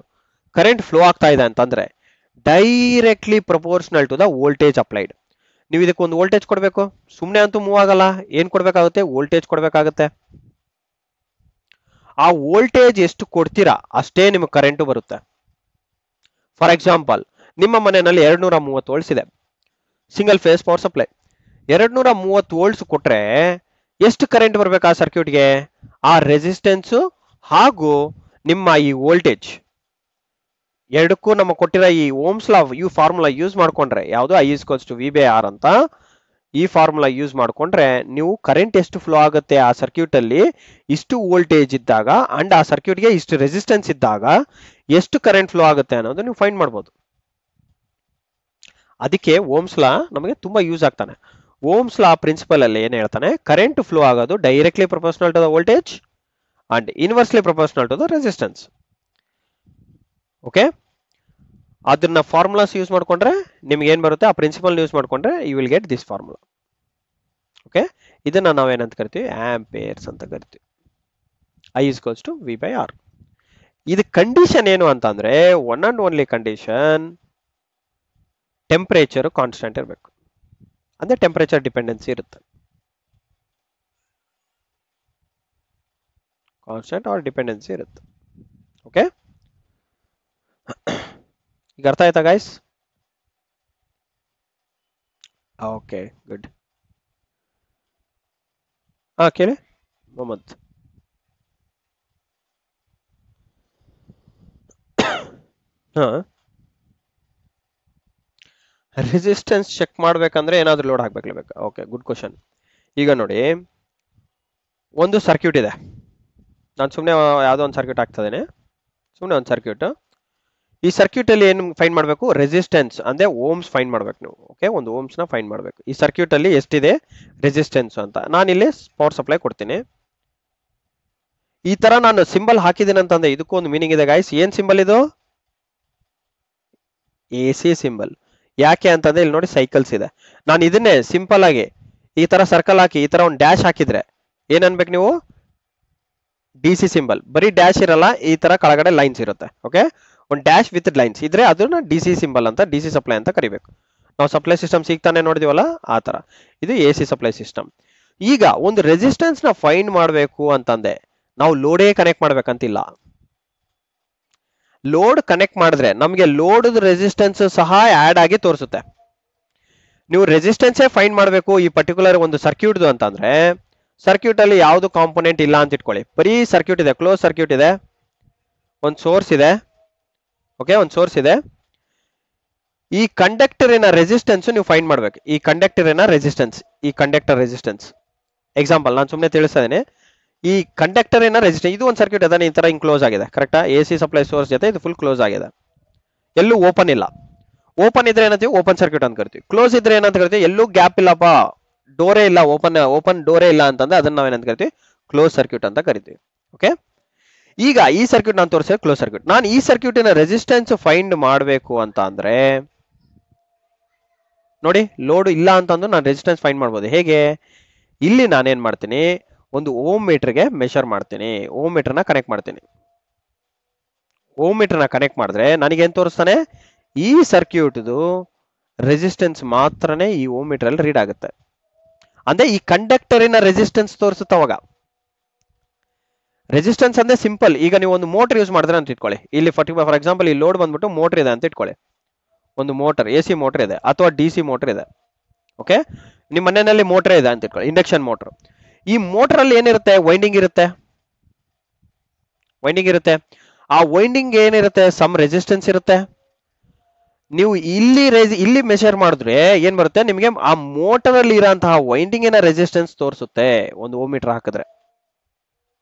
ಕರೆಂಟ್ ಫ್ಲೋ ಆಗ್ತಾ ಇದೆ ಅಂತಂದ್ರೆ directly proportional to the voltage applied. ನೀವು ಇದಕ್ಕೆ ಒಂದು ವೋಲ್ಟೇಜ್ ಕೊಡಬೇಕು. ಸುಮ್ಮನೆ ಅಂತೂ ಮೂವ್ ಆಗಲ್ಲ. ಏನ್ ಕೊಡ್ಬೇಕಾಗುತ್ತೆ? ವೋಲ್ಟೇಜ್ ಕೊಡ್ಬೇಕಾಗುತ್ತೆ. ಆ ವೋಲ್ಟೇಜ್ ಎಷ್ಟು ಕೊಡ್ತೀರಾ ಅಷ್ಟೇ ನಿಮಗೆ ಕರೆಂಟ್ ಬರುತ್ತೆ. ಫಾರ್ ಎಕ್ಸಾಂಪಲ್, ನಿಮ್ಮ ಮನೆಯಲ್ಲಿ 230 ವೋಲ್ಟ್ಸ್ ಇದೆ, single phase power supply. 230 volts ಕೊಟ್ರೆ ಎಷ್ಟು ಕರೆಂಟ್ ಬರ್ಬೇಕು ಆ ಸರ್ಕ್ಯೂಟ್ಗೆ? ಆ ರೆಸಿಸ್ಟೆನ್ಸ್ ಹಾಗೂ ನಿಮ್ಮ ಈ ವೋಲ್ಟೇಜ್ ಎರಡಕ್ಕೂ ನಮ್ಮ ಕೊಟ್ಟಿರೋ ಈ ಓಮ್ಸ್ ಲಾ ಫಾರ್ಮುಲಾ ಯೂಸ್ ಮಾಡ್ಕೊಂಡ್ರೆ, ಯಾವುದು? I=V/R ಅಂತ ಈ ಫಾರ್ಮುಲಾ ಯೂಸ್ ಮಾಡ್ಕೊಂಡ್ರೆ ನೀವು ಕರೆಂಟ್ ಎಷ್ಟು ಫ್ಲೋ ಆಗುತ್ತೆ ಆ ಸರ್ಕ್ಯೂಟ್ ಅಲ್ಲಿ, ಇಷ್ಟು ವೋಲ್ಟೇಜ್ ಇದ್ದಾಗ ಅಂಡ್ ಆ ಸರ್ಕ್ಯೂಟ್ಗೆ ಇಷ್ಟು ರೆಸಿಸ್ಟೆನ್ಸ್ ಇದ್ದಾಗ ಎಷ್ಟು ಕರೆಂಟ್ ಫ್ಲೋ ಆಗುತ್ತೆ ಅನ್ನೋದು ನೀವು ಫೈಂಡ್ ಮಾಡ್ಬೋದು. ಅದಕ್ಕೆ ಓಮ್ಸ್ ಲಾ ನಮಗೆ ತುಂಬಾ ಯೂಸ್ ಆಗ್ತಾನೆ. ಓಮ್ಸ್ ಲಾ ಪ್ರಿನ್ಸಿಪಲ್ ಅಲ್ಲಿ ಏನ್ ಹೇಳ್ತಾನೆ? ಕರೆಂಟ್ ಫ್ಲೋ ಆಗೋದು directly proportional to the voltage and inversely proportional to the resistance. Okay. ಅದನ್ನ ಫಾರ್ಮುಲಾಸ್ ಯೂಸ್ ಮಾಡ್ಕೊಂಡ್ರೆ ನಿಮ್ಗೆ ಏನ್ ಬರುತ್ತೆ? ಆ ಪ್ರಿನ್ಸಿಪಲ್ ಯೂಸ್ ಮಾಡ್ಕೊಂಡ್ರೆ you will get this formula. Okay. ಇದನ್ನ ನಾವೇನಂತ ಕರಿತೀವಿ? ಆಂಪಿಯರ್ಸ್ ಅಂತ ಕರಿತೀವಿ. I=V/R. ಇದು ಕಂಡೀಷನ್ ಏನು ಅಂತಂದ್ರೆ, one and only condition temperature constant ಇರಬೇಕು. ಅಂದ್ರೆ ಟೆಂಪರೇಚರ್ ಡಿಪೆಂಡೆನ್ಸಿ ಇರುತ್ತೆ. ಕಾನ್ಸ್ಟೆಂಟ್ ಆರ್ ಡಿಪೆಂಡೆನ್ಸಿ ಇರುತ್ತೆ. ಓಕೆ. ಈಗ ಅರ್ಥ ಆಯ್ತಾ ಗೈಸ್? Okay, good. ಕೇಳಿ ಮೊಹಮ್ಮದ್. ರೆಸಿಸ್ಟೆನ್ಸ್ ಚೆಕ್ ಮಾಡ್ಬೇಕಂದ್ರೆ ಏನಾದ್ರೂ ಲೋಡ್ ಹಾಕ್ಬೇಕು. Okay, good question. ಈಗ ನೋಡಿ, ಒಂದು ಸರ್ಕ್ಯೂಟ್ ಇದೆ. ನಾನು ಸುಮ್ಮನೆ ಯಾವುದೋ ಒಂದು ಸರ್ಕ್ಯೂಟ್ ಹಾಕ್ತಾ ಇದ್ದೇನೆ. ಸುಮ್ಮನೆ ಒಂದು ಸರ್ಕ್ಯೂಟ್. ಈ ಸರ್ಕ್ಯೂಟ್ ಅಲ್ಲಿ ಏನು ಫೈಂಡ್ ಮಾಡಬೇಕು? ರೆಸಿಸ್ಟೆನ್ಸ್ ಅಂದ್ರೆ ಓಮ್ಸ್ ಫೈಂಡ್ ಮಾಡ್ಬೇಕು ನೀವು. ಓಕೆ, ಒಂದು ಓಮ್ಸ್ ನ ಫೈಂಡ್ ಮಾಡಬೇಕು. ಈ ಸರ್ಕ್ಯೂಟ್ ಅಲ್ಲಿ ಎಷ್ಟಿದೆ ರೆಸಿಸ್ಟೆನ್ಸ್ ಅಂತ. ನಾನಿಲ್ಲಿ ಪವರ್ ಸಪ್ಲೈ ಕೊಡ್ತೀನಿ. ಈ ತರ ನಾನು ಸಿಂಬಲ್ ಹಾಕಿದ್ದೀನಿ ಅಂತಂದ್ರೆ ಇದಕ್ಕೂ ಒಂದು ಮೀನಿಂಗ್ ಇದೆ ಗೈಸ್. ಏನ್ ಸಿಂಬಲ್ ಇದು? AC symbol. ಯಾಕೆ ಅಂತಂದ್ರೆ ಇಲ್ಲಿ ನೋಡಿ ಸೈಕಲ್ಸ್ ಇದೆ. ನಾನು ಇದನ್ನೇ ಸಿಂಪಲ್ ಆಗಿ ಈ ತರ ಸರ್ಕಲ್ ಹಾಕಿ ಈ ತರ ಒಂದು ಡ್ಯಾಶ್ ಹಾಕಿದ್ರೆ ಏನ್ ಅನ್ಬೇಕು ನೀವು, ಡಿ ಸಿ ಸಿಂಬಲ್. ಬರೀ ಡ್ಯಾಶ್ ಇರಲ್ಲ, ಈ ತರ ಕೆಳಗಡೆ ಲೈನ್ಸ್ ಇರುತ್ತೆ. ಓಕೆ, ಒಂದು ಡ್ಯಾಶ್ ವಿತ್ ಲೈನ್ಸ್ ಇದ್ರೆ ಅದನ್ನ ಡಿ ಸಿ ಸಿಂಬಲ್ ಅಂತ, ಡಿ ಸಿ ಸಪ್ಲೈ ಅಂತ ಕರಿಬೇಕು. ನಾವು ಸಪ್ಲೈ ಸಿಸ್ಟಮ್ ಸಿಗ್ತಾನೆ ನೋಡಿದಿವಲ್ಲ ಆ ತರ ಇದು ಎ ಸಿ ಸಪ್ಲೈ ಸಿಸ್ಟಮ್. ಈಗ ಒಂದು ರೆಸಿಸ್ಟೆನ್ಸ್ ನ ಫೈಂಡ್ ಮಾಡಬೇಕು ಅಂತಂದೆ ನಾವು ಲೋಡೇ ಕನೆಕ್ಟ್ ಮಾಡ್ಬೇಕಂತಿಲ್ಲ. ಲೋಡ್ ಕನೆಕ್ಟ್ ಮಾಡಿದ್ರೆ ನಮಗೆ ಲೋಡ್ ರೆಸಿಸ್ಟೆನ್ಸ್ ಸಹ ಆಡ್ ಆಗಿ ತೋರಿಸುತ್ತೆ. ನೀವು ರೆಸಿಸ್ಟೆನ್ಸೇ ಫೈಂಡ್ ಮಾಡಬೇಕು ಈ ಪರ್ಟಿಕ್ಯುಲರ್ ಒಂದು ಸರ್ಕ್ಯೂಟ್ದು ಅಂತಂದ್ರೆ ಸರ್ಕ್ಯೂಟ್ ಅಲ್ಲಿ ಯಾವ್ದು ಕಾಂಪೊನೆಂಟ್ ಇಲ್ಲ ಅಂತ ಇಟ್ಕೊಳ್ಳಿ, ಬರೀ ಸರ್ಕ್ಯೂಟ್ ಇದೆ, ಕ್ಲೋಸ್ ಸರ್ಕ್ಯೂಟ್ ಇದೆ, ಒಂದು ಸೋರ್ಸ್ ಇದೆ. ಓಕೆ, ಒಂದು ಸೋರ್ಸ್ ಇದೆ. ಈ ಕಂಡಕ್ಟರಿನ ರೆಸಿಸ್ಟೆನ್ಸ್ ನೀವು ಫೈಂಡ್ ಮಾಡ್ಬೇಕು. ಈ ಕಂಡಕ್ಟರಿನ ರೆಸಿಸ್ಟೆನ್ಸ್, ಈ ಕಂಡಕ್ಟರ್ ರೆಸಿಸ್ಟೆನ್ಸ್ ಎಕ್ಸಾಂಪಲ್ ನಾನು ಸುಮ್ಮನೆ ತಿಳಿಸ್ತಾ ಇದ್ದೀನಿ. ಈ ಕಂಡಕ್ಟರಿನ ರೆಸಿಸ್ಟೆನ್ಸ್, ಇದು ಒಂದು ಸರ್ಕ್ಯೂಟ್ ಅದೇ ಈ ತರ ಹಿಂಗ್ ಕ್ಲೋಸ್ ಆಗಿದೆ, ಕರೆಕ್ಟಾ? ಎ ಸಿ ಸಪ್ಲೈ ಸೋರ್ಸ್ ಜೊತೆ ಇದು ಫುಲ್ ಕ್ಲೋಸ್ ಆಗಿದೆ, ಎಲ್ಲೂ ಓಪನ್ ಇಲ್ಲ. ಓಪನ್ ಇದ್ರೆ ಏನಂತೀವಿ, ಓಪನ್ ಸರ್ಕ್ಯೂಟ್ ಅಂತ ಕರಿತೀವಿ. ಕ್ಲೋಸ್ ಇದ್ರೆ ಏನಂತ ಕರಿತೀವಿ, ಎಲ್ಲೂ ಗ್ಯಾಪ್ ಇಲ್ಲಪ್ಪ, ಡೋರೇ ಇಲ್ಲ, ಓಪನ್ ಡೋರೇ ಇಲ್ಲ ಅಂತಂದ್ರೆ ಅದನ್ನ ನಾವೇನಂತ ಕರಿತೀವಿ, ಕ್ಲೋಸ್ ಸರ್ಕ್ಯೂಟ್ ಅಂತ ಕರಿತೀವಿ. ಓಕೆ, ಈಗ ಈ ಸರ್ಕ್ಯೂಟ್ ನಾನು ತೋರಿಸಿದ್ರೆ ಕ್ಲೋಸ್ ಸರ್ಕ್ಯೂಟ್. ನಾನು ಈ ಸರ್ಕ್ಯೂಟಿನ ರೆಸಿಸ್ಟೆನ್ಸ್ ಫೈಂಡ್ ಮಾಡಬೇಕು ಅಂತ ಅಂದ್ರೆ ನೋಡಿ, ಲೋಡ್ ಇಲ್ಲ ಅಂತಂದ್ರೆ ನಾನು ರೆಸಿಸ್ಟೆನ್ಸ್ ಫೈಂಡ್ ಮಾಡ್ಬೋದು. ಹೇಗೆ? ಇಲ್ಲಿ ನಾನೇನ್ ಮಾಡ್ತೀನಿ, ಒಂದು ಓಮ್ ಮೀಟರ್ಗೆ ಮೆಷರ್ ಮಾಡ್ತೀನಿ, ಓಮ್ ಮೀಟರ್ನ ಕನೆಕ್ಟ್ ಮಾಡ್ತೀನಿ. ಓಮ್ ಮೀಟರ್ನ ಕನೆಕ್ಟ್ ಮಾಡಿದ್ರೆ ನನಗೇನ್ ತೋರಿಸ್ತಾನೆ, ಈ ಸರ್ಕ್ಯೂಟ್ದು ರೆಸಿಸ್ಟೆನ್ಸ್ ಮಾತ್ರನೇ ಈ ಓಮ್ ಮೀಟರ್ ಅಲ್ಲಿ ರೀಡ್ ಆಗುತ್ತೆ. ಅಂದ್ರೆ ಈ ಕಂಡಕ್ಟರಿನ ರೆಸಿಸ್ಟೆನ್ಸ್ ತೋರಿಸುತ್ತೆ. ಅವಾಗ ರೆಸಿಸ್ಟೆನ್ಸ್ ಅಂದ್ರೆ ಸಿಂಪಲ್. ಈಗ ನೀವು ಒಂದು ಮೋಟರ್ ಯೂಸ್ ಮಾಡಿದ್ರೆ ಅಂತ ಇಟ್ಕೊಳ್ಳಿ, ಇಲ್ಲಿ ಫಾರ್ ಎಕ್ಸಾಂಪಲ್ ಈ ಲೋಡ್ ಬಂದ್ಬಿಟ್ಟು ಮೋಟರ್ ಇದೆ ಅಂತ ಇಟ್ಕೊಳ್ಳಿ, ಒಂದು ಮೋಟರ್ ಎ ಸಿ ಮೋಟರ್ ಇದೆ ಅಥವಾ ಡಿ ಸಿ ಮೋಟರ್ ಇದೆ. ಓಕೆ, ನಿಮ್ಮ ಮನೆಯಲ್ಲಿ ಮೋಟರ್ ಇದೆ ಅಂತ ಇಟ್ಕೊಳ್ಳಿ, ಇಂಡಕ್ಷನ್ ಮೋಟರ್. ಈ ಮೋಟರ್ ಅಲ್ಲಿ ಏನಿರುತ್ತೆ, ವೈಂಡಿಂಗ್ ಇರುತ್ತೆ, ವೈಂಡಿಂಗ್ ಇರುತ್ತೆ. ಆ ವೈಂಡಿಂಗ್ ಏನಿರುತ್ತೆ, ಸಮ್ ರೆಸಿಸ್ಟೆನ್ಸ್ ಇರುತ್ತೆ. ನೀವು ಇಲ್ಲಿ ಮೆಷರ್ ಮಾಡಿದ್ರೆ ಏನ್ ಬರುತ್ತೆ ನಿಮಗೆ, ಆ ಮೋಟರ್ ಅಲ್ಲಿ ಇರೋಂತಹ ವೈಂಡಿಂಗಿನ ರೆಸಿಸ್ಟೆನ್ಸ್ ತೋರಿಸುತ್ತೆ ಒಂದು ಓಮ್ ಮೀಟರ್ ಹಾಕಿದ್ರೆ.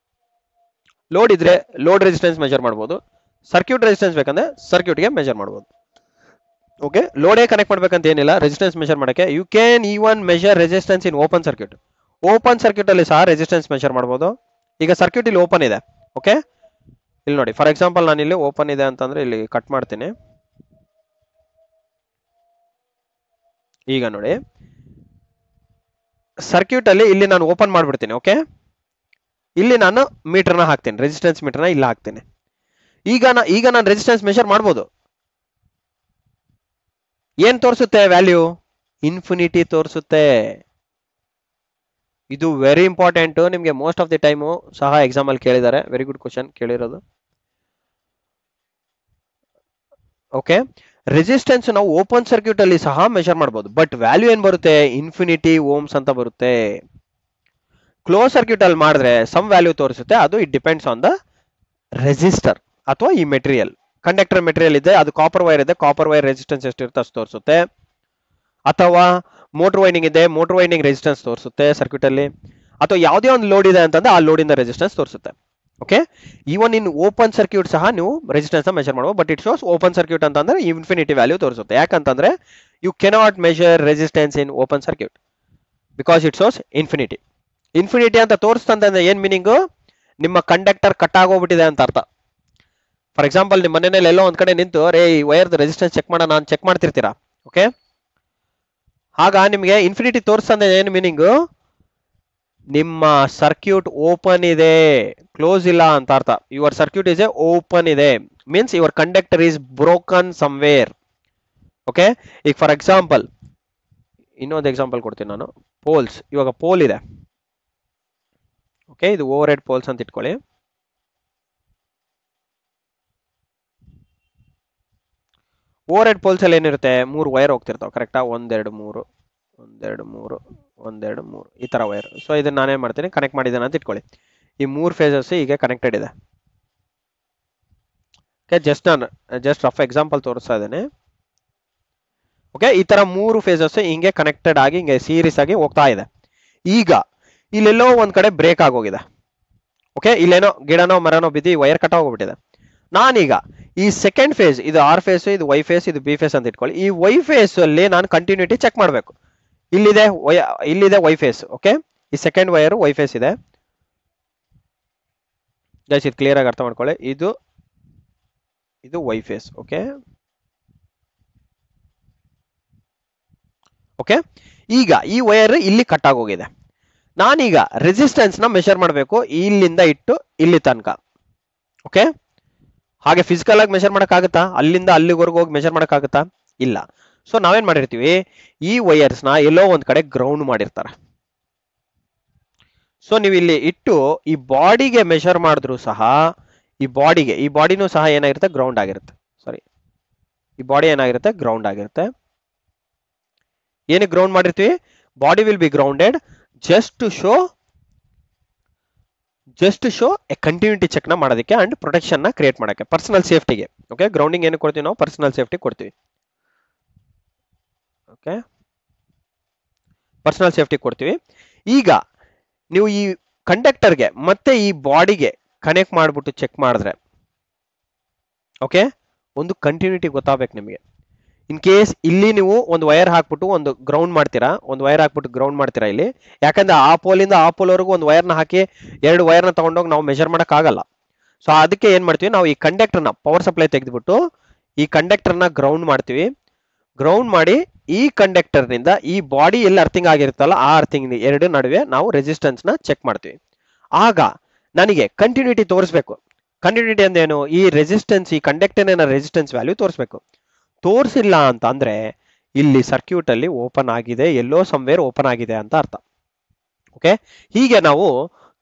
ಲೋಡ್ ಇದ್ರೆ ಲೋಡ್ ರೆಸಿಸ್ಟೆನ್ಸ್ ಮೆಜರ್ ಮಾಡ್ಬೋದು, ಸರ್ಕ್ಯೂಟ್ ರೆಸಿಸ್ಟೆನ್ಸ್ ಬೇಕಂದ್ರೆ ಸರ್ಕ್ಯೂಟ್ಗೆ ಮೆಜರ್ ಮಾಡ್ಬೋದು. ಓಕೆ, ಲೋಡೇ ಕನೆಕ್ಟ್ ಮಾಡ್ಬೇಕಂತ ಏನಿಲ್ಲ ರೆಸಿಸ್ಟೆನ್ಸ್ ಮೆಜರ್ ಮಾಡಕ್ಕೆ. You can even measure resistance in open circuit. Open circuit ಅಲ್ಲಿ ಸಹ ರೆಸಿಸ್ಟೆನ್ಸ್ ಮೆಜರ್ ಮಾಡ್ಬೋದು. ಈಗ ಸರ್ಕ್ಯೂಟ್ ಇಲ್ಲಿ ಓಪನ್ ಇದೆ. ಓಕೆ, ಇಲ್ಲಿ ನೋಡಿ ಫಾರ್ ಎಕ್ಸಾಂಪಲ್ ನಾನು ಇಲ್ಲಿ ಓಪನ್ ಇದೆ ಅಂತಂದ್ರೆ ಇಲ್ಲಿ ಕಟ್ ಮಾಡ್ತೀನಿ. ಈಗ ನೋಡಿ ಸರ್ಕ್ಯೂಟ್ ಅಲ್ಲಿ ಇಲ್ಲಿ ನಾನು ಓಪನ್ ಮಾಡ್ಬಿಡ್ತೀನಿ. ಓಕೆ, ಇಲ್ಲಿ ನಾನು ಮೀಟರ್ನ ಹಾಕ್ತೀನಿ, ರೆಸಿಸ್ಟೆನ್ಸ್ ಮೀಟರ್ನ ಇಲ್ಲಿ ಹಾಕ್ತೀನಿ. ಈಗ ನಾನು ರೆಸಿಸ್ಟೆನ್ಸ್ ಮೆಷರ್ ಮಾಡ್ಬೋದು. ಏನ್ ತೋರಿಸುತ್ತೆ ವ್ಯಾಲ್ಯೂ? ಇನ್ಫಿನಿಟಿ ತೋರಿಸುತ್ತೆ. ಇದು ವೆರಿ ಇಂಪಾರ್ಟೆಂಟ್, ನಿಮ್ಗೆ ಮೋಸ್ಟ್ ಆಫ್ ದಿ ಟೈಮು ಸಹ ಎಕ್ಸಾಮ್ ಅಲ್ಲಿ ಕೇಳಿದ್ದಾರೆ. ವೆರಿ ಗುಡ್ ಕ್ವಶನ್ ಕೇಳಿರೋದು. ಓಕೆ, ರೆಸಿಸ್ಟೆನ್ಸ್ ನಾವು ಓಪನ್ ಸರ್ಕ್ಯೂಟ್ ಅಲ್ಲಿ ಸಹ ಮೆಷರ್ ಮಾಡಬಹುದು, ಬಟ್ ವ್ಯಾಲ್ಯೂ ಏನ್ ಬರುತ್ತೆ, ಇನ್ಫಿನಿಟಿ ಓಮ್ಸ್ ಅಂತ ಬರುತ್ತೆ. ಕ್ಲೋಸ್ ಸರ್ಕ್ಯೂಟ್ ಅಲ್ಲಿ ಮಾಡಿದ್ರೆ ಸಮ್ ವ್ಯಾಲ್ಯೂ ತೋರಿಸುತ್ತೆ, ಅದು it depends on the resistor ಅಥವಾ ಈ ಮೆಟೀರಿಯಲ್. ಕಂಡಕ್ಟರ್ ಮೆಟೀರಿಯಲ್ ಇದೆ, ಅದು ಕಾಪರ್ ವೈರ್ ಇದೆ, ಕಾಪರ್ ವೈರ್ ರೆಸಿಸ್ಟೆನ್ಸ್ ಎಷ್ಟಿರುತ್ತೆ ಅಷ್ಟು ತೋರಿಸುತ್ತೆ. ಅಥವಾ ಮೋಟರ್ ವೈಂಡಿಂಗ್ ಇದೆ, ಮೋಟರ್ ವೈಂಡಿಂಗ್ ರೆಸಿಸ್ಟೆನ್ಸ್ ತೋರಿಸುತ್ತೆ ಸರ್ಕ್ಯೂಟ್ ಅಲ್ಲಿ. ಅಥವಾ ಯಾವುದೇ ಒಂದು ಲೋಡ್ ಇದೆ ಅಂತಂದ್ರೆ ಆ ಲೋಡ್ ಇಂದ ರೆಸಿಸ್ಟೆನ್ಸ್ ತೋರಿಸುತ್ತೆ. Okay, even in open circuit ಸಹ ನೀವು ರೆಸಿಸ್ಟೆನ್ಸ್ ಮೆಷರ್ ಮಾಡಬಹುದು, but it shows open circuit ಅಂತಂದ್ರೆ ಇನ್ಫಿನಿಟಿ ವ್ಯಾಲ್ಯೂ ತೋರಿಸುತ್ತೆ. ಯಾಕಂತಂದ್ರೆ you cannot measure resistance in open circuit because it shows infinity. Infinity ಅಂತ ತೋರಿಸ್ತಂದ್ರೆ ಏನ್ ಮೀನಿಂಗು, ನಿಮ್ಮ ಕಂಡಕ್ಟರ್ ಕಟ್ ಆಗೋಗ್ಬಿಟ್ಟಿದೆ ಅಂತ ಅರ್ಥ. ಫಾರ್ ಎಕ್ಸಾಂಪಲ್ ನಿಮ್ಮ ಮನೆಯಲ್ಲಿ ಎಲ್ಲೋ ಒಂದ್ ಕಡೆ ನಿಂತು ರೇ ಈ ವೈರ್ ರೆಸಿಸ್ಟೆನ್ಸ್ ಚೆಕ್ ಮಾಡೋಣ ಅಂತ ಚೆಕ್ ಮಾಡ್ತಿರ್ತೀರಾ. ಓಕೆ, ಆಗ ನಿಮಗೆ ಇನ್ಫಿನಿಟಿ ತೋರಿಸ್ತಂದ್ರೆ ಏನು ಮೀನಿಂಗು, ನಿಮ್ಮ ಸರ್ಕ್ಯೂಟ್ ಓಪನ್ ಇದೆ, ಕ್ಲೋಸ್ ಇಲ್ಲ ಅಂತ ಅರ್ಥ. Your circuit is a open ಇದೆ, means your conductor is broken somewhere. Okay, ಈಗ ಫಾರ್ ಎಕ್ಸಾಂಪಲ್ ಇನ್ನೊಂದು ಎಕ್ಸಾಂಪಲ್ ಕೊಡ್ತೀನಿ ನಾನು. ಪೋಲ್ಸ್, ಇವಾಗ ಪೋಲ್ ಇದೆ. ಓಕೆ, ಇದು ಓವರ್ ಹೆಡ್ ಪೋಲ್ಸ್ ಅಂತ ಇಟ್ಕೊಳ್ಳಿ. ಓವರ್ ಹೆಡ್ ಪೋಲ್ಸ್ ಅಲ್ಲಿ ಏನಿರುತ್ತೆ, 3 ವೈರ್ ಹೋಗ್ತಿರ್ತಾವೆ, ಕರೆಕ್ಟಾ? 1 2 3 1 2 3 1 2 3 ಈ ತರ ವೈರ್. ಸೊ ಇದನ್ನ ನಾನೇನ್ ಮಾಡ್ತೀನಿ, ಕನೆಕ್ಟ್ ಮಾಡಿದ್ದೇನೆ ಅಂತ ಇಟ್ಕೊಳ್ಳಿ. ಈ 3 ಫೇಸಸ್ ಈಗ ಕನೆಕ್ಟೆಡ್ ಇದೆ. ಓಕೆ, ಜಸ್ಟ್ ರಫ್ ಎಕ್ಸಾಂಪಲ್ ತೋರಿಸ್ತಾ ಇದ್ದೇನೆ. ಓಕೆ, ಈ ತರ 3 ಫೇಸಸ್ ಹಿಂಗೆ ಕನೆಕ್ಟೆಡ್ ಆಗಿ ಹಿಂಗೆ ಸೀರೀಸ್ ಆಗಿ ಹೋಗ್ತಾ ಇದೆ. ಈಗ ಇಲ್ಲೆಲ್ಲೋ ಒಂದ್ ಕಡೆ ಬ್ರೇಕ್ ಆಗೋಗಿದೆ. ಓಕೆ, ಇಲ್ಲೇನೋ ಗಿಡನೋ ಮರನೋ ಬಿದ್ದು ವೈರ್ ಕಟ್ ಆಗೋಗ್ಬಿಟ್ಟಿದೆ. ನಾನೀಗ ಈ ಸೆಕೆಂಡ್ ಫೇಸ್, ಇದು ಆರ್ ಫೇಸ್, ಇದು ವೈ ಫೇಸ್, ಇದು ಬಿ ಫೇಸ್ ಅಂತ ಇಟ್ಕೊಳ್ಳಿ. ಈ ವೈ ಫೇಸ್ ಅಲ್ಲಿ ನಾನು ಕಂಟಿನ್ಯೂಟಿ ಚೆಕ್ ಮಾಡಬೇಕು. ಇಲ್ಲಿದೆ ವೈ ಫೇಸ್. ಓಕೆ, ಈ ಸೆಕೆಂಡ್ ವೈರ್ ವೈ ಫೇಸ್ ಇದೆ. ಗೈಸ್ ಇದು ಕ್ಲಿಯರ್ ಆಗಿ ಅರ್ಥ ಮಾಡ್ಕೊಳ್ಳಿ. ಇದು ವೈ ಫೇಸ್. ಓಕೆ, ಓಕೆ, ಈಗ ಈ ವೈರ್ ಇಲ್ಲಿ ಕಟ್ ಆಗೋಗಿದೆ. ನಾನೀಗ ರೆಸಿಸ್ಟೆನ್ಸ್ ನ ಮೆಷರ್ ಮಾಡಬೇಕು ಇಲ್ಲಿಂದ ಇಟ್ಟು ಇಲ್ಲಿ ತನಕ. ಓಕೆ, ಹಾಗೆ ಫಿಸಿಕಲ್ ಆಗಿ ಮೆಷರ್ ಮಾಡಕ್ಕಾಗತ್ತಾ? ಅಲ್ಲಿಂದ ಅಲ್ಲಿವರೆಗೂ ಹೋಗಿ ಮೆಷರ್ ಮಾಡಕ್ಕಾಗತ್ತಾ? ಇಲ್ಲ. ಸೊ ನಾವೇನ್ ಮಾಡಿರ್ತೀವಿ, ಈ ವೈರ್ಸ್ ನ ಎಲ್ಲೋ ಒಂದ್ ಕಡೆ ಗ್ರೌಂಡ್ ಮಾಡಿರ್ತಾರೆ. ಸೊ ನೀವು ಇಲ್ಲಿ ಇಟ್ಟು ಈ ಬಾಡಿಗೆ ಮೆಷರ್ ಮಾಡಿದ್ರು ಸಹ ಈ ಬಾಡಿನೂ ಸಹ ಏನಾಗಿರುತ್ತೆ, ಗ್ರೌಂಡ್ ಆಗಿರುತ್ತೆ. ಸಾರಿ, ಈ ಬಾಡಿ ಏನಾಗಿರುತ್ತೆ, ಗ್ರೌಂಡ್ ಆಗಿರುತ್ತೆ. ಏನಕ್ಕೆ ಗ್ರೌಂಡ್ ಮಾಡಿರ್ತೀವಿ? Body will be grounded just to show a continuity check ನ ಮಾಡೋದಕ್ಕೆ ಅಂಡ್ ಪ್ರೊಟೆಕ್ಷನ್ ನ ಕ್ರಿಯೇಟ್ ಮಾಡಕ್ಕೆ, ಪರ್ಸನಲ್ ಸೇಫ್ಟಿಗೆ. ಓಕೆ, ಗ್ರೌಂಡಿಂಗ್ ಏನು ಕೊಡ್ತೀವಿ ನಾವು? ಪರ್ಸನಲ್ ಸೇಫ್ಟಿ ಕೊಡ್ತೀವಿ. ಓಕೆ, ಪರ್ಸನಲ್ ಸೇಫ್ಟಿ ಕೊಡ್ತೀವಿ. ಈಗ ನೀವು ಈ ಕಂಡಕ್ಟರ್ಗೆ ಮತ್ತೆ ಈ ಬಾಡಿಗೆ ಕನೆಕ್ಟ್ ಮಾಡ್ಬಿಟ್ಟು ಚೆಕ್ ಮಾಡಿದ್ರೆ, ಓಕೆ, ಒಂದು ಕಂಟಿನ್ಯೂಟಿ ಗೊತ್ತಾಗಬೇಕು ನಿಮಗೆ. ಇನ್ ಕೇಸ್ ಇಲ್ಲಿ ನೀವು ಒಂದು ವೈರ್ ಹಾಕ್ಬಿಟ್ಟು ಒಂದು ಗ್ರೌಂಡ್ ಮಾಡ್ತೀರಾ ಇಲ್ಲಿ, ಯಾಕಂದ್ರೆ ಆ ಪೋಲಿಂದ ಆ ಪೋಲ್ವರೆಗೂ ಒಂದು ವೈರ್ನ ಹಾಕಿ 2 ವೈರ್ನ ತಗೊಂಡೋಗಿ ನಾವು ಮೆಷರ್ ಮಾಡಕ್ ಆಗಲ್ಲ. ಸೊ ಅದಕ್ಕೆ ಏನ್ ಮಾಡ್ತೀವಿ ನಾವು, ಈ ಕಂಡಕ್ಟರ್ನ ಪವರ್ ಸಪ್ಲೈ ತೆಗೆದ್ಬಿಟ್ಟು ಈ ಕಂಡಕ್ಟರ್ನ ಗ್ರೌಂಡ್ ಮಾಡ್ತೀವಿ. ಗ್ರೌಂಡ್ ಮಾಡಿ ಈ ಕಂಡಕ್ಟರ್ ನಿಂದ ಈ ಬಾಡಿ ಎಲ್ಲಿ ಅರ್ಥಿಂಗ್ ಆಗಿರುತ್ತಲ್ಲ ಆ ಅರ್ಥಿಂಗ್ 2 ನಡುವೆ ನಾವು ರೆಸಿಸ್ಟೆನ್ಸ್ ನ ಚೆಕ್ ಮಾಡ್ತೀವಿ. ಆಗ ನನಗೆ ಕಂಟಿನ್ಯೂಟಿ ತೋರಿಸ್ಬೇಕು. ಕಂಟಿನ್ಯೂಟಿ ಅಂದೇನು? ಈ ರೆಸಿಸ್ಟೆನ್ಸ್, ಈ ಕಂಡಕ್ಟರ್ನ ರೆಸಿಸ್ಟೆನ್ಸ್ ವ್ಯಾಲ್ಯೂ ತೋರಿಸ್ಬೇಕು. ತೋರಿಸಿಲ್ಲ ಅಂತ ಅಂದ್ರೆ ಇಲ್ಲಿ ಸರ್ಕ್ಯೂಟ್ ಅಲ್ಲಿ ಓಪನ್ ಆಗಿದೆ, ಎಲ್ಲೋ ಸಮ್ವೇರ್ ಓಪನ್ ಆಗಿದೆ ಅಂತ ಅರ್ಥ. ಓಕೆ, ಹೀಗೆ ನಾವು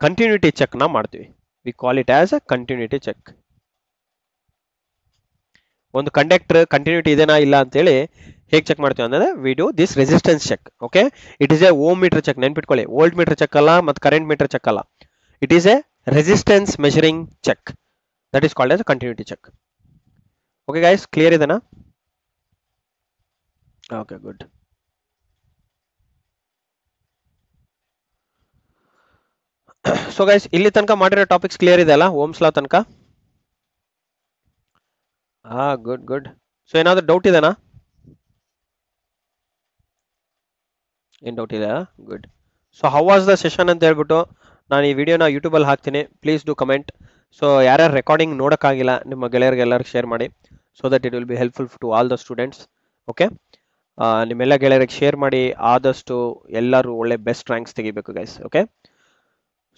ಕಂಟಿನ್ಯೂಟಿ ಚೆಕ್ ನ ಮಾಡ್ತೀವಿ. We call it as a continuity check. ಒಂದು ಕಂಡಕ್ಟರ್ ಕಂಟಿನ್ಯೂಟಿ ಇದೆನಾ ಇಲ್ಲ ಅಂತೇಳಿ ಹೇಗೆ ಚೆಕ್ ಮಾಡ್ತೀವಿ ಅಂದ್ರೆ, we do this resistance check. Okay, it is a ohm meter check. ನೆನ್ಪಿಟ್ಕೊಳ್ಳಿ, ವೋಲ್ಟ್ ಮೀಟರ್ ಚೆಕ್ ಅಲ್ಲ ಮತ್ತು ಕರೆಂಟ್ ಮೀಟರ್ ಚೆಕ್ ಅಲ್ಲ. It is a resistance measuring check. That is called as continuity check. Okay guys, clear ಇದೆನಾ? Okay, good. So guys, ಇಲ್ಲಿ ತನಕ ಮಾಡಿರೋ topics clear ಇದೆ ಅಲ್ಲ, ಓಮ್ಸ್ ಲಾ ತನಕ? ಗುಡ್. ಸೊ ಏನಾದ್ರು ಡೌಟ್ ಇದೆನಾ? ಏನ್ ಡೌಟ್ ಇದೆ? Good. So how was the session ಅಂತ ಹೇಳ್ಬಿಟ್ಟು ನಾನು ಈ ವಿಡಿಯೋನ ಯೂಟ್ಯೂಬಲ್ಲಿ ಹಾಕ್ತೀನಿ. Please do comment. ಸೊ ಯಾರ್ಯಾರು ರೆಕಾರ್ಡಿಂಗ್ ನೋಡೋಕ್ಕಾಗಿಲ್ಲ ನಿಮ್ಮ ಗೆಳೆಯರಿಗೆ ಎಲ್ಲರಿಗೂ ಶೇರ್ ಮಾಡಿ, so that it will be helpful to all the students. Okay, ನಿಮ್ಮೆಲ್ಲ ಗೆಳೆಯರಿಗೆ ಶೇರ್ ಮಾಡಿ, ಆದಷ್ಟು ಎಲ್ಲರೂ ಒಳ್ಳೆ ಬೆಸ್ಟ್ ರ್ಯಾಂಕ್ಸ್ ತೆಗಿಬೇಕು ಗೈಸ್. ಓಕೆ,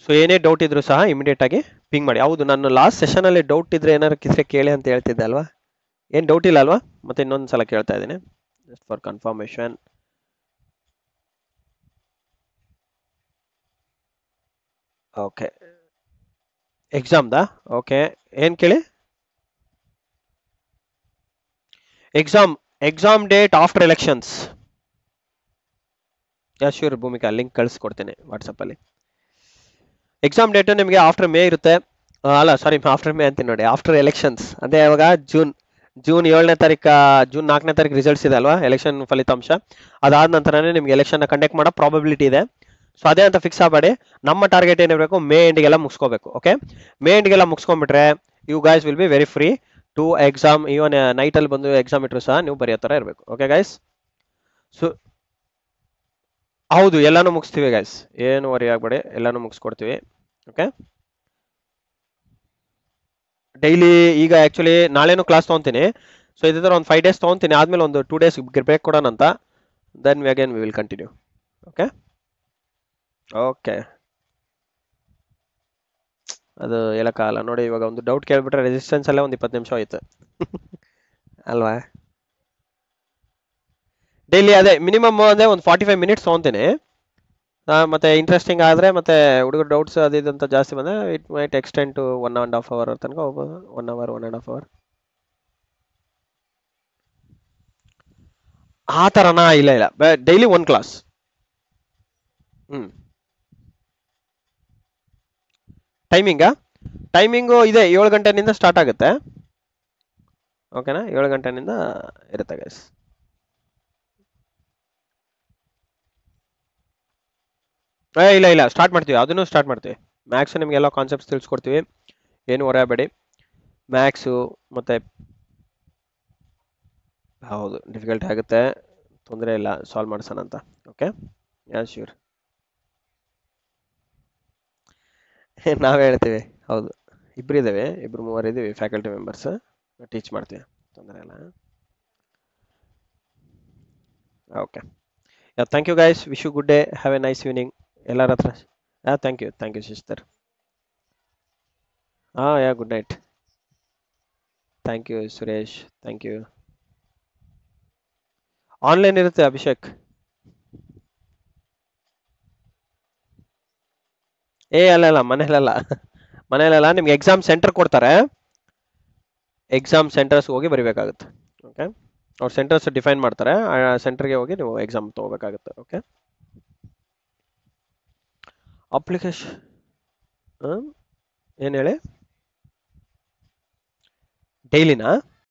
ಸೊ ಏನೇ ಡೌಟ್ ಇದ್ರು ಸಹ ಇಮಿಡಿಯೇಟ್ ಆಗಿ ಪಿಂಗ್ ಮಾಡಿ. ಹೌದು, ನಾನು ಲಾಸ್ಟ್ ಸೆಷನಲ್ಲಿ ಡೌಟ್ ಇದ್ರೆ ಏನಾರು ಕಿಸ್ರೆ ಕೇಳಿ ಅಂತ ಹೇಳ್ತಿದ್ದೆ ಅಲ್ವಾ? ಏನು ಡೌಟ್ ಇಲ್ಲ ಅಲ್ವಾ? ಮತ್ತೆ ಇನ್ನೊಂದು ಸಲ ಕೇಳ್ತಾ ಇದ್ದೀನಿ ಜಸ್ಟ್ ಫಾರ್ ಕನ್ಫರ್ಮೇಶನ್. ಓಕೆ, ಎಕ್ಸಾಮ್ದಾ? ಓಕೆ, ಏನು ಕೇಳಿ? Exam date after elections. Sure Bhoomika, link ಕಳಿಸ್ಕೊಡ್ತೀನಿ ವಾಟ್ಸಪ್ಪಲ್ಲಿ. ಎಕ್ಸಾಮ್ ಡೇಟ್ ನಿಮಗೆ ಆಫ್ಟರ್ ಮೇ ಇರುತ್ತೆ. ಅಲ್ಲ ಸಾರಿ, ಆಫ್ಟರ್ ಮೇ ಅಂತೀನಿ ನೋಡಿ, ಆಫ್ಟರ್ ಎಲೆಕ್ಷನ್ಸ್. ಅದೇ ಯಾವಾಗ? ಜೂನ್ 7ನೇ ತಾರೀಕು, ಜೂನ್ 4ನೇ ತಾರೀಕು ರಿಸಲ್ಟ್ಸ್ ಇದೆ ಅಲ್ವಾ, ಎಲೆಕ್ಷನ್ ಫಲಿತಾಂಶ. ಅದಾದ ನಂತರನೇ ನಿಮ್ಗೆ ಎಲೆಕ್ಷನ್ ಕಂಡಕ್ಟ್ ಮಾಡೋ ಪ್ರಾಬಬಿಲಿಟಿ ಇದೆ. ಸೊ ಅದೇ ಅಂತ ಫಿಕ್ಸ್ ಆಗಬೇಡಿ. ನಮ್ಮ ಟಾರ್ಗೆಟ್ ಏನಿರಬೇಕು, ಮೇ ಎಂಡ್ಗೆಲ್ಲ ಮುಗಿಸ್ಕೋಬೇಕು. ಓಕೆ, ಮೇ ಎಂಡ್ಗೆಲ್ಲ ಮುಗಿಸ್ಕೊಂಡ್ಬಿಟ್ರೆ you guys will be very free to exam. Even ನೈಟಲ್ಲಿ ಬಂದು ಎಕ್ಸಾಮ್ ಇಟ್ಟರು ಸಹ ನೀವು ಬರೆಯೋ ಥರ ಇರಬೇಕು. ಓಕೆ ಗೈಸ್, ಸೊ ಹೌದು, ಎಲ್ಲಾನು ಮುಗಿಸ್ತೀವಿ ಗೈಸ್, ಏನು ವರಿ ಆಗಬೇಡಿ, ಎಲ್ಲಾನು ಮುಗಿಸ್ಕೊಡ್ತೀವಿ. ಓಕೆ, ಡೈಲಿ ಈಗ ಆ್ಯಕ್ಚುಲಿ ನಾಳೆನೂ ಕ್ಲಾಸ್ ತೊಗೊತೀನಿ. ಸೊ ಇದೇ ಥರ ಒಂದು 5 days ತೊಗೊತೀನಿ, ಆದಮೇಲೆ ಒಂದು 2 days ಬ್ರೇಕ್ ಕೊಡೋಣ ಅಂತ. Then again we will continue. Okay okay, ಅದು ಹೇಳೋಕ್ಕಾಗಲ್ಲ ನೋಡಿ. ಇವಾಗ ಒಂದು ಡೌಟ್ ಕೇಳ್ಬಿಟ್ರೆ ರೆಸಿಸ್ಟೆನ್ಸ್ ಅಲ್ಲೇ ಒಂದು 20 ನಿಮಿಷ ಆಯ್ತು ಅಲ್ವಾ? ಡೈಲಿ ಅದೇ ಮಿನಿಮಮ್ ಅಂದರೆ ಒಂದು 45 minutes ತೊಗೊತೀನಿ. ಮತ್ತೆ ಇಂಟ್ರೆಸ್ಟಿಂಗ್ ಆದರೆ ಮತ್ತೆ ಹುಡುಗರು ಡೌಟ್ಸ್ ಅದು ಇದು ಅಂತ ಜಾಸ್ತಿ ಬಂದರೆ it might extend to 1.5 hour ತನಕ ಹೋಗ್ಬೋದು. 1 hour 1.5 hour ಆ ಥರನಾ? ಇಲ್ಲ, ಡೈಲಿ 1 class. ಟೈಮಿಂಗು ಇದೆ, 7 ಗಂಟೆನಿಂದ ಸ್ಟಾರ್ಟ್ ಆಗುತ್ತೆ. ಓಕೆನಾ, 7 ಗಂಟೆನಿಂದ ಇರುತ್ತೆ ಗೈಸ್. ಇಲ್ಲ ಸ್ಟಾರ್ಟ್ ಮಾಡ್ತೀವಿ, ಅದನ್ನು ಸ್ಟಾರ್ಟ್ ಮಾಡ್ತೀವಿ. ಮ್ಯಾಥ್ಸ್ ನಿಮಗೆಲ್ಲ ಕಾನ್ಸೆಪ್ಟ್ಸ್ ತಿಳಿಸ್ಕೊಡ್ತೀವಿ, ಏನು ಹೊರಬೇಡಿ. ಮ್ಯಾಥ್ಸು ಮತ್ತೆ ಹೌದು ಡಿಫಿಕಲ್ಟ್ ಆಗುತ್ತೆ, ತೊಂದರೆ ಇಲ್ಲ, ಸಾಲ್ವ್ ಮಾಡ್ಸೋಣ ಅಂತ. ಓಕೆ, ಶ್ಯೂರ್ ನಾವೇ ಹೇಳ್ತೀವಿ. ಹೌದು, ಇಬ್ಬರು 3 ಇದ್ದೀವಿ ಫ್ಯಾಕಲ್ಟಿ ಮೆಂಬರ್ಸ್, ಟೀಚ್ ಮಾಡ್ತೀವಿ, ತೊಂದರೆ ಇಲ್ಲ. Okay, thank you guys, wish you good day, have a nice evening ಎಲ್ಲರ ಹತ್ರ. Thank you sister. Yeah good night. Thank you Suresh, thank you. Online ಇರುತ್ತೆ ಅಭಿಷೇಕ್. ಅಲ್ಲ ಮನೇಲಲ್ಲ ನಿಮ್ಗೆ ಎಕ್ಸಾಮ್ ಸೆಂಟರ್ ಕೊಡ್ತಾರೆ, ಎಕ್ಸಾಮ್ ಸೆಂಟರ್ಸ್ ಹೋಗಿ ಬರಿಬೇಕಾಗುತ್ತೆ. ಓಕೆ, ಅವ್ರು ಸೆಂಟರ್ಸ್ ಡಿಫೈನ್ ಮಾಡ್ತಾರೆ, ಆ ಸೆಂಟರ್ಗೆ ಹೋಗಿ ನೀವು ಎಕ್ಸಾಮ್ ತಗೋಬೇಕಾಗುತ್ತೆ. ಓಕೆ, ಅಪ್ಲಿಕೇಶನ್ ಏನು ಹೇಳಿ, ಡೈಲಿನಾ?